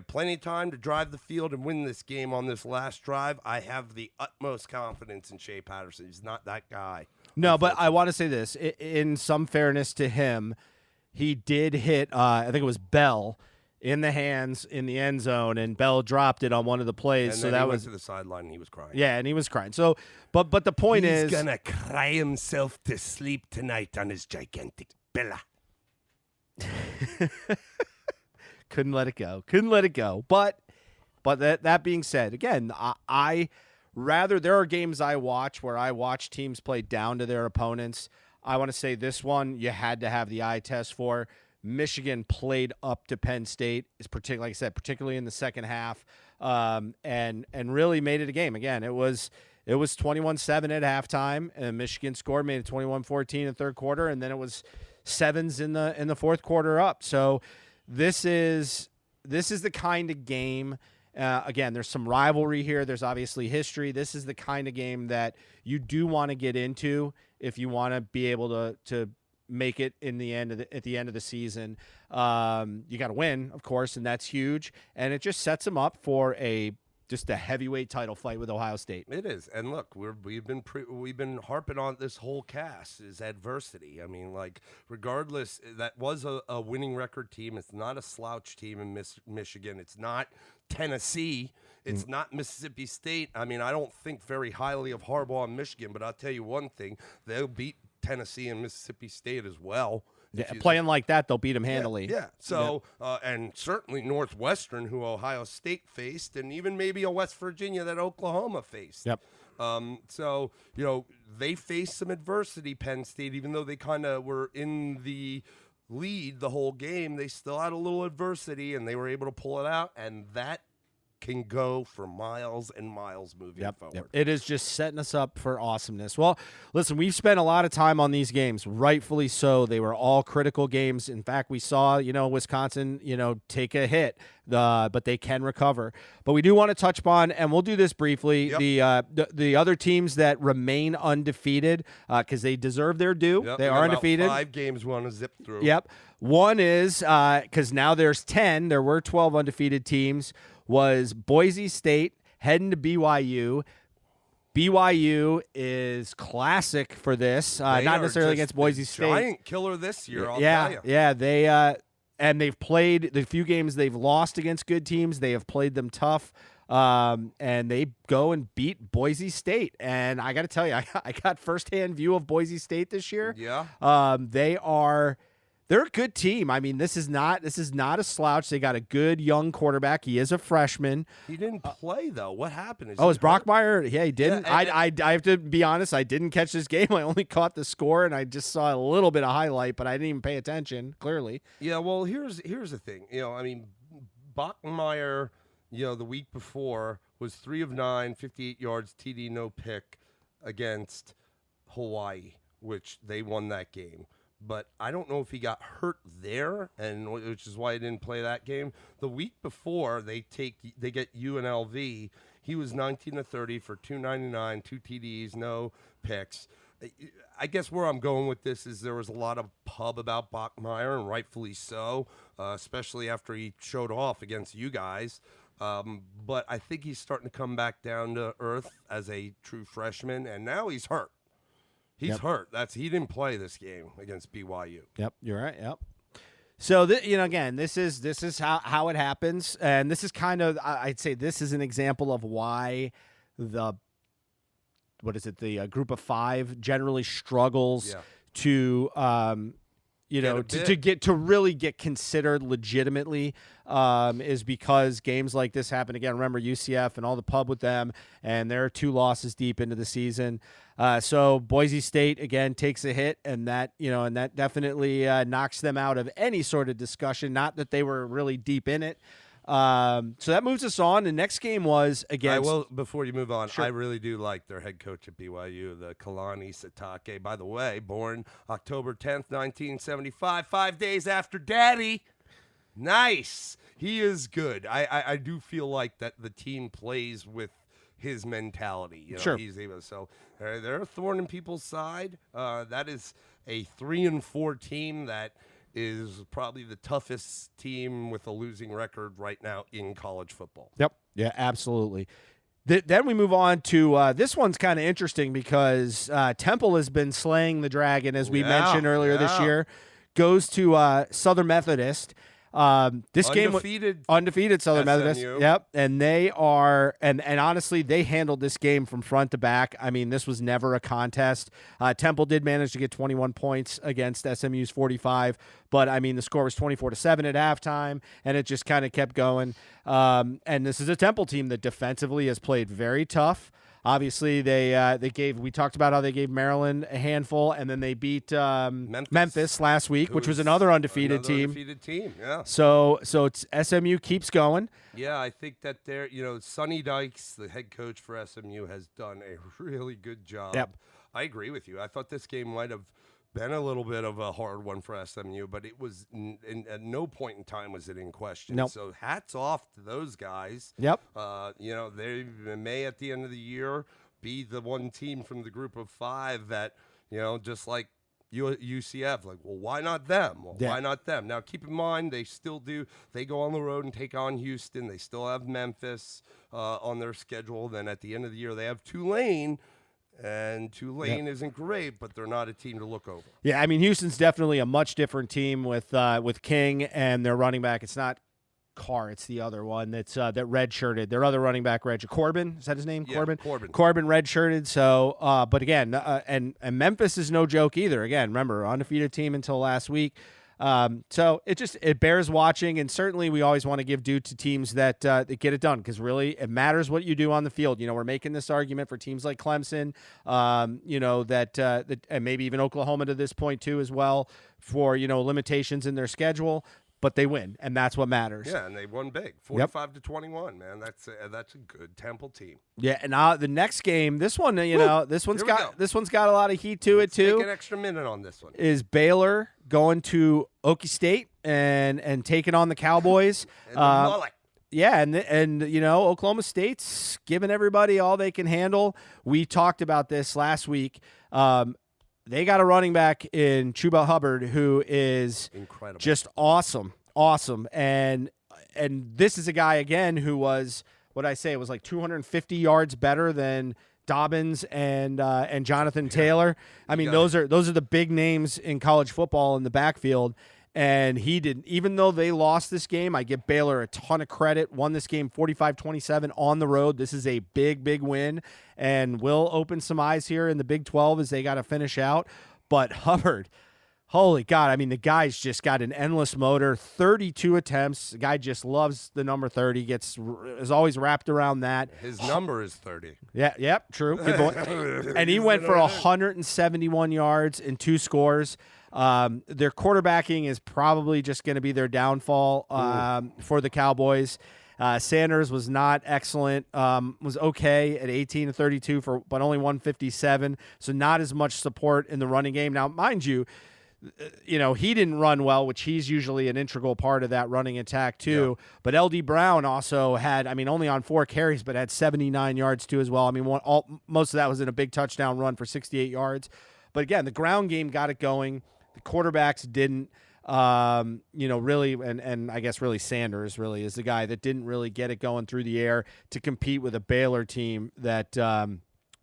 A: plenty of time to drive the field and win this game on this last drive. I have the utmost confidence in Shea Patterson. He's not that guy.
B: No, but I want to say this. In some fairness to him, he did hit, I think it was Bell, in the hands in the end zone, and Bell dropped it on one of the plays.
A: And
B: so
A: then
B: that
A: he
B: was
A: went to the sideline and he was crying.
B: Yeah, and he was crying. So, but the point is,
A: he's gonna cry himself to sleep tonight on his gigantic Bella.
B: Couldn't let it go. But that being said, again, I rather, there are games I watch where I watch teams play down to their opponents. I want to say this one you had to have the eye test for. Michigan played up to Penn State, like I said, particularly in the second half, and really made it a game. Again, it was 21-7 at halftime, and Michigan scored, made it 21-14 in the third quarter, and then it was sevens in the fourth quarter up. So this is the kind of game. Again, there's some rivalry here. There's obviously history. This is the kind of game that you do want to get into if you want to be able to make it at the end of the season. You got to win, of course, and that's huge. And it just sets them up for just a heavyweight title fight with Ohio State.
A: It is, and look, we've been harping on this whole cast is adversity. I mean, like, regardless, that was a winning record team. It's not a slouch team in Michigan. It's not Tennessee. It's not Mississippi State. I mean, I don't think very highly of Harbaugh and Michigan, but I'll tell you one thing: they'll beat Tennessee and Mississippi State as well.
B: Yeah, playing like that, they'll beat them handily.
A: Yeah. So, and certainly Northwestern, who Ohio State faced, and even maybe a West Virginia that Oklahoma faced.
B: Yep.
A: So, they faced some adversity, Penn State, even though they kind of were in the lead the whole game. They still had a little adversity, and they were able to pull it out, and that can go for miles and miles moving forward.
B: Yep. It is just setting us up for awesomeness. Well, listen, we've spent a lot of time on these games, rightfully so. They were all critical games. In fact, we saw, Wisconsin, take a hit, but they can recover. But we do want to touch upon, and we'll do this briefly, the other teams that remain undefeated because they deserve their due.
A: Yep.
B: They are undefeated.
A: 5 games want to zip through.
B: Yep. One is, because now there's 10, there were 12 undefeated teams, was Boise State heading to BYU. BYU is classic for this, not necessarily against Boise State.
A: Giant killer this year, I'll tell you.
B: Yeah, and they've played the few games they've lost against good teams. They have played them tough, and they go and beat Boise State. And I got to tell you, I got firsthand view of Boise State this year.
A: Yeah,
B: They're a good team. I mean, this is not a slouch. They got a good young quarterback. He is a freshman.
A: He didn't play though. What happened?
B: Is Brockmeyer? Yeah, he didn't. Yeah, I have to be honest. I didn't catch this game. I only caught the score, and I just saw a little bit of highlight, but I didn't even pay attention. Clearly.
A: Yeah. Well, here's the thing. I mean, Brockmeyer, the week before was 3 of 9, 58 yards, TD, no pick against Hawaii, which they won that game. But I don't know if he got hurt there, and which is why he didn't play that game. The week before, they get UNLV. He was 19 of 30 for 299, 2 TDs, no picks. I guess where I'm going with this is there was a lot of pub about Bachmeier, and rightfully so, especially after he showed off against you guys. But I think he's starting to come back down to earth as a true freshman, and now he's hurt. He's hurt. He didn't play this game against BYU.
B: Yep, you're right. Yep. So again, this is how it happens, and this is kind of, I'd say this is an example of why the group of 5 generally struggles to to really get considered legitimately, is because games like this happen again. Remember UCF and all the pub with them, and they're 2 losses deep into the season. So Boise State again takes a hit, and that definitely knocks them out of any sort of discussion. Not that they were really deep in it. So that moves us on. The next game was against.
A: Before you move on,
B: Sure.
A: I really do like their head coach at BYU, the Kalani Sitake. By the way, born October 10th, 1975, 5 days after Daddy. Nice. He is good. I do feel like that the team plays with his mentality.
B: Sure.
A: He's able. So they're a thorn in people's side. That is a 3-4 team that is probably the toughest team with a losing record right now in college football.
B: Yep. Yeah, absolutely. Then we move on to this one's kind of interesting because Temple has been slaying the dragon, as we mentioned earlier this year. Goes to Southern Methodist. This
A: undefeated
B: game undefeated Southern Methodist. Yep. And they are and honestly they handled this game from front to back. I mean, this was never a contest. Temple did manage to get 21 points against SMU's 45, but I mean the score was 24-7 at halftime, and it just kind of kept going. And this is a Temple team that defensively has played very tough. Obviously, we talked about how they gave Maryland a handful, and then they beat Memphis last week, which was another undefeated team.
A: Yeah.
B: So it's SMU keeps going.
A: Yeah, I think that Sonny Dykes, the head coach for SMU, has done a really good job.
B: Yep.
A: I agree with you. I thought this game might have been a little bit of a hard one for SMU, but it was at no point in time was it in question.
B: Nope.
A: So hats off to those guys.
B: Yep.
A: They may at the end of the year be the one team from the group of 5 that, just like UCF, like, well, why not them? Well,
B: Yeah.
A: why not them? Now, keep in mind, they still do. They go on the road and take on Houston. They still have Memphis on their schedule. Then at the end of the year, they have Tulane. And Tulane isn't great, but they're not a team to look over.
B: Yeah, I mean, Houston's definitely a much different team with King and their running back. It's not Carr, it's the other one that's that redshirted. Their other running back, Corbin, is that his name?
A: Yeah,
B: Corbin redshirted. So, but again, and Memphis is no joke either. Again, remember, undefeated team until last week. So it bears watching, and certainly we always want to give due to teams that get it done, because really it matters what you do on the field. We're making this argument for teams like Clemson, that and maybe even Oklahoma to this point too as well, for limitations in their schedule. But they win, and that's what matters.
A: Yeah, and they won big, 45-21. Man, that's a good Temple team.
B: Yeah, and the next game, this one, this one's got a lot of heat to it too.
A: Take an extra minute on this one.
B: Is Baylor going to Okie State and taking on the Cowboys? Yeah, and Oklahoma State's giving everybody all they can handle. We talked about this last week. They got a running back in Chuba Hubbard who is
A: incredible,
B: just awesome, and this is a guy again who was, what I say, it was like 250 yards better than Dobbins and Jonathan Taylor. I mean, those are the big names in college football in the backfield. And he didn't, even though they lost this game, I give Baylor a ton of credit. Won this game 45-27 on the road. This is a big, big win, and will open some eyes here in the Big 12 as they got to finish out. But Hubbard, holy God, I mean, the guy's just got an endless motor, 32 attempts. The guy just loves the number 30, is always wrapped around that.
A: His number is 30.
B: Yeah, yep, true. Good boy. And he went for 171 yards and 2 scores. Their quarterbacking is probably just going to be their downfall for the Cowboys. Sanders was not excellent, was okay at 18-32 but only 157, so not as much support in the running game. Now, mind you, he didn't run well, which he's usually an integral part of that running attack too. Yeah. But LD Brown also had, only on 4 carries, but had 79 yards too as well. Most of that was in a big touchdown run for 68 yards. But again, the ground game got it going. The quarterbacks didn't, really, and I guess really Sanders really is the guy that didn't really get it going through the air to compete with a Baylor team that,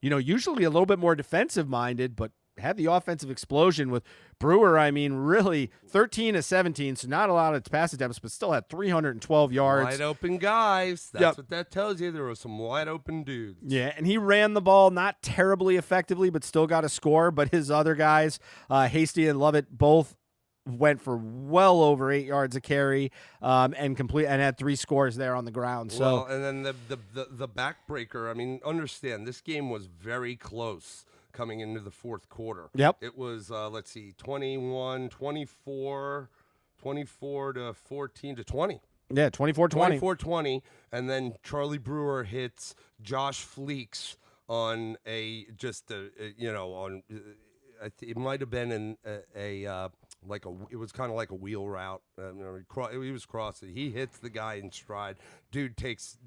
B: usually a little bit more defensive minded, but had the offensive explosion with Brewer. Really 13-17, so not a lot of pass attempts, but still had 312 yards.
A: Wide open guys. That's what that tells you. There were some wide open dudes.
B: Yeah, and he ran the ball not terribly effectively, but still got a score. But his other guys, Hasty and Lovett, both went for well over 8 yards a carry, and had 3 scores there on the ground. So,
A: well, and then the backbreaker. Understand this game was very close coming into the fourth quarter.
B: Yep.
A: It was 21-24 to 14 to 20.
B: Yeah, 24-20.
A: 24-20, and then Charlie Brewer hits Josh Fleeks on it might have been it was kind of like a wheel route. He was crossing. He hits the guy in stride. Dude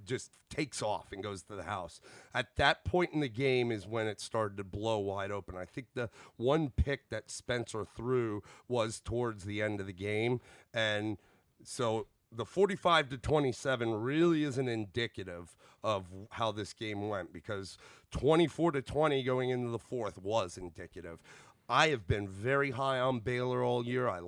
A: just takes off and goes to the house. At that point in the game is when it started to blow wide open. I think the one pick that Spencer threw was towards the end of the game, and so the 45-27 really isn't indicative of how this game went, because 24-20 going into the fourth was indicative. I have been very high on Baylor all year. I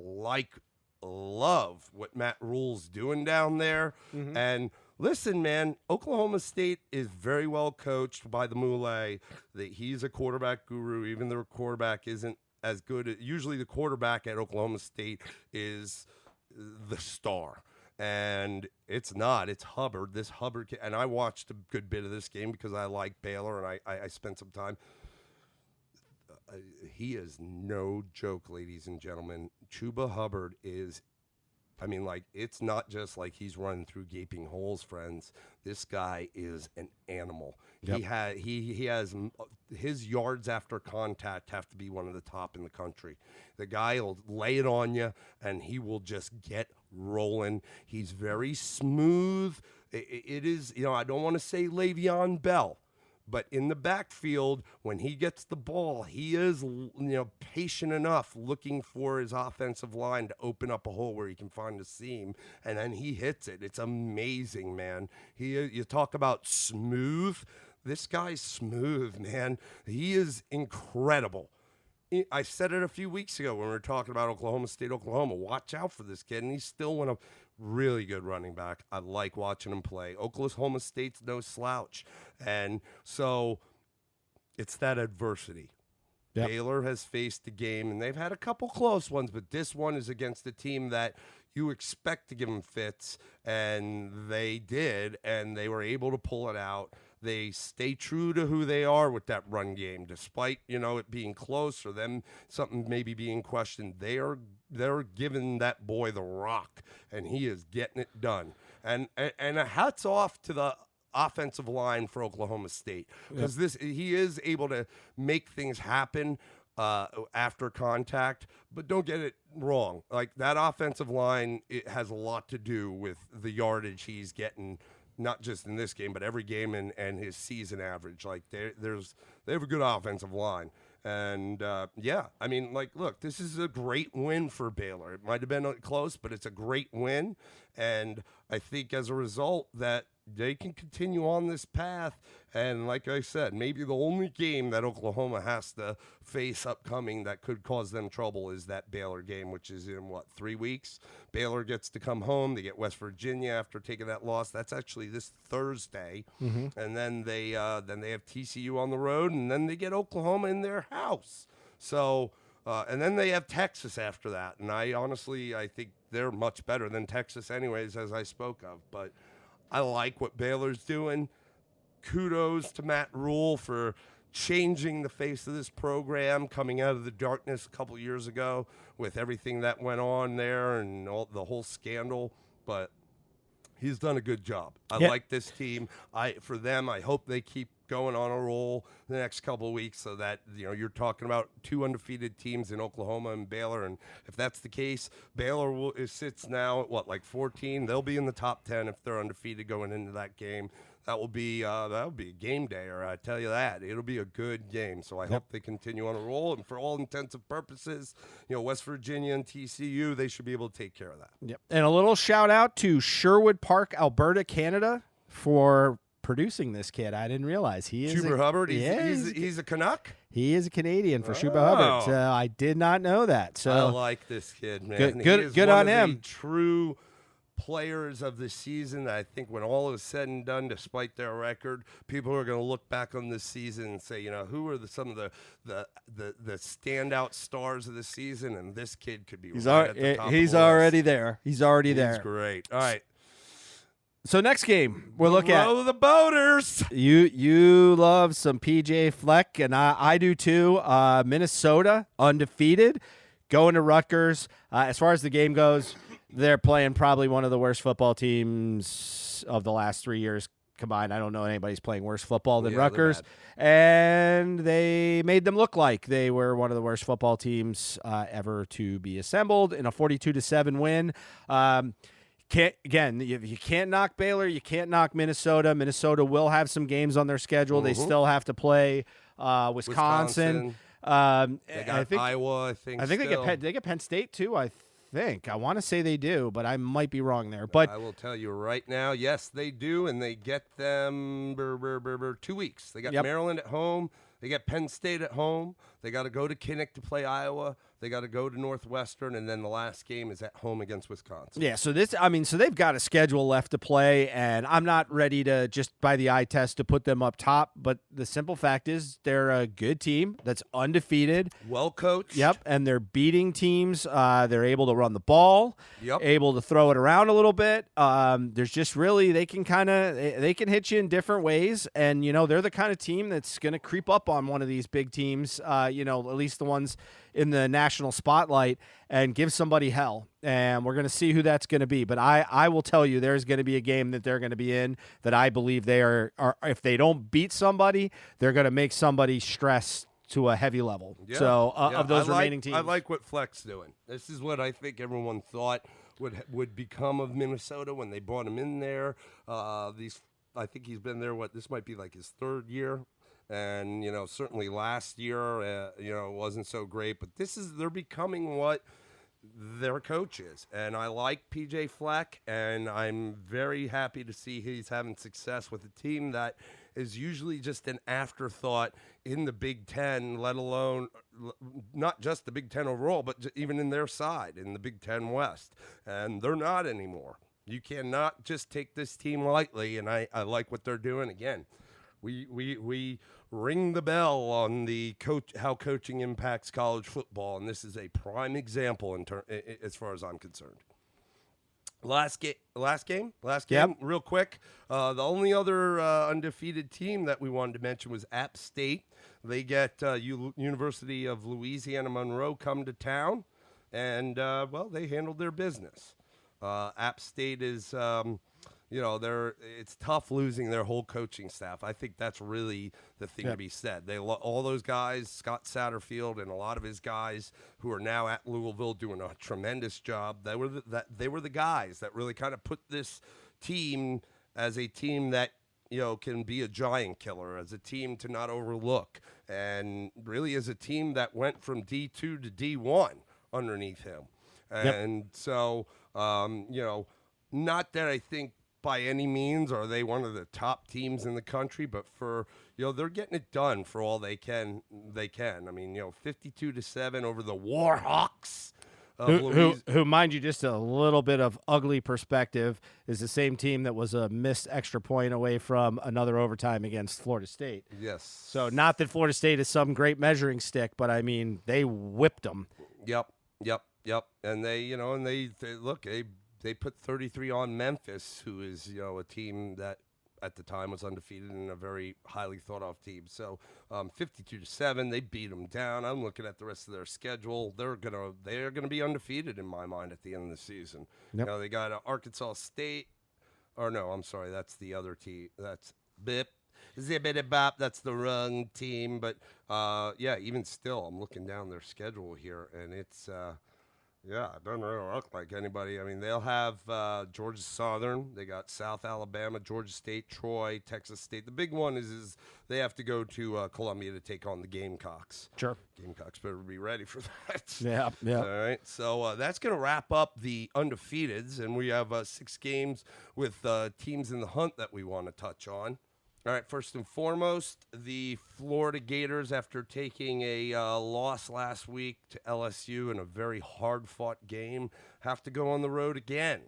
A: love what Matt Rule's doing down there. Mm-hmm. And listen, man, Oklahoma State is very well coached by the Moulet. He's a quarterback guru, even though the quarterback isn't as good. Usually the quarterback at Oklahoma State is the star. And it's not. It's Hubbard. This Hubbard kid, and I watched a good bit of this game because I like Baylor, and I spent some time. He is no joke, ladies and gentlemen. Chuba Hubbard is, I mean, like, it's not just like he's running through gaping holes, friends. This guy is an animal.
B: Yep.
A: He has his yards after contact have to be one of the top in the country. The guy will lay it on you, and he will just get rolling. He's very smooth. It is, I don't want to say Le'Veon Bell, but in the backfield, when he gets the ball, he is, patient enough looking for his offensive line to open up a hole where he can find a seam, and then he hits it. It's amazing, man. You talk about smooth. This guy's smooth, man. He is incredible. I said it a few weeks ago when we were talking about Oklahoma State, Oklahoma. Watch out for this kid, and he's still one of really good running back. I like watching him play. Oklahoma State's no slouch. And so it's that adversity. Yep. Baylor has faced the game, and they've had a couple close ones, but this one is against a team that you expect to give them fits, and they did, and they were able to pull it out. They stay true to who they are with that run game, despite, it being close or them something maybe being questioned. They're giving that boy the rock, and he is getting it done. And hats off to the offensive line for Oklahoma State, because he is able to make things happen after contact. But don't get it wrong. Like, that offensive line, it has a lot to do with the yardage he's getting, not just in this game, but every game and his season average. Like, they have a good offensive line. And, look, this is a great win for Baylor. It might have been close, but it's a great win. And I think as a result that they can continue on this path. And like I said, maybe the only game that Oklahoma has to face upcoming that could cause them trouble is that Baylor game, which is in, 3 weeks? Baylor gets to come home. They get West Virginia after taking that loss. That's actually this Thursday. Mm-hmm. And then they have TCU on the road, and then they get Oklahoma in their house. So, and then they have Texas after that. And I think they're much better than Texas anyways, as I spoke of. But I like what Baylor's doing. Kudos to Matt Rule for changing the face of this program, coming out of the darkness a couple years ago with everything that went on there and the whole scandal. But he's done a good job. I like this team. For them, I hope they keep going on a roll the next couple of weeks, so that you're talking about 2 undefeated teams in Oklahoma and Baylor. And if that's the case, Baylor sits now at 14. They'll be in the top 10 if they're undefeated going into that game. That will be a game day, or I tell you that. It'll be a good game. So I hope they continue on a roll. And for all intents and purposes, West Virginia and TCU, they should be able to take care of that.
B: Yep. And a little shout out to Sherwood Park, Alberta, Canada, for producing this kid. I didn't realize he is
A: Chuba Hubbard. He's a Canuck.
B: He is a Canadian for Chuba Hubbard. I did not know that. So
A: I like this kid, man.
B: Good on him.
A: True players of the season. I think when all is said and done, despite their record, people are going to look back on this season and say, who are some of the standout stars of the season, and this kid could be at the top.
B: He's already there. He's already there.
A: He's great. All right.
B: So next game we'll look at
A: the Boaters.
B: You love some PJ Fleck, and I do too. Minnesota undefeated, going to Rutgers. As far as the game goes, they're playing probably one of the worst football teams of the last 3 years combined. I don't know anybody's playing worse football than Rutgers, and they made them look like they were one of the worst football teams ever to be assembled in a 42-7 win. You can't knock Baylor. You can't knock Minnesota. Minnesota will have some games on their schedule. They still have to play Wisconsin.
A: They got Iowa, I think
B: they get Penn State too. I want to say they do, but I might be wrong there. But
A: I will tell you right now, yes, they do, and they get them 2 weeks. They got Maryland at home. They got Penn State at home. They got to go to Kinnick to play Iowa. They got to go to Northwestern, and then the last game is at home against Wisconsin.
B: Yeah, so they've got a schedule left to play, and I'm not ready to just by the eye test to put them up top, but the simple fact is they're a good team that's undefeated.
A: Well coached.
B: Yep, and they're beating teams. They're able to run the ball, able to throw it around a little bit. There's just really they can hit you in different ways, and they're the kind of team that's going to creep up on one of these big teams. At least the ones in the national spotlight, and give somebody hell. And we're going to see who that's going to be. But I will tell you, there's going to be a game that they're going to be in that I believe they are if they don't beat somebody, they're going to make somebody stress to a heavy level.
A: Yeah.
B: So of those remaining teams.
A: I like what Fleck's doing. This is what I think everyone thought would become of Minnesota when they brought him in there. I think he's been there, this might be like his third year. And, certainly last year, it wasn't so great. But they're becoming what their coach is. And I like P.J. Fleck, and I'm very happy to see he's having success with a team that is usually just an afterthought in the Big Ten, let alone not just the Big Ten overall, but even in their side, in the Big Ten West. And they're not anymore. You cannot just take this team lightly, and I like what they're doing. Again, we ring the bell on the how coaching impacts college football, and this is a prime example as far as I'm concerned. Last game, real quick. The only other undefeated team that we wanted to mention was App State. They get University of Louisiana Monroe come to town, and they handled their business. App State is. It's tough losing their whole coaching staff. I think that's really the thing to be said. All those guys, Scott Satterfield and a lot of his guys who are now at Louisville doing a tremendous job. They were the guys that really kind of put this team as a team that can be a giant killer, as a team to not overlook, and really as a team that went from D2 to D1 underneath him. And so, not that I think by any means are they one of the top teams in the country, but for they're getting it done for all they can. I mean, 52-7 over the Warhawks.
B: Who, mind you, just a little bit of ugly perspective, is the same team that was a missed extra point away from another overtime against Florida State.
A: Yes.
B: So not that Florida State is some great measuring stick, but I mean they whipped them.
A: Yep. And they put 33 on Memphis, who is, a team that at the time was undefeated and a very highly thought of team. So 52-7, they beat them down. I'm looking at the rest of their schedule. They're gonna be undefeated in my mind at the end of the season.
B: Yep.
A: They got Arkansas State. Or no, I'm sorry, that's the other team. That's BIP. Zip-it-a-bop, that's the wrong team. But even still, I'm looking down their schedule here, and it's. It doesn't really look like anybody. I mean, they'll have Georgia Southern. They got South Alabama, Georgia State, Troy, Texas State. The big one is they have to go to Columbia to take on the Gamecocks.
B: Sure.
A: Gamecocks better be ready for that.
B: Yeah.
A: All right. So that's going to wrap up the undefeateds, and we have 6 games with teams in the hunt that we want to touch on. All right, first and foremost, the Florida Gators, after taking a loss last week to LSU in a very hard-fought game, have to go on the road again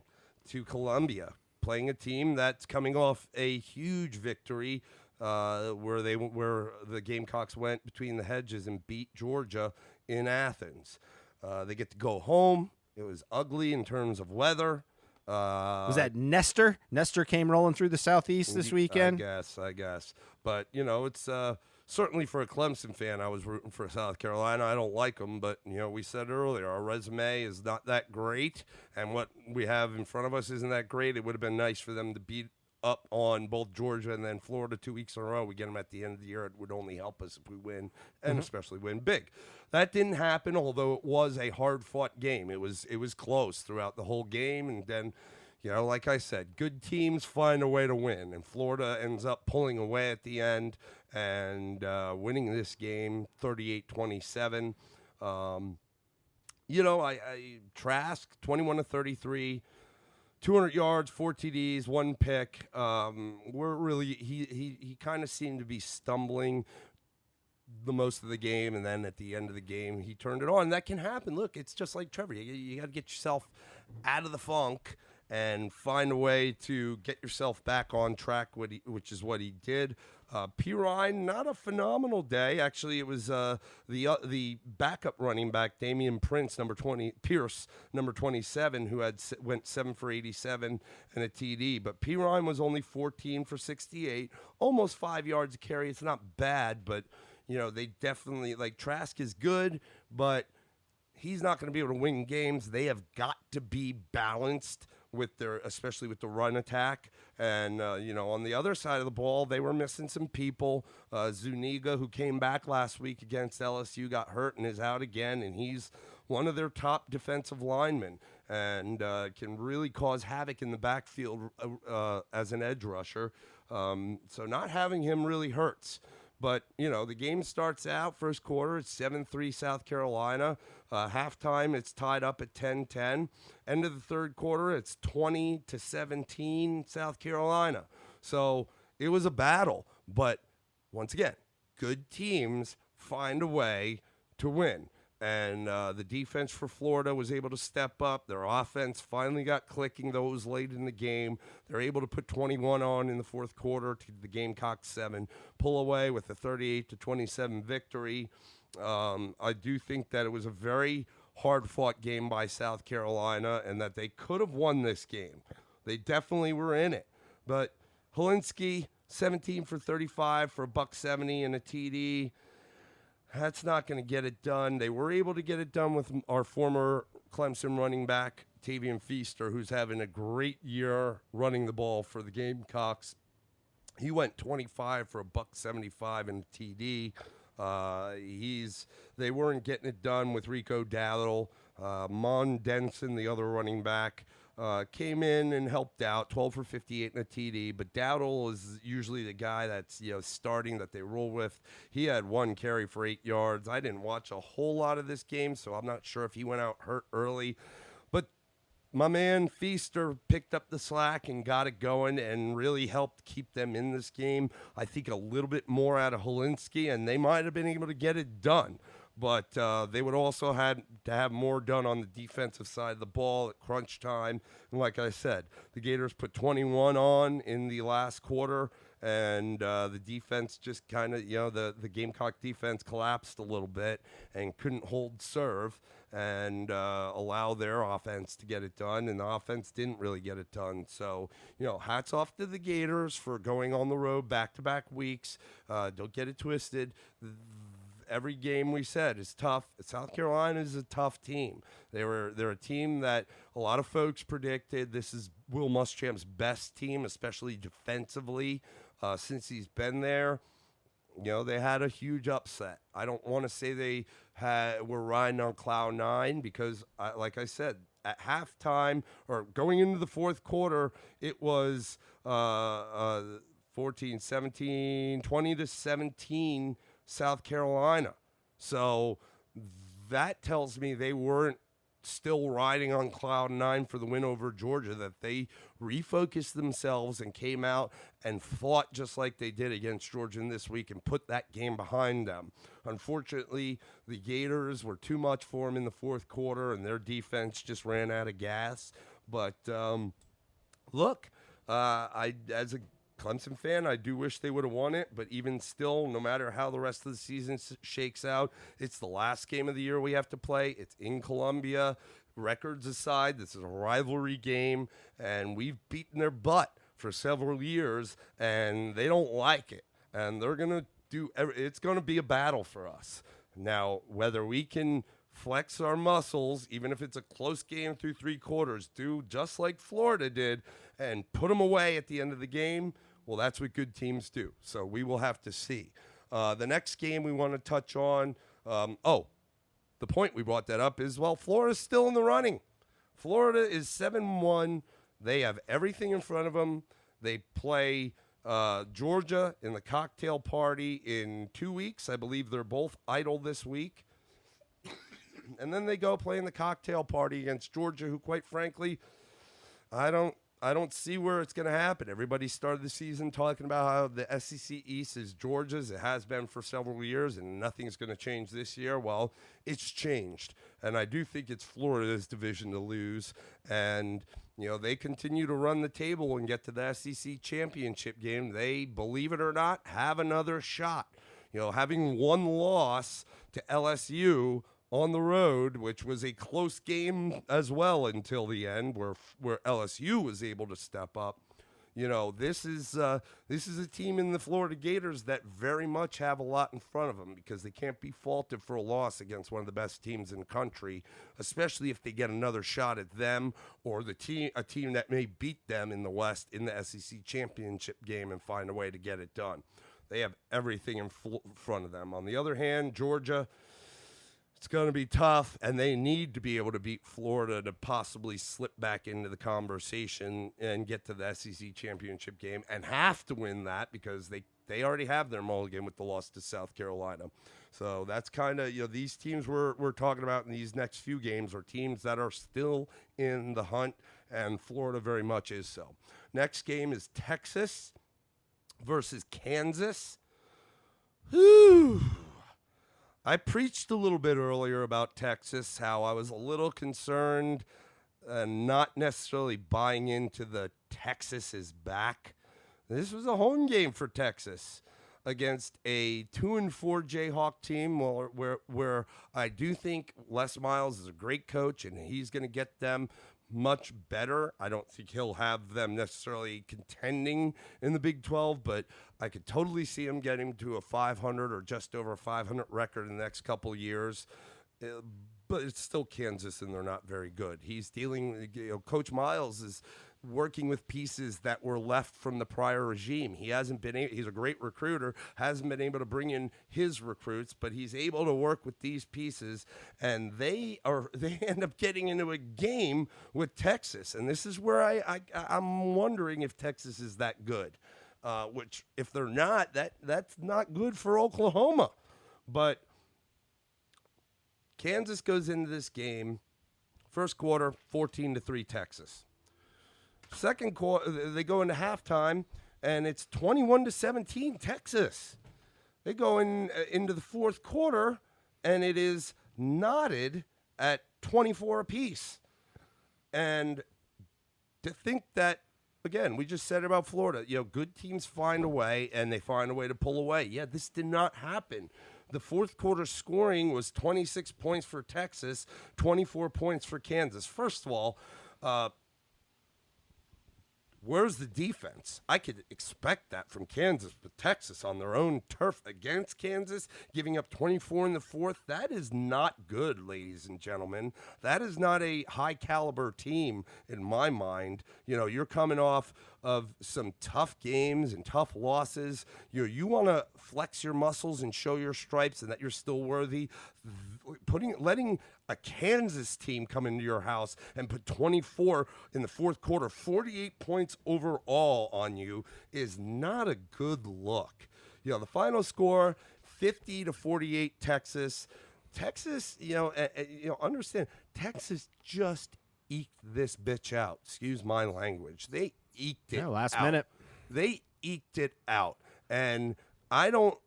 A: to Columbia, playing a team that's coming off a huge victory where the Gamecocks went between the hedges and beat Georgia in Athens. They get to go home. It was ugly in terms of weather.
B: Was that Nestor? Nestor came rolling through the Southeast this weekend?
A: I guess. But, it's certainly for a Clemson fan, I was rooting for South Carolina. I don't like them, but, we said earlier, our resume is not that great, and what we have in front of us isn't that great. It would have been nice for them to beat up on both Georgia and then Florida 2 weeks in a row. We get them at the end of the year. It would only help us if we win, and especially win big. That didn't happen, although it was a hard-fought game. It was close throughout the whole game, and then, like I said, good teams find a way to win, and Florida ends up pulling away at the end and winning this game 38-27. Trask, 21-33. 200 yards, 4 TDs, 1 pick. He kind of seemed to be stumbling the most of the game, and then at the end of the game, he turned it on. That can happen. Look, it's just like Trevor. You got to get yourself out of the funk and find a way to get yourself back on track, which is what he did. P. Ryan, not a phenomenal day. Actually, it was the backup running back, Damian Prince, Pierce, number 27, who went 7 for 87 and a TD. But P. Ryan was only 14 for 68, almost 5 yards a carry. It's not bad, but they definitely, like, Trask is good, but he's not going to be able to win games. They have got to be balanced especially with the run attack. And, on the other side of the ball, they were missing some people. Zuniga, who came back last week against LSU, got hurt and is out again. And he's one of their top defensive linemen and can really cause havoc in the backfield as an edge rusher. So not having him really hurts. But, the game starts out, first quarter, it's 7-3 South Carolina. Halftime, it's tied up at 10-10. End of the third quarter, it's 20-17 South Carolina. So it was a battle. But, once again, good teams find a way to win. And the defense for Florida was able to step up. Their offense finally got clicking, though it was late in the game. They're able to put 21 on in the fourth quarter to the Gamecocks 7, pull away with a 38-27 victory. I do think that it was a very hard-fought game by South Carolina and that they could have won this game. They definitely were in it. But Helinski, 17 for 35 for $170 and a TD. That's not going to get it done. They were able to get it done with our former Clemson running back, Tavian Feaster, who's having a great year running the ball for the Gamecocks. He went 25 for $175 and a TD. They weren't getting it done with Rico Dowdle. Mon Denson, the other running back, came in and helped out, 12 for 58 and a TD. But Dowdle is usually the guy that's starting that they roll with. He had one carry for 8 yards. I didn't watch a whole lot of this game, so I'm not sure if he went out hurt early. But my man Feaster picked up the slack and got it going and really helped keep them in this game. I think a little bit more out of Helinski, and they might have been able to get it done. But they would also had to have more done on the defensive side of the ball at crunch time. And like I said, the Gators put 21 on in the last quarter, and the defense just kind of, the Gamecock defense collapsed a little bit and couldn't hold serve and allow their offense to get it done, and the offense didn't really get it done. So, hats off to the Gators for going on the road back-to-back weeks. Don't get it twisted. Every game we said is tough. South Carolina is a tough team. They're a team that a lot of folks predicted this is Will Muschamp's best team, especially defensively, since he's been there. They had a huge upset. I don't want to say they were riding on cloud nine because, like I said, at halftime or going into the fourth quarter, it was 14-17, 20-17 South Carolina. So that tells me they weren't still riding on cloud nine for the win over Georgia, that they refocused themselves and came out and fought just like they did against Georgia this week and put that game behind them. Unfortunately, the Gators were too much for them in the fourth quarter, and their defense just ran out of gas. But look, as a Clemson fan, I do wish they would have won it, but even still, no matter how the rest of the season shakes out, it's the last game of the year we have to play. It's in Columbia. Records aside, this is a rivalry game, and we've beaten their butt for several years, and they don't like it. And they're going to it's going to be a battle for us. Now, whether we can flex our muscles, even if it's a close game through three quarters, do just like Florida did, and put them away at the end of the game, well, that's what good teams do. So we will have to see. The next game we want to touch on, the point we brought that up is, well, Florida's still in the running. Florida is 7-1. They have everything in front of them. They play Georgia in the cocktail party in 2 weeks. I believe they're both idle this week. And then they go play in the cocktail party against Georgia, who, quite frankly, I don't I don't see where it's going to happen. Everybody started the season talking about how the SEC East is Georgia's. It has been for several years, and nothing's going to change this year. Well, it's changed, and I do think it's Florida's division to lose. And they continue to run the table and get to the SEC championship game. They, believe it or not, have another shot. Having one loss to LSU on the road, which was a close game as well until the end, where LSU was able to step up. This is a team in the Florida Gators that very much have a lot in front of them, because they can't be faulted for a loss against one of the best teams in the country, especially if they get another shot at them or a team that may beat them in the West in the SEC championship game and find a way to get it done. They have everything in front of them. On the other hand, Georgia, it's going to be tough, and they need to be able to beat Florida to possibly slip back into the conversation and get to the SEC championship game, and have to win that because they already have their mulligan with the loss to South Carolina. So that's kind of, these teams we're talking about in these next few games are teams that are still in the hunt, and Florida very much is so. Next game is Texas versus Kansas. Whew. I preached a little bit earlier about Texas, how I was a little concerned and not necessarily buying into the Texas is back. This was a home game for Texas against a 2-4 Jayhawk team where I do think Les Miles is a great coach, and he's going to get them much better. I don't think he'll have them necessarily contending in the Big 12, but I could totally see him getting to a 500 or just over a 500 record in the next couple of years. But it's still Kansas, and they're not very good. He's dealing, Coach Miles is working with pieces that were left from the prior regime. He's a great recruiter, hasn't been able to bring in his recruits, but he's able to work with these pieces, and they end up getting into a game with Texas. And this is where I'm wondering if Texas is that good, which if they're not, that's not good for Oklahoma. But Kansas goes into this game, first quarter, 14-3 Texas. Second quarter, they go into halftime, and it's 21-17 Texas. They go into the fourth quarter, and it is knotted at 24 apiece. And to think that, again, we just said about Florida, good teams find a way, and they find a way to pull away. Yeah, this did not happen. The fourth quarter scoring was 26 points for Texas, 24 points for Kansas. First of all, where's the defense? I could expect that from Kansas, but Texas on their own turf against Kansas, giving up 24 in the fourth, that is not good, ladies and gentlemen. That is not a high-caliber team in my mind. You're coming off of some tough games and tough losses. You want to flex your muscles and show your stripes and that you're still worthy. Letting a Kansas team come into your house and put 24 in the fourth quarter, 48 points overall on you is not a good look. The final score, 50-48 Texas. Texas, understand, Texas just eked this bitch out. Excuse my language. They eked it out.
B: Last minute.
A: They eked it out. And I don't,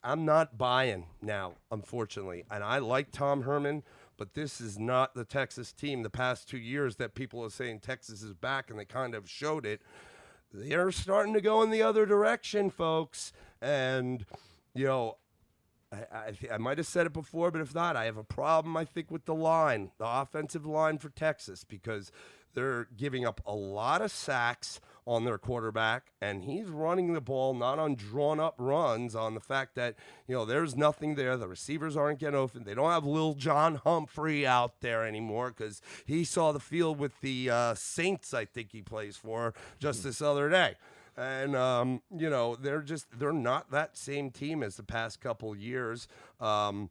A: I'm not buying now, unfortunately. And I like Tom Herman, but this is not the Texas team the past 2 years that people are saying Texas is back, and they kind of showed it. They're starting to go in the other direction, folks. And, I might have said it before, but if not, I have a problem, I think, with the offensive line for Texas, because they're giving up a lot of sacks on their quarterback, and he's running the ball not on drawn-up runs, on the fact that, there's nothing there. The receivers aren't getting open. They don't have Lil John Humphrey out there anymore because he saw the field with the Saints, I think he plays for, just this other day. And, they're not that same team as the past couple years. I'm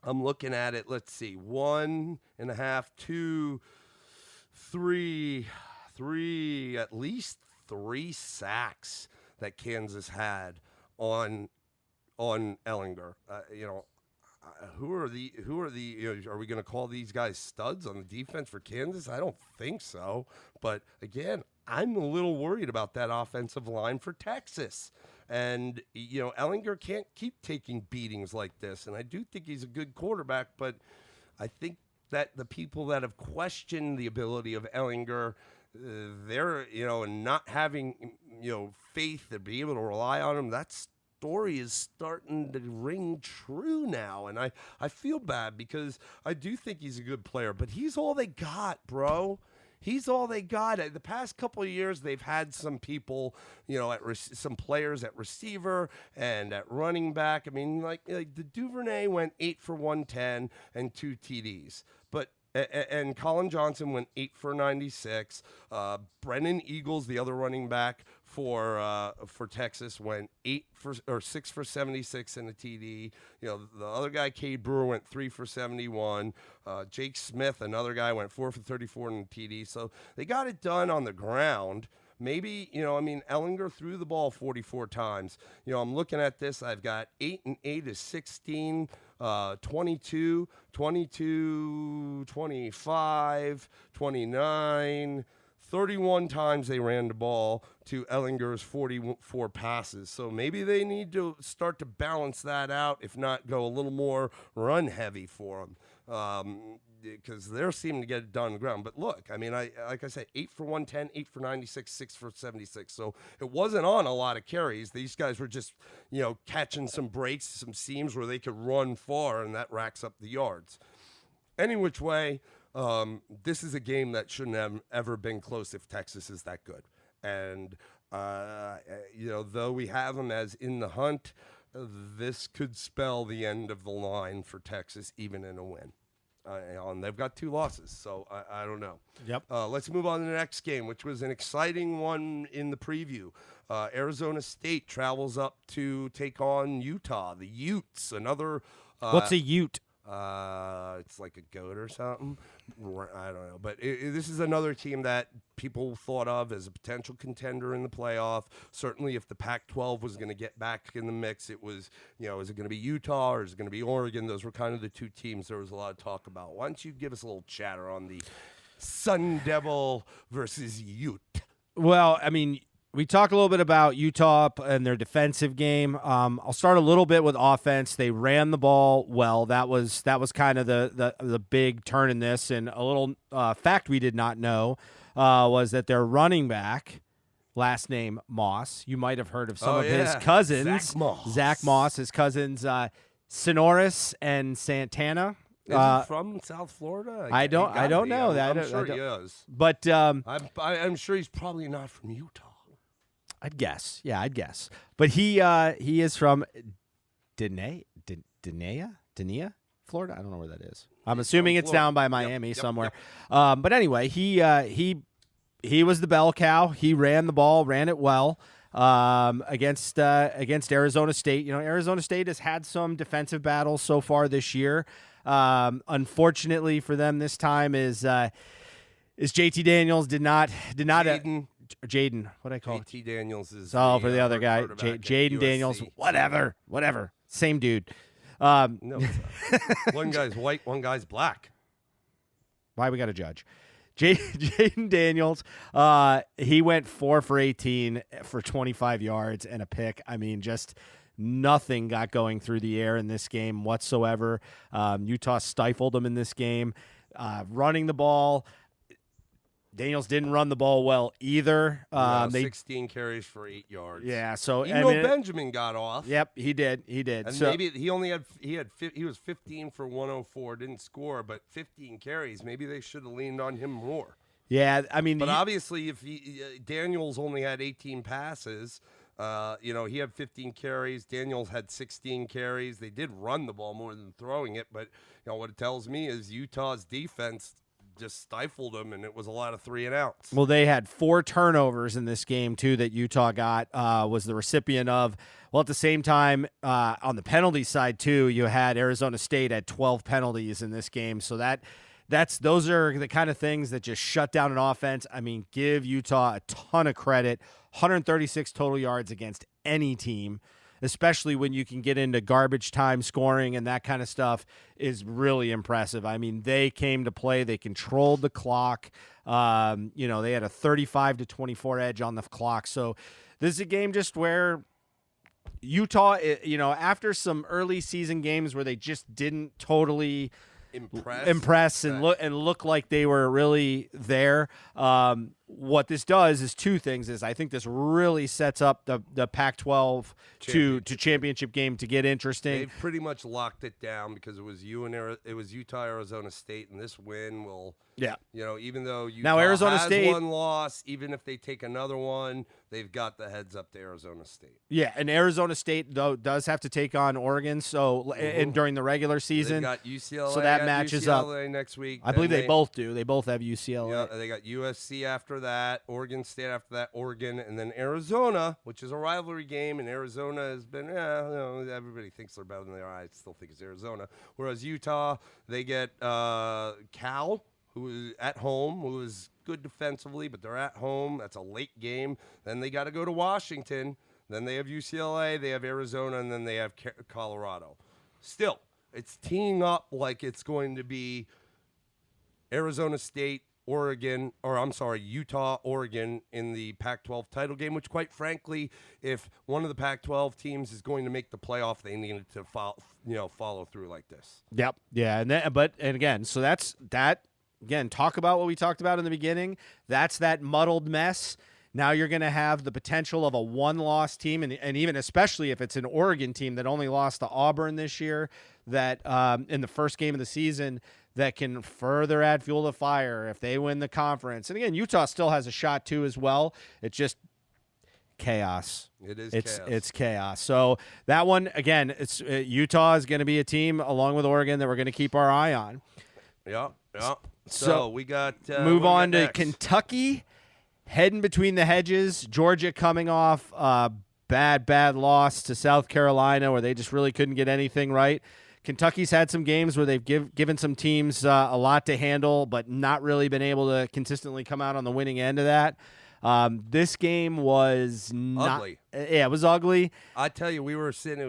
A: looking at it. Let's see, 1.5, 2, 3, at least 3 sacks that Kansas had on Ellinger. who are the are we going to call these guys studs on the defense for Kansas? I don't think so. But again, I'm a little worried about that offensive line for Texas. And Ellinger can't keep taking beatings like this. And I do think he's a good quarterback, but I think that the people that have questioned the ability of Ellinger, they're not having faith to be able to rely on him. That's story is starting to ring true now, and I feel bad because I do think he's a good player, but he's all they got, bro. He's all they got. The past couple of years, they've had some people, some players at receiver and at running back. I mean, like the Duvernay went 8 for 110 and 2 TDs, but and Colin Johnson went 8 for 96. Brennan Eagles, the other running back for Texas, went 6 for 76 and a TD. The other guy, Cade Brewer, went 3 for 71. Jake Smith, another guy, went 4 for 34 and a TD. So they got it done on the ground. Maybe, Ellinger threw the ball 44 times. I'm looking at this. I've got 8 and 8 is 16, 22, 22, 25, 29, 31 times they ran the ball to Ellinger's 44 passes. So maybe they need to start to balance that out, if not go a little more run heavy for them. Because they're seeming to get it done on the ground. But look, like I said, 8 for 110, 8 for 96, 6 for 76. So it wasn't on a lot of carries. These guys were just, catching some breaks, some seams where they could run far, and that racks up the yards. Any which way, this is a game that shouldn't have ever been close if Texas is that good. And, though we have them as in the hunt, this could spell the end of the line for Texas, even in a win. And they've got 2 losses, so I don't know.
B: Yep.
A: Let's move on to the next game, which was an exciting one in the preview. Arizona State travels up to take on Utah. The Utes, another.
B: What's a Ute?
A: It's like a goat or something. I don't know. But this is another team that people thought of as a potential contender in the playoff. Certainly if the Pac-12 was going to get back in the mix, it was, is it going to be Utah or is it going to be Oregon? Those were kind of the 2 teams there was a lot of talk about. Why don't you give us a little chatter on the Sun Devil versus Ute?
B: Well, we talk a little bit about Utah and their defensive game. I'll start a little bit with offense. They ran the ball well. That was kind of the big turn in this. And a little fact we did not know was that their running back, last name Moss, you might have heard of some of his cousins. Zach Moss, his cousins, Sonoris and Santana.
A: Is he from South Florida?
B: I don't know that.
A: I'm sure he is.
B: But
A: I'm sure he's probably not from Utah.
B: I'd guess. Yeah, I'd guess. But he is from Denia, Florida. I don't know where that is. I'm assuming it's down by Miami somewhere. Yep. But anyway, he was the bell cow. He ran the ball, ran it well against Arizona State. Arizona State has had some defensive battles so far this year. Unfortunately for them, this time is JT Daniels did not. Jaden, what I call
A: JT Daniels is
B: for the other guy. Jaden Daniels, whatever. Same dude.
A: No, one guy's white, one guy's black.
B: Why we got to judge? Jaden Daniels, he went 4 for 18 for 25 yards and a pick. Just nothing got going through the air in this game whatsoever. Utah stifled them in this game. Running the ball, Daniels didn't run the ball well either.
A: 16 carries for 8 yards.
B: Yeah, so
A: Benjamin got off.
B: Yep, he did.
A: And
B: so,
A: maybe he was 15 for 104, didn't score, but 15 carries. Maybe they should have leaned on him more.
B: Yeah,
A: but obviously, if Daniels only had 18 passes, he had 15 carries. Daniels had 16 carries. They did run the ball more than throwing it, but what it tells me is Utah's defense just stifled them, and it was a lot of 3 and outs.
B: Well, they had 4 turnovers in this game too that Utah got was the recipient of. Well, at the same time, on the penalty side too, you had Arizona State at 12 penalties in this game. So those are the kind of things that just shut down an offense. Give Utah a ton of credit. 136 total yards against any team. especially when you can get into garbage time scoring and that kind of stuff, is really impressive. I mean, they came to play. They controlled the clock. They had a 35-24 edge on the clock. So this is a game just where Utah, after some early season games where they just didn't totally impress and look like they were really there. What this does is two things. I think this really sets up the Pac-12 to championship game to get interesting.
A: They've pretty much locked it down because it was Utah, Arizona State, and this win will. Yeah. Even though Utah
B: now Arizona
A: has
B: State,
A: one loss, even if they take another one, they've got the heads up to Arizona State.
B: Yeah, and Arizona State though does have to take on Oregon. So and during the regular season,
A: they got UCLA.
B: So that matches
A: UCLA
B: up
A: next week.
B: I believe they both do. They both have UCLA.
A: Yeah, they got USC after that, Oregon State after that, Oregon, and then Arizona, which is a rivalry game. And Arizona has been, everybody thinks they're better than they are. I still think it's Arizona. Whereas Utah, they get Cal, who is at home, who is good defensively, but they're at home. That's a late game. Then they got to go to Washington. Then they have UCLA, they have Arizona, and then they have Colorado. Still, it's teeing up like it's going to be Arizona State, Utah, Oregon in the Pac-12 title game, which quite frankly, if one of the Pac-12 teams is going to make the playoff, they needed to follow through like this.
B: Yep. Yeah. And again, so that's that. Again, talk about what we talked about in the beginning. That's that muddled mess. Now you're going to have the potential of a one-loss team, and even especially if it's an Oregon team that only lost to Auburn this year, that in the first game of the season, that can further add fuel to the fire if they win the conference. And again, Utah still has a shot too as well. It's just chaos. It's chaos. So that one, again, Utah is going to be a team along with Oregon that we're going to keep our eye on.
A: Yeah. So we got
B: move on to Kentucky, heading between the hedges. Georgia coming off bad loss to South Carolina where they just really couldn't get anything right. Kentucky's had some games where they've given some teams a lot to handle, but not really been able to consistently come out on the winning end of that. This game was
A: ugly.
B: Yeah, it was ugly.
A: I tell you, we were sitting.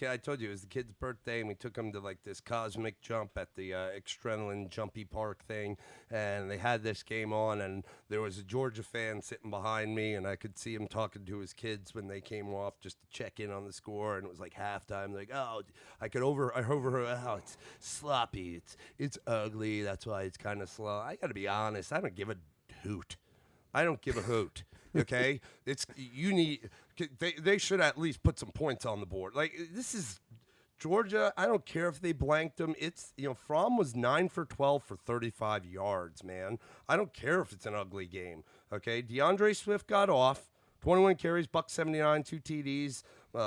A: I told you it was the kid's birthday, and we took him to like this cosmic jump at the Extremadline Jumpy Park thing, and they had this game on, and there was a Georgia fan sitting behind me, and I could see him talking to his kids when they came off just to check in on the score, and it was like halftime. Like, oh, I overheard, oh, it's sloppy, it's ugly. That's why it's kind of slow. I got to be honest. I don't give a hoot. I don't give a hoot. Okay, they should at least put some points on the board. Like, this is Georgia. I don't care if they blanked them. Fromm was 9 for 12 for 35 yards. Man, I don't care if it's an ugly game. Okay, DeAndre Swift got off, 21 carries, $179, 2 TDs.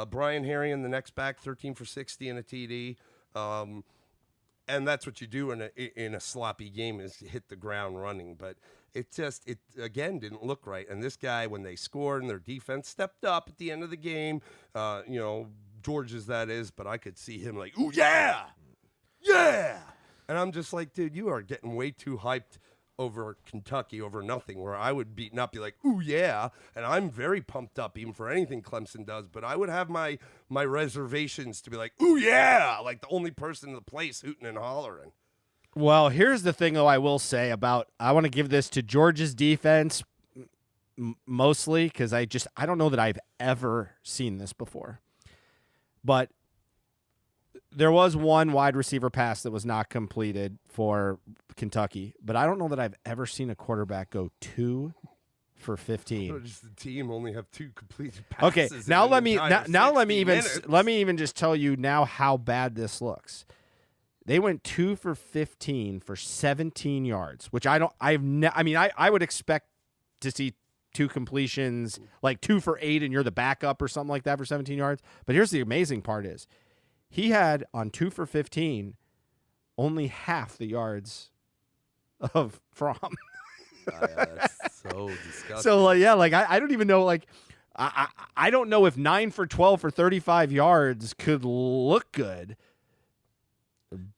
A: Brian Herring, the next back, 13 for 60 and a TD. And that's what you do in a sloppy game, is hit the ground running. But it again didn't look right. And this guy, when they scored and their defense stepped up at the end of the game, George's that is, but I could see him like, ooh, yeah. And I'm just like, dude, you are getting way too hyped over Kentucky over nothing, where I would not be like, ooh, yeah. And I'm very pumped up even for anything Clemson does, but I would have my reservations to be like, ooh, yeah, like the only person in the place hooting and hollering.
B: Well, here's the thing, though, I will say about, I want to give this to Georgia's defense mostly because I don't know that I've ever seen this before. But there was one wide receiver pass that was not completed for Kentucky, but I don't know that I've ever seen a quarterback go 2 for 15.
A: Does the team only have 2 completed passes?
B: Okay, now let me even just tell you now how bad this looks. They went 2 for 15 for 17 yards, which I would expect to see 2 completions, like 2 for 8, and you're the backup or something like that for 17 yards. But here's the amazing part is he had on 2 for 15 only half the yards of Fromm.
A: That's so disgusting.
B: So I don't even know, I don't know if 9 for 12 for 35 yards could look good.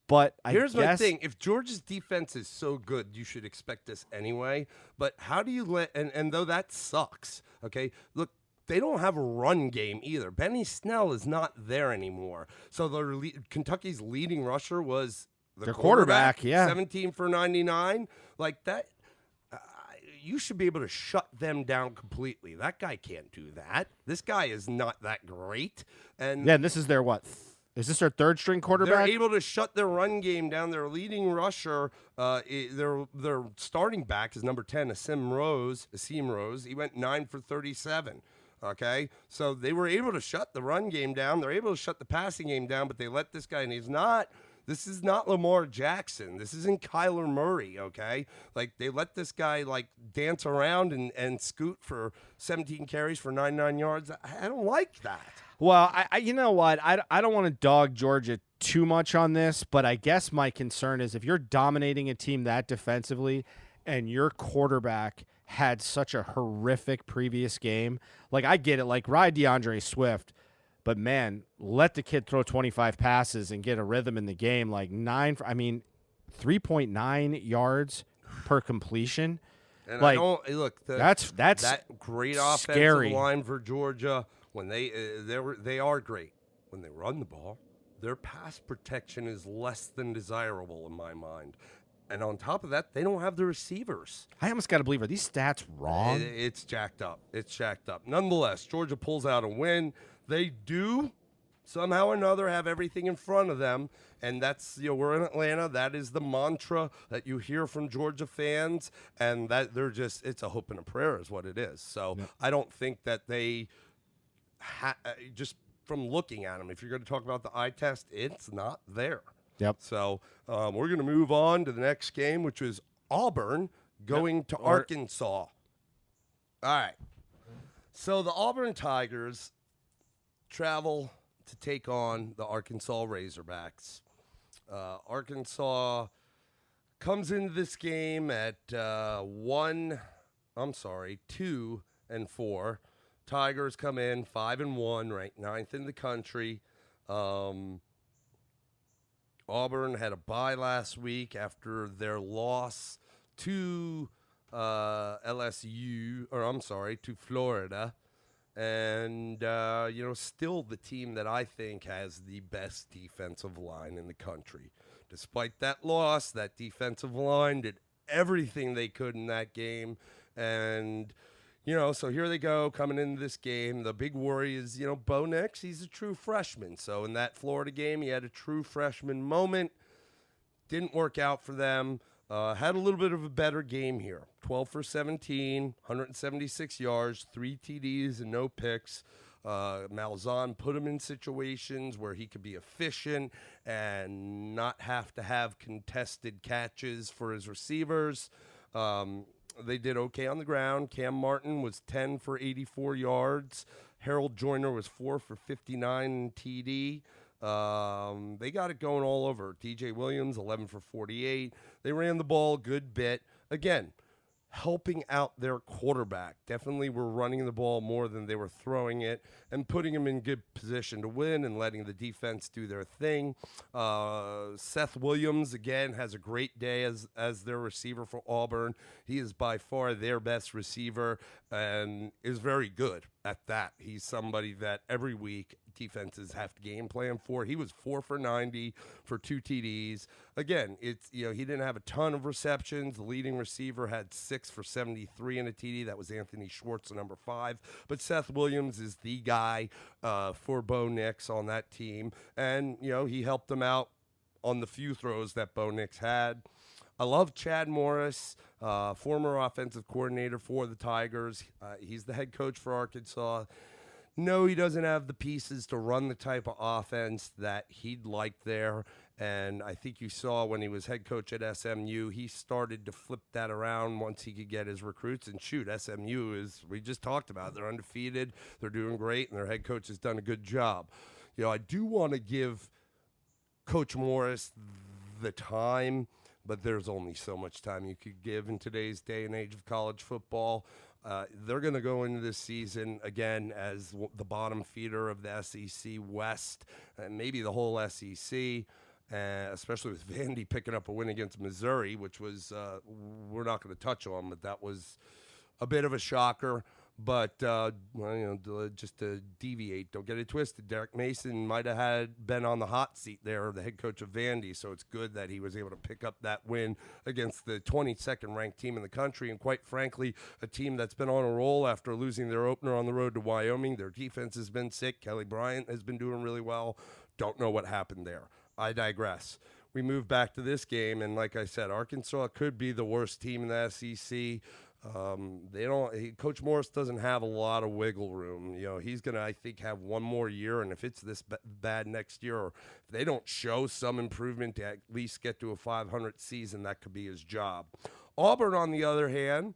B: But
A: here's my thing: if Georgia's defense is so good, you should expect this anyway. But how do you and though that sucks, okay? Look, they don't have a run game either. Benny Snell is not there anymore. So Kentucky's leading rusher was
B: their quarterback, yeah.
A: 17 for 99. Like that, you should be able to shut them down completely. That guy can't do that. This guy is not that great. And
B: this is their what? Is this their third string quarterback?
A: They're able to shut their run game down. Their leading rusher, their starting back is number 10, Asim Rose. He went 9 for 37. Okay, so they were able to shut the run game down. They're able to shut the passing game down, but they let this guy, and this is not Lamar Jackson. This isn't Kyler Murray, okay? Like, they let this guy, like, dance around and scoot for 17 carries for 99 yards. I don't like that.
B: Well, I you know what? I don't want to dog Georgia too much on this, but I guess my concern is if you're dominating a team that defensively and your quarterback had such a horrific previous game, like, I get it, like, ride DeAndre Swift, but, man, let the kid throw 25 passes and get a rhythm in the game, like 3.9 yards per completion.
A: And
B: like,
A: that's
B: that
A: great
B: scary.
A: Offensive line for Georgia. When they are great when they run the ball, their pass protection is less than desirable in my mind. And on top of that, they don't have the receivers.
B: I almost got to believe, are these stats wrong?
A: It's jacked up. Nonetheless, Georgia pulls out a win. They do somehow or another have everything in front of them. And that's, we're in Atlanta. That is the mantra that you hear from Georgia fans. And that it's a hope and a prayer is what it is. So I don't think that they just from looking at them, if you're going to talk about the eye test, it's not there.
B: Yep.
A: So we're going to move on to the next game, which is Auburn going to Arkansas. All right. So the Auburn Tigers travel to take on the Arkansas Razorbacks. Arkansas comes into this game at 2-4. Tigers come in 5-1, ranked 9th in the country. Auburn had a bye last week after their loss to to Florida. And, still the team that I think has the best defensive line in the country. Despite that loss, that defensive line did everything they could in that game. And, so here they go coming into this game. The big worry is, Bo Nix, he's a true freshman. So in that Florida game, he had a true freshman moment. Didn't work out for them. Had a little bit of a better game here. 12 for 17, 176 yards, 3 TDs and no picks. Malzahn put him in situations where he could be efficient and not have to have contested catches for his receivers. They did okay on the ground. Cam Martin was 10 for 84 yards. Harold Joyner was 4 for 59 TD. They got it going all over. DJ Williams, 11 for 48. They ran the ball a good bit. Again, helping out their quarterback. Definitely were running the ball more than they were throwing it and putting them in good position to win and letting the defense do their thing. Seth Williams, again, has a great day as their receiver for Auburn. He is by far their best receiver and is very good at that. He's somebody that every week defenses have to game plan for. He was 4 for 90 for 2 TDs. Again, it's he didn't have a ton of receptions. The leading receiver had 6 for 73 in a TD. That was Anthony Schwartz, number 5. But Seth Williams is the guy for Bo Nix on that team, and he helped them out on the few throws that Bo Nix had. I love Chad Morris, former offensive coordinator for the Tigers. He's the head coach for Arkansas. No, he doesn't have the pieces to run the type of offense that he'd like there. And I think you saw when he was head coach at SMU, he started to flip that around once he could get his recruits. And shoot, SMU is, we just talked about, they're undefeated. They're doing great, and their head coach has done a good job. I do want to give Coach Morris the time, but there's only so much time you could give in today's day and age of college football. They're going to go into this season, again, as the bottom feeder of the SEC West, and maybe the whole SEC, especially with Vandy picking up a win against Missouri, which was, we're not going to touch on, but that was a bit of a shocker. But just to deviate, don't get it twisted. Derek Mason might have been on the hot seat there, the head coach of Vandy. So it's good that he was able to pick up that win against the 22nd ranked team in the country, and quite frankly, a team that's been on a roll after losing their opener on the road to Wyoming. Their defense has been sick. Kelly Bryant has been doing really well. Don't know what happened there. I digress. We move back to this game, and like I said, Arkansas could be the worst team in the SEC. Coach Morris doesn't have a lot of wiggle room. He's going to, I think, have one more year. And if it's this bad next year, or if they don't show some improvement to at least get to a 500 season, that could be his job. Auburn, on the other hand,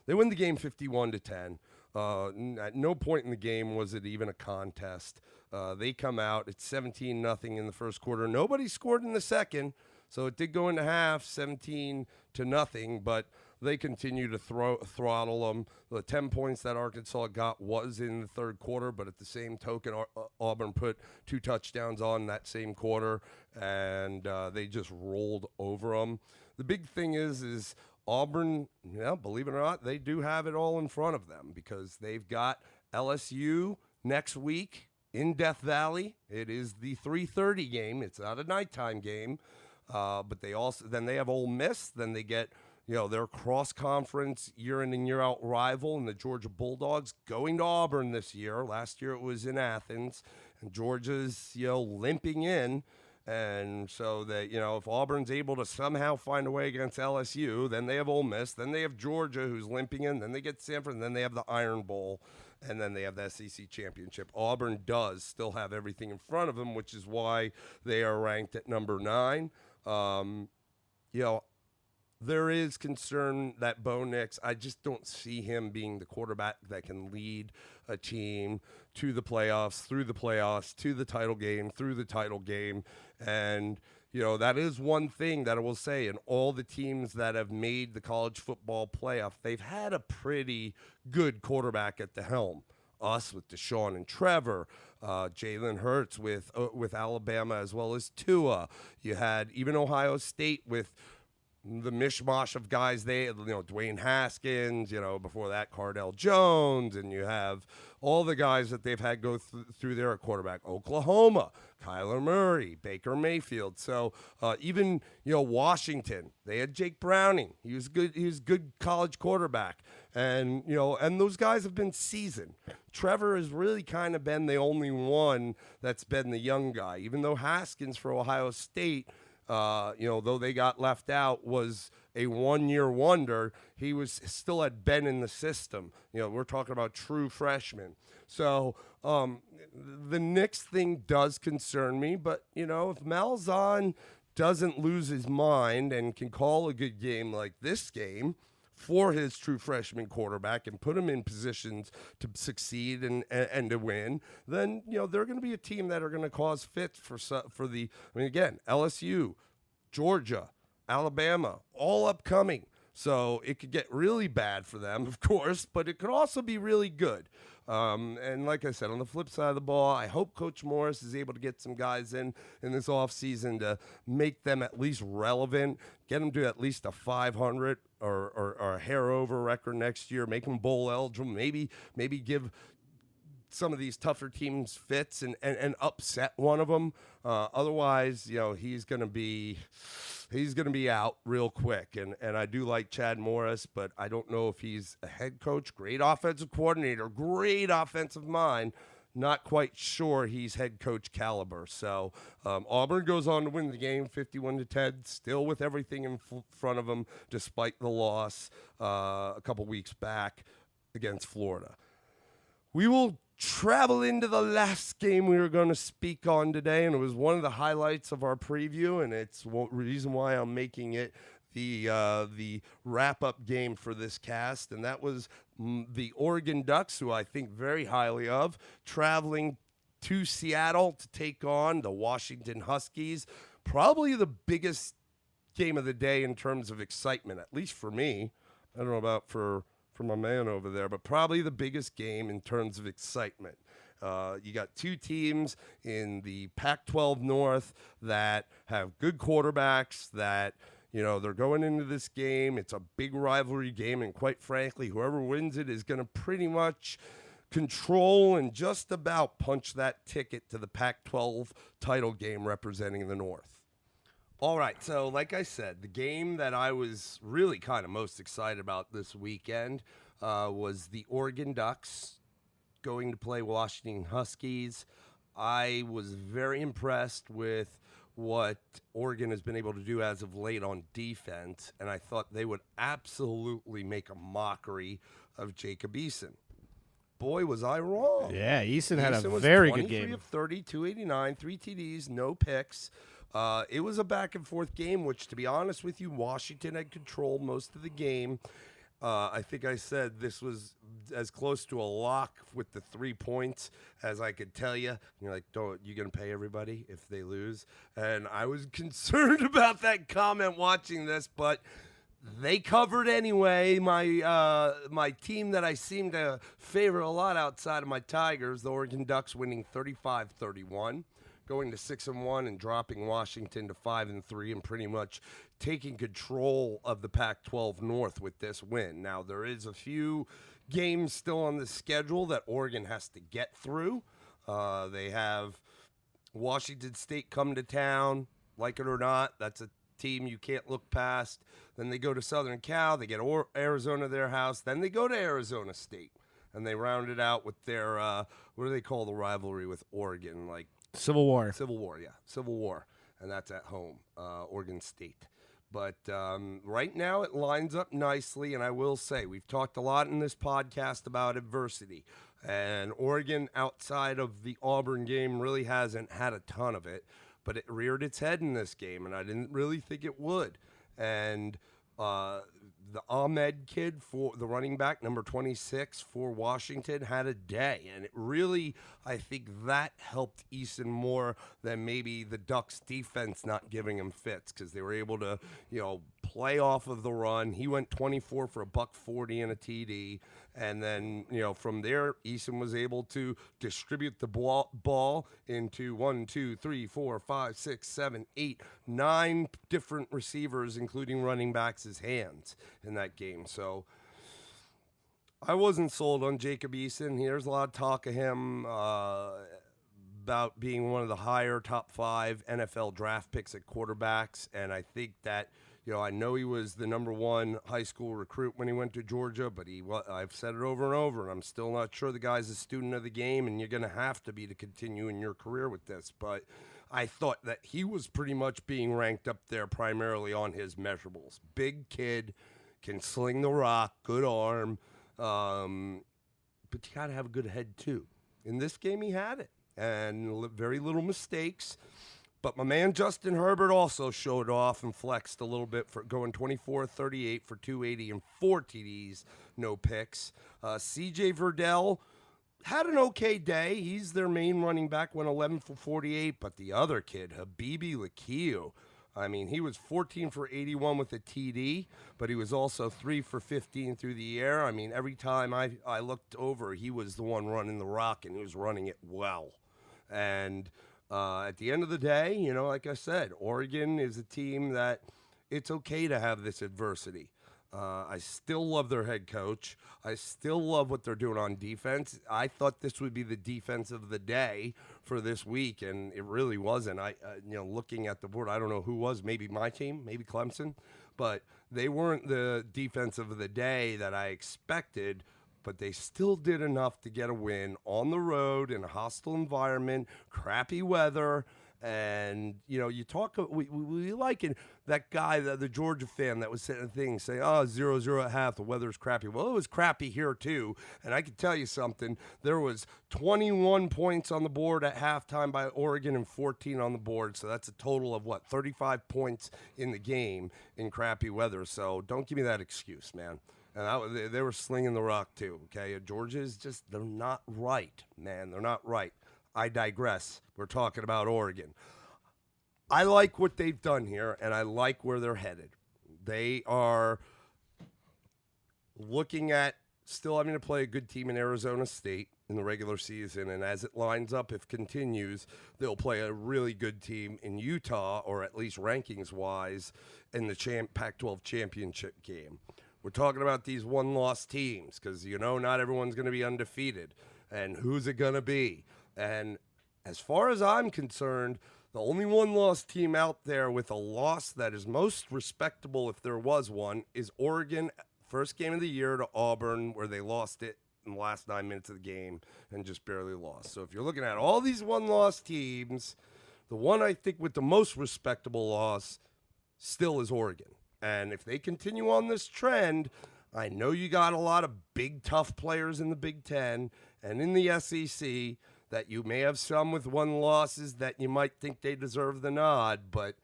A: they win the game 51-10. At no point in the game was it even a contest. They come out, it's 17-0 in the first quarter. Nobody scored in the second, so it did go into half 17-0, but they continue to throttle them. The 10 points that Arkansas got was in the third quarter, but at the same token, Auburn put 2 touchdowns on that same quarter, and they just rolled over them. The big thing is Auburn, believe it or not, they do have it all in front of them because they've got LSU next week in Death Valley. It is the 3:30 game. It's not a nighttime game, but they have Ole Miss. Then they get their cross-conference year-in and year-out rival, and the Georgia Bulldogs going to Auburn this year. Last year it was in Athens, and Georgia's, limping in. And so that, if Auburn's able to somehow find a way against LSU, then they have Ole Miss, then they have Georgia, who's limping in, then they get Stanford, and then they have the Iron Bowl, and then they have the SEC Championship. Auburn does still have everything in front of them, which is why they are ranked at number 9. There is concern that Bo Nix, I just don't see him being the quarterback that can lead a team to the playoffs, through the playoffs, to the title game, through the title game. And, that is one thing that I will say. In all the teams that have made the college football playoff, they've had a pretty good quarterback at the helm. Us with Deshaun and Trevor, Jalen Hurts with Alabama, as well as Tua. You had even Ohio State with the mishmash of guys Dwayne Haskins, before that Cardell Jones, and you have all the guys that they've had go through there at quarterback. Oklahoma, Kyler Murray, Baker Mayfield. So even Washington, they had Jake Browning. He was good. He was a good college quarterback, and and those guys have been seasoned. Trevor has really kind of been the only one that's been the young guy, even though Haskins for Ohio State, though they got left out, was a one-year wonder. He still had been in the system. We're talking about true freshmen. So the Knicks thing does concern me, but if Malzahn doesn't lose his mind and can call a good game like this game for his true freshman quarterback and put him in positions to succeed and to win, then they're going to be a team that are going to cause fits again, LSU, Georgia, Alabama, all upcoming. So it could get really bad for them, of course, but it could also be really good. And like I said, on the flip side of the ball, I hope Coach Morris is able to get some guys in this offseason to make them at least relevant, get them to at least a 500 or a hair over record next year, make them bowl eligible, maybe give some of these tougher teams fits and upset one of them. Otherwise, he's going to be out real quick. And I do like Chad Morris, but I don't know if he's a head coach, great offensive coordinator, great offensive mind. Not quite sure he's head coach caliber. So Auburn goes on to win the game 51-10, still with everything in front of them, despite the loss a couple weeks back against Florida. We will travel into the last game we were going to speak on today, and it was one of the highlights of our preview, and it's one reason why I'm making it the wrap-up game for this cast, and that was the Oregon Ducks, who I think very highly of, traveling to Seattle to take on the Washington Huskies. Probably the biggest game of the day in terms of excitement, at least for me. I don't know about for my man over there, but probably the biggest game in terms of excitement. You got two teams in the Pac-12 North that have good quarterbacks, that You know, they're going into this game. It's a big rivalry game, and quite frankly, whoever wins it is going to pretty much control and just about punch that ticket to the Pac-12 title game representing the North. All right, so like I said, the game that I was really kind of most excited about this weekend was the Oregon Ducks going to play Washington Huskies. I was very impressed with what Oregon has been able to do as of late on defense, and I thought they would absolutely make a mockery of Jacob Eason. Boy, was I wrong.
B: Yeah, Eason had a
A: was
B: very good
A: 23
B: game.
A: of 30, 289, 3 TDs, no picks. It was a back-and-forth game, which, to be honest with you, Washington had control most of the game. I think I said this was as close to a lock with the 3 points as I could tell you. You're like, don't you going to pay everybody if they lose? And I was concerned about that comment watching this, but they covered anyway. My team that I seem to favor a lot outside of my Tigers, the Oregon Ducks, winning 35-31. Going to 6-1 and dropping Washington to 5-3 and pretty much taking control of the Pac-12 North with this win. Now, there is a few games still on the schedule that Oregon has to get through. They have Washington State come to town, like it or not. That's a team you can't look past. Then they go to Southern Cal. They get Arizona their house. Then they go to Arizona State. And they round it out with their, what do they call the rivalry with Oregon? Like,
B: Civil War.
A: Civil War, and that's at home, Oregon State. But right now it lines up nicely, and I will say we've talked a lot in this podcast about adversity, and Oregon, outside of the Auburn game, really hasn't had a ton of it, but it reared its head in this game, and I didn't really think it would. And the Ahmed kid, for the running back, number 26 for Washington, had a day. And it really, I think that helped Eason more than maybe the Ducks defense not giving him fits, because they were able to, play off of the run. He went 24 for $140 and a TD. And then, from there, Eason was able to distribute the ball into 1, 2, 3, 4, 5, 6, 7, 8, 9 different receivers, including running backs' hands in that game. So I wasn't sold on Jacob Eason. There's a lot of talk of him about being one of the higher top 5 NFL draft picks at quarterbacks. And I think that, I know he was the number 1 high school recruit when he went to Georgia, but I've said it over and over, and I'm still not sure the guy's a student of the game, and you're going to have to be to continue in your career with this. But I thought that he was pretty much being ranked up there primarily on his measurables. Big kid, can sling the rock, good arm, but you got to have a good head too. In this game, he had it, and very little mistakes. But my man Justin Herbert also showed off and flexed a little bit for going 24-38 for 280 and 4 TDs, no picks. C.J. Verdell had an okay day. He's their main running back, went 11 for 48. But the other kid, Habibi Lakiu, I mean, he was 14 for 81 with a TD, but he was also 3 for 15 through the air. I mean, every time I looked over, he was the one running the rock, and he was running it well. And at the end of the day, like I said, Oregon is a team that it's okay to have this adversity. I still love their head coach. I still love what they're doing on defense. I thought this would be the defense of the day for this week, and it really wasn't. Looking at the board, I don't know who was. Maybe my team, maybe Clemson, but they weren't the defense of the day that I expected. But they still did enough to get a win on the road in a hostile environment, crappy weather. And, you talk, we like it. That guy, the Georgia fan that was saying a thing saying, 0-0 at half, the weather's crappy. Well, it was crappy here too. And I can tell you something, there was 21 points on the board at halftime by Oregon and 14 on the board. So that's a total of 35 points in the game in crappy weather. So don't give me that excuse, man. And they were slinging the rock too, okay? Georgia is just, they're not right, man. They're not right. I digress. We're talking about Oregon. I like what they've done here, and I like where they're headed. They are looking at still having to play a good team in Arizona State. in the regular season, and as it lines up, if continues, they'll play a really good team in Utah, or at least rankings-wise, in the Pac-12 championship game. We're talking about these one-loss teams because, not everyone's going to be undefeated. And who's it going to be? And as far as I'm concerned, the only one-loss team out there with a loss that is most respectable, if there was one, is Oregon. First game of the year to Auburn, where they lost it in the last 9 minutes of the game and just barely lost. So if you're looking at all these one-loss teams, the one I think with the most respectable loss still is Oregon. And if they continue on this trend, I know you got a lot of big, tough players in the Big Ten and in the SEC that you may have some with one losses that you might think they deserve the nod, but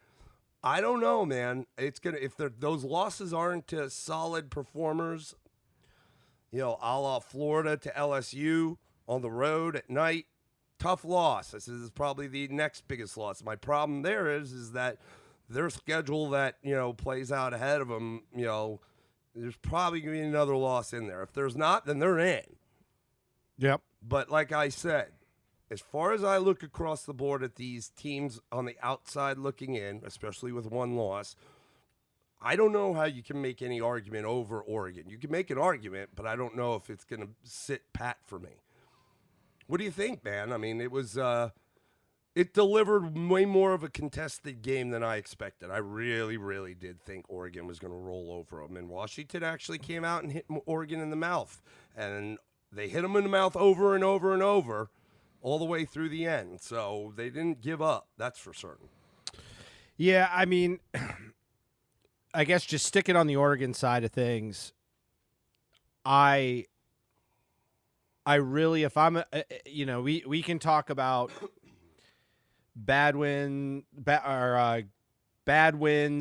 A: I don't know, man. It's gonna if those losses aren't to solid performers, a la Florida to LSU on the road at night, tough loss. This is probably the next biggest loss. My problem there is that their schedule that plays out ahead of them, there's probably going to be another loss in there. If there's not, then they're in.
B: Yep.
A: But like I said, as far as I look across the board at these teams on the outside looking in, especially with one loss, I don't know how you can make any argument over Oregon. You can make an argument, but I don't know if it's going to sit pat for me. What do you think, man? I mean, it delivered way more of a contested game than I expected. I really, really did think Oregon was going to roll over them. And Washington actually came out and hit Oregon in the mouth. And they hit them in the mouth over and over and over all the way through the end. So they didn't give up. That's for certain.
B: Yeah, I mean, I guess just sticking on the Oregon side of things, I really, if I'm, we can talk about bad wins,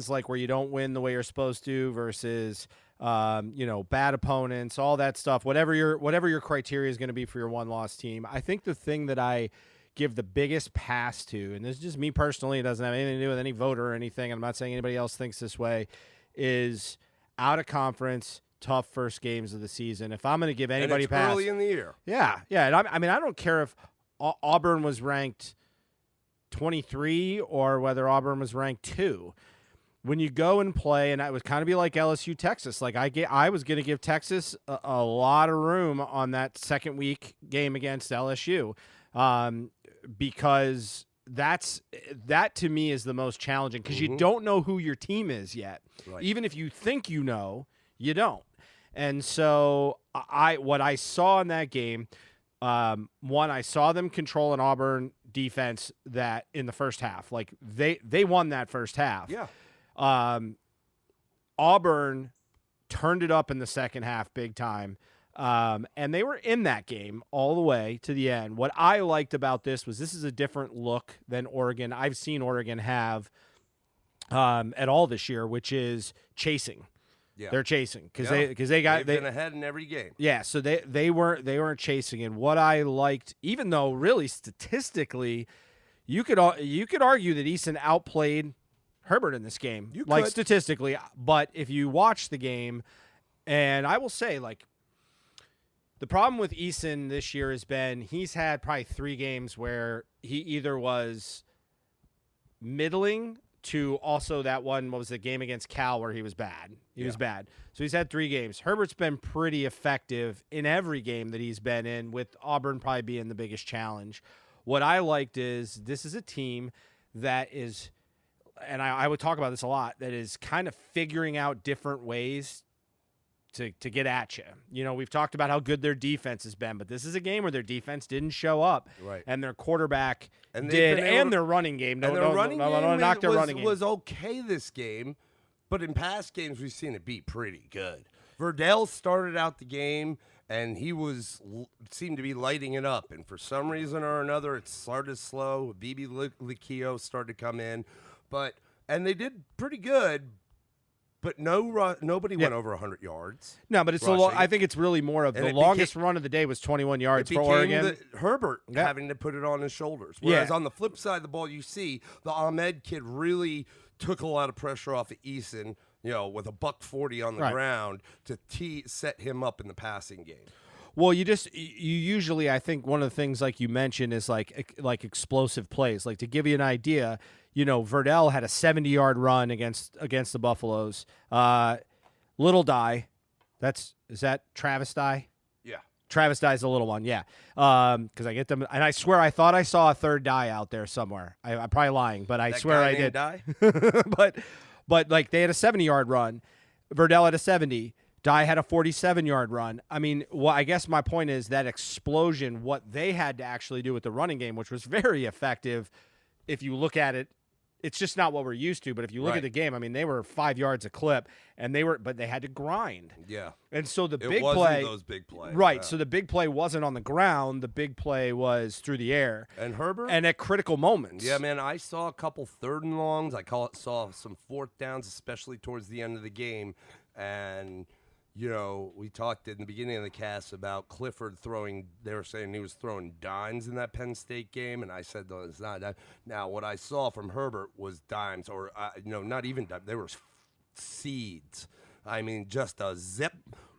B: like where you don't win the way you're supposed to versus, bad opponents, all that stuff, whatever your criteria is going to be for your one-loss team. I think the thing that I give the biggest pass to, and this is just me personally, it doesn't have anything to do with any voter or anything, I'm not saying anybody else thinks this way, is out of conference, tough first games of the season. If I'm going to give anybody a pass,
A: early in the year.
B: Yeah. And I don't care if Auburn was ranked 23 or whether Auburn was ranked 2. When you go and play, and it would kind of be like LSU Texas. Like I was going to give Texas a lot of room on that second week game against LSU, because that to me is the most challenging because you don't know who your team is yet. Right. Even if you think you know, you don't. And so what I saw in that game, one, I saw them control an Auburn defense that in the first half, like they won that first half.
A: Yeah.
B: Auburn turned it up in the second half big time. And they were in that game all the way to the end. What I liked about this is a different look than Oregon I've seen Oregon have at all this year, which is chasing. Yeah. They're chasing because they've
A: been ahead in every game.
B: Yeah, so they weren't chasing. And what I liked, even though really statistically, you could argue that Eason outplayed Herbert in this game, statistically. But if you watch the game, and I will say, like, the problem with Eason this year has been he's had probably 3 games where he either was middling to also that one, what was the game against Cal where he was bad. He was bad. So he's had 3 games. Herbert's been pretty effective in every game that he's been in, with Auburn probably being the biggest challenge. What I liked is this is a team that is, and I would talk about this a lot, that is kind of figuring out different ways to get at you. You know, we've talked about how good their defense has been, but this is a game where their defense didn't show up, right? And their quarterback did, and their running game. Don't knock their running game.
A: Was okay this game, but in past games we've seen it be pretty good. Verdell started out the game, and he seemed to be lighting it up, and for some reason or another, it started slow. BB Likio started to come in, and they did pretty good. But nobody went over 100 yards.
B: No, but it's I think it's really more of the longest run of the day was 21 yards for Oregon.
A: Herbert having to put it on his shoulders. Whereas on the flip side of the ball, you see the Ahmed kid really took a lot of pressure off of Eason, with a $140 on the ground to set him up in the passing game.
B: Well, you usually, I think one of the things like you mentioned is like explosive plays. Like to give you an idea, Verdell had a 70-yard run against the Buffaloes. Little Die, is that Travis Die?
A: Yeah.
B: Travis Dye's the little one, yeah. Because I get them, and I swear I thought I saw a third Die out there somewhere. I'm probably lying, but I swear I did.
A: Die?
B: but like they had a 70-yard run. Verdell had a 70. Dye had a 47-yard run. I mean, well, I guess my point is that explosion, what they had to actually do with the running game, which was very effective. If you look at it, it's just not what we're used to. But if you look at the game, I mean, they were 5 yards a clip, but they had to grind.
A: Yeah.
B: And so the
A: it
B: big
A: wasn't
B: play,
A: those big plays,
B: right?
A: Yeah.
B: So the big play wasn't on the ground. The big play was through the air.
A: And Herbert,
B: and at critical moments.
A: Yeah, man, I saw a couple 3rd and longs. Saw some 4th downs, especially towards the end of the game, and. We talked in the beginning of the cast about Clifford throwing. They were saying he was throwing dimes in that Penn State game, and I said, no, it's not that. Now, what I saw from Herbert was dimes, or not even dimes. They were seeds. I mean, just a zip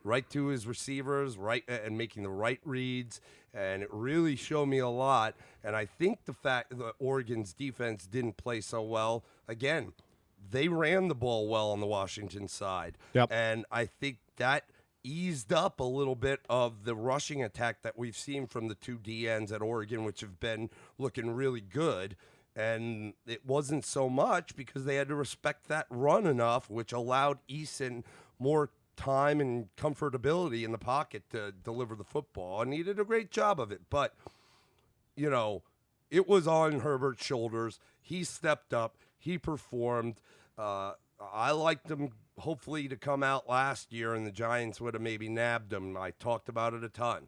A: right to his receivers, right, and making the right reads, and it really showed me a lot. And I think the fact that Oregon's defense didn't play so well, again, they ran the ball well on the Washington side, and I think that eased up a little bit of the rushing attack that we've seen from the 2 DNs at Oregon, which have been looking really good. And it wasn't so much because they had to respect that run enough, which allowed Eason more time and comfortability in the pocket to deliver the football. And he did a great job of it. But, it was on Herbert's shoulders. He stepped up. He performed. I liked him, hopefully, to come out last year, and the Giants would have maybe nabbed him. I talked about it a ton.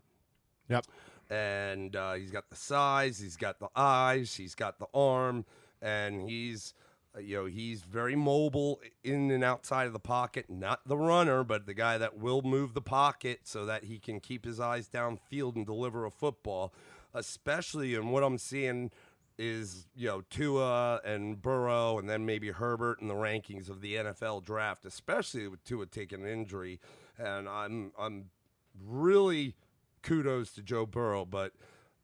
B: Yep.
A: And he's got the size, he's got the eyes, he's got the arm, and he's very mobile in and outside of the pocket. Not the runner, but the guy that will move the pocket so that he can keep his eyes downfield and deliver a football. Especially in what I'm seeing is, Tua and Burrow, and then maybe Herbert in the rankings of the NFL draft, especially with Tua taking an injury. And I'm really kudos to Joe Burrow, but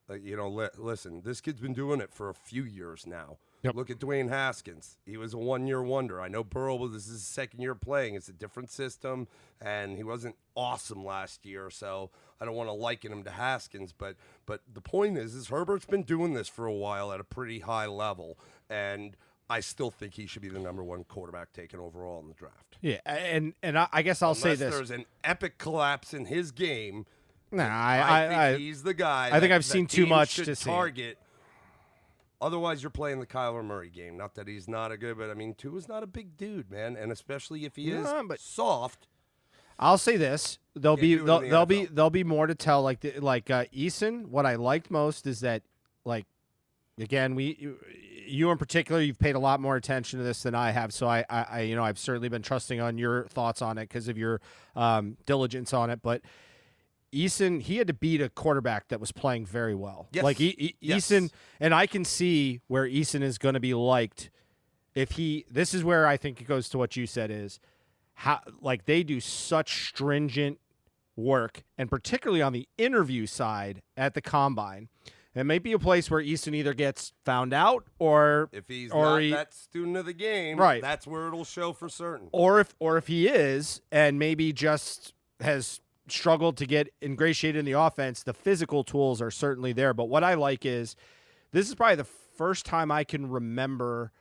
A: listen, this kid's been doing it for a few years now.
B: Yep.
A: Look at Dwayne Haskins. He was a 1-year wonder. I know Burrow, this is his 2nd year playing. It's a different system, and he wasn't awesome last year, so I don't want to liken him to Haskins. But the point is Herbert's been doing this for a while at a pretty high level, and I still think he should be the number 1 quarterback taken overall in the draft.
B: Yeah, and I guess I'll say this.
A: Unless there's an epic collapse in his game,
B: I
A: think he's the guy.
B: I think I've seen too much to
A: target. Otherwise, you're playing the Kyler Murray game. Not that he's not a good, but I mean, Tua's not a big dude, man, and especially if he is soft.
B: I'll say this: there'll be more to tell. Like Eason, what I liked most is that, like, again, you in particular, you've paid a lot more attention to this than I have. So I've certainly been trusting on your thoughts on it because of your diligence on it, but. Eason, he had to beat a quarterback that was playing very well.
A: Yes.
B: Like Eason, and I can see where Eason is going to be liked this is where I think it goes to what you said is how, like, they do such stringent work, and particularly on the interview side at the combine. It may be a place where Eason either gets found out or
A: if he's not that student of the game,
B: right.
A: That's where it'll show for certain.
B: Or if he is and maybe just has struggled to get ingratiated in the offense, the physical tools are certainly there. But what I like is this is probably the first time I can remember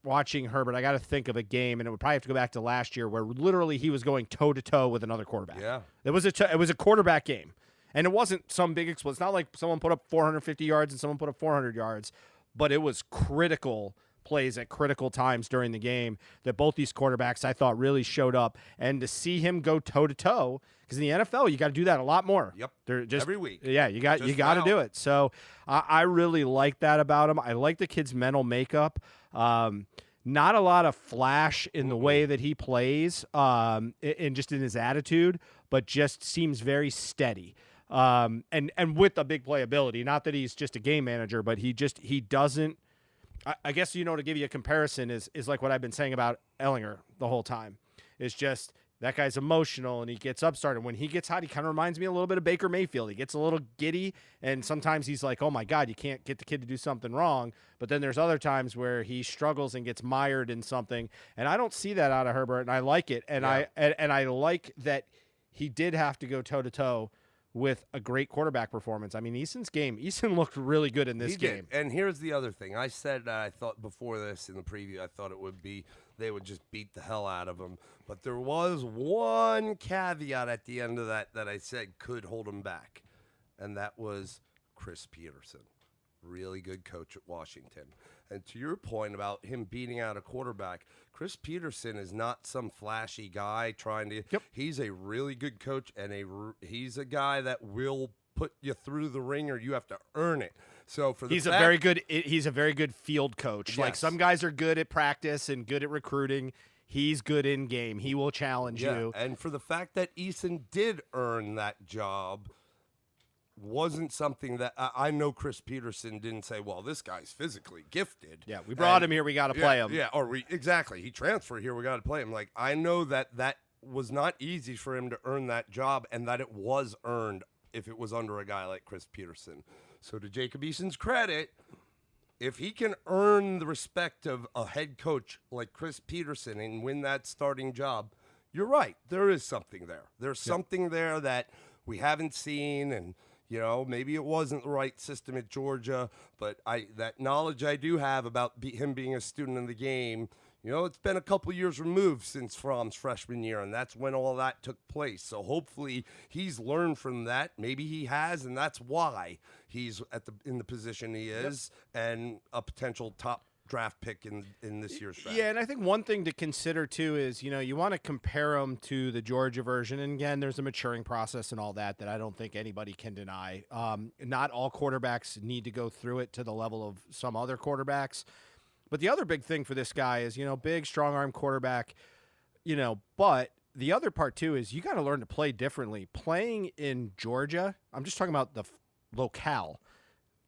B: watching Herbert. I got to think of a game, and it would probably have to go back to last year where literally he was going toe-to-toe with another quarterback.
A: Yeah.
B: It was a quarterback game, and it wasn't some big explosion. It's not like someone put up 450 yards and someone put up 400 yards, but it was critical plays at critical times during the game that both these quarterbacks I thought really showed up. And to see him go toe-to-toe, because in the NFL, you got to do that a lot more.
A: Yep.
B: They're just,
A: every week.
B: Yeah, you got to do it. So I really like that about him. I like the kid's mental makeup. Not a lot of flash in the way that he plays and just in his attitude, but just seems very steady. And with a big playability. Not that he's just a game manager, but he doesn't. I guess, to give you a comparison is like what I've been saying about Ellinger the whole time. It's just that guy's emotional and he gets upstarted. When he gets hot, he kind of reminds me a little bit of Baker Mayfield. He gets a little giddy, and sometimes he's like, oh, my God, you can't get the kid to do something wrong. But then there's other times where he struggles and gets mired in something, and I don't see that out of Herbert, and I like it. And I like that he did have to go toe-to-toe with a great quarterback performance. I mean, Eason looked really good in this game.
A: And here's the other thing. I said I thought before this in the preview, I thought it would be they would just beat the hell out of him. But there was one caveat at the end of that I said could hold him back, and that was Chris Peterson. Really good coach at Washington. And to your point about him beating out a quarterback, Chris Peterson is not some flashy guy trying to.
B: Yep.
A: He's a really good coach, and he's a guy that will put you through the ringer. You have to earn it. So for
B: he's a very good field coach.
A: Yes.
B: Like some guys are good at practice and good at recruiting. He's good in game. He will challenge you.
A: And for the fact that Eason did earn that job. Wasn't something that I know Chris Peterson didn't say, well, this guy's physically gifted.
B: Yeah, we brought him here. We got to play him.
A: Yeah, exactly. He transferred here. We got to play him. Like, I know that was not easy for him to earn that job and that it was earned if it was under a guy like Chris Peterson. So to Jacob Eason's credit, if he can earn the respect of a head coach like Chris Peterson and win that starting job, you're right. There is something there. There's something there that we haven't seen, and maybe it wasn't the right system at Georgia, but that knowledge I do have about him being a student in the game, it's been a couple years removed since Fromm's freshman year, and that's when all that took place. So hopefully he's learned from that. Maybe he has, and that's why he's in the position he is, and a potential top draft pick in this year's draft.
B: Yeah, and I think one thing to consider too is, you want to compare them to the Georgia version. And again, there's a maturing process and all that I don't think anybody can deny. Not all quarterbacks need to go through it to the level of some other quarterbacks. But the other big thing for this guy is, big, strong arm quarterback, but the other part too is you got to learn to play differently. Playing in Georgia, I'm just talking about the locale,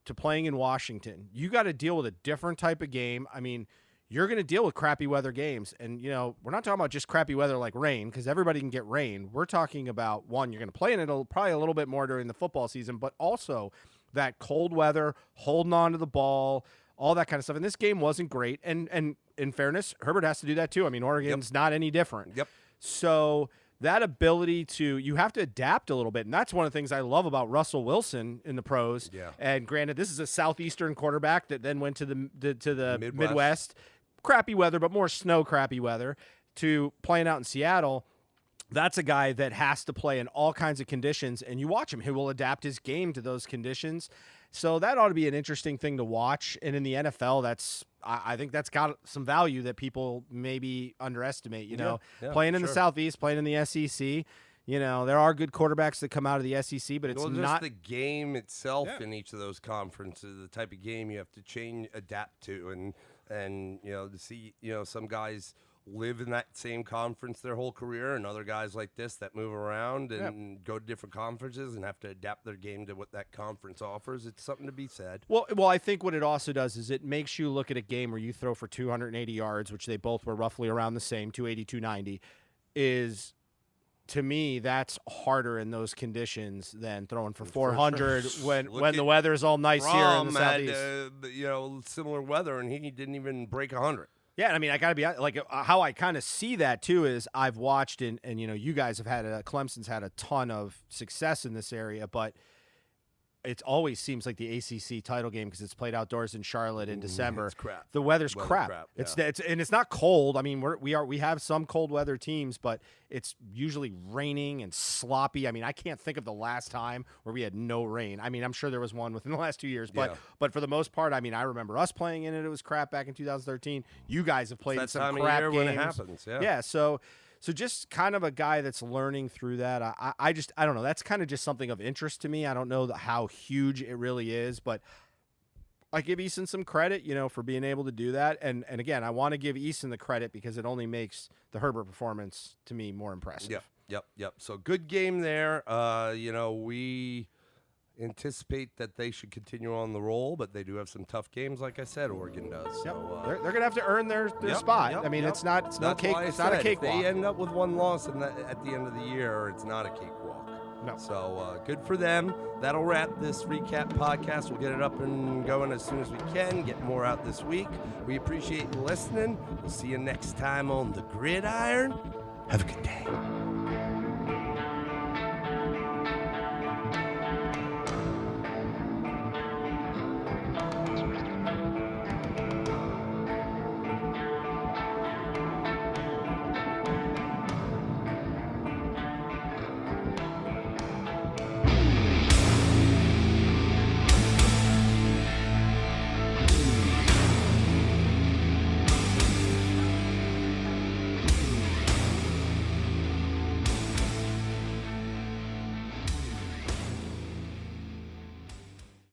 B: to playing in Washington, you got to deal with a different type of game. I mean, you're going to deal with crappy weather games. And, we're not talking about just crappy weather like rain, because everybody can get rain. We're talking about, one, you're going to play in it probably a little bit more during the football season, but also that cold weather, holding on to the ball, all that kind of stuff. And this game wasn't great. And in fairness, Herbert has to do that too. I mean, Oregon's not any different.
A: Yep.
B: So that ability you have to adapt a little bit. And that's one of the things I love about Russell Wilson in the pros.
A: Yeah.
B: And granted, this is a Southeastern quarterback that then went to the Midwest. Crappy weather, but more snow crappy weather, to playing out in Seattle. That's a guy that has to play in all kinds of conditions, and you watch him. He will adapt his game to those conditions. So that ought to be an interesting thing to watch. And in the NFL, I think that's got some value that people maybe underestimate. Playing in the Southeast, playing in the SEC. There are good quarterbacks that come out of the SEC, but it's not
A: the game itself in each of those conferences. The type of game you have to adapt to, and to see some guys live in that same conference their whole career, and other guys like this that move around and go to different conferences and have to adapt their game to what that conference offers. It's something to be said.
B: Well, I think what it also does is it makes you look at a game where you throw for 280 yards, which they both were roughly around the same, 280, 290, is, to me, that's harder in those conditions than throwing for 400 when the weather is all nice here in the Southeast.
A: Had, similar weather, and he didn't even break 100.
B: Yeah, I mean, I got to be like, how I kind of see that too is I've watched and you guys have had Clemson's had a ton of success in this area, but it always seems like the ACC title game, because it's played outdoors in Charlotte in December.
A: It's crap.
B: The weather's crap.
A: Yeah.
B: It's not cold. I mean, we have some cold weather teams, but it's usually raining and sloppy. I mean, I can't think of the last time where we had no rain. I mean, I'm sure there was one within the last 2 years, but for the most part, I mean, I remember us playing in it. It was crap back in 2013. You guys have played in some crap games
A: when it happens.
B: Yeah. So just kind of a guy that's learning through that. I don't know. That's kind of just something of interest to me. I don't know how huge it really is, but I give Eason some credit, for being able to do that. And again, I want to give Eason the credit because it only makes the Herbert performance to me more impressive.
A: Yep. So good game there. anticipate that they should continue on the roll, but they do have some tough games, like I said, Oregon does.
B: Yep.
A: So,
B: They're going to have to earn their spot. I mean, it's not no
A: That's
B: cake.
A: why I
B: It's not a
A: said,
B: cakewalk.
A: If they end up with one loss at the end of the year, it's not a cakewalk.
B: No.
A: So good for them. That'll wrap this recap podcast. We'll get it up and going as soon as we can. Get more out this week. We appreciate you listening. We'll see you next time on the Gridiron. Have a good day.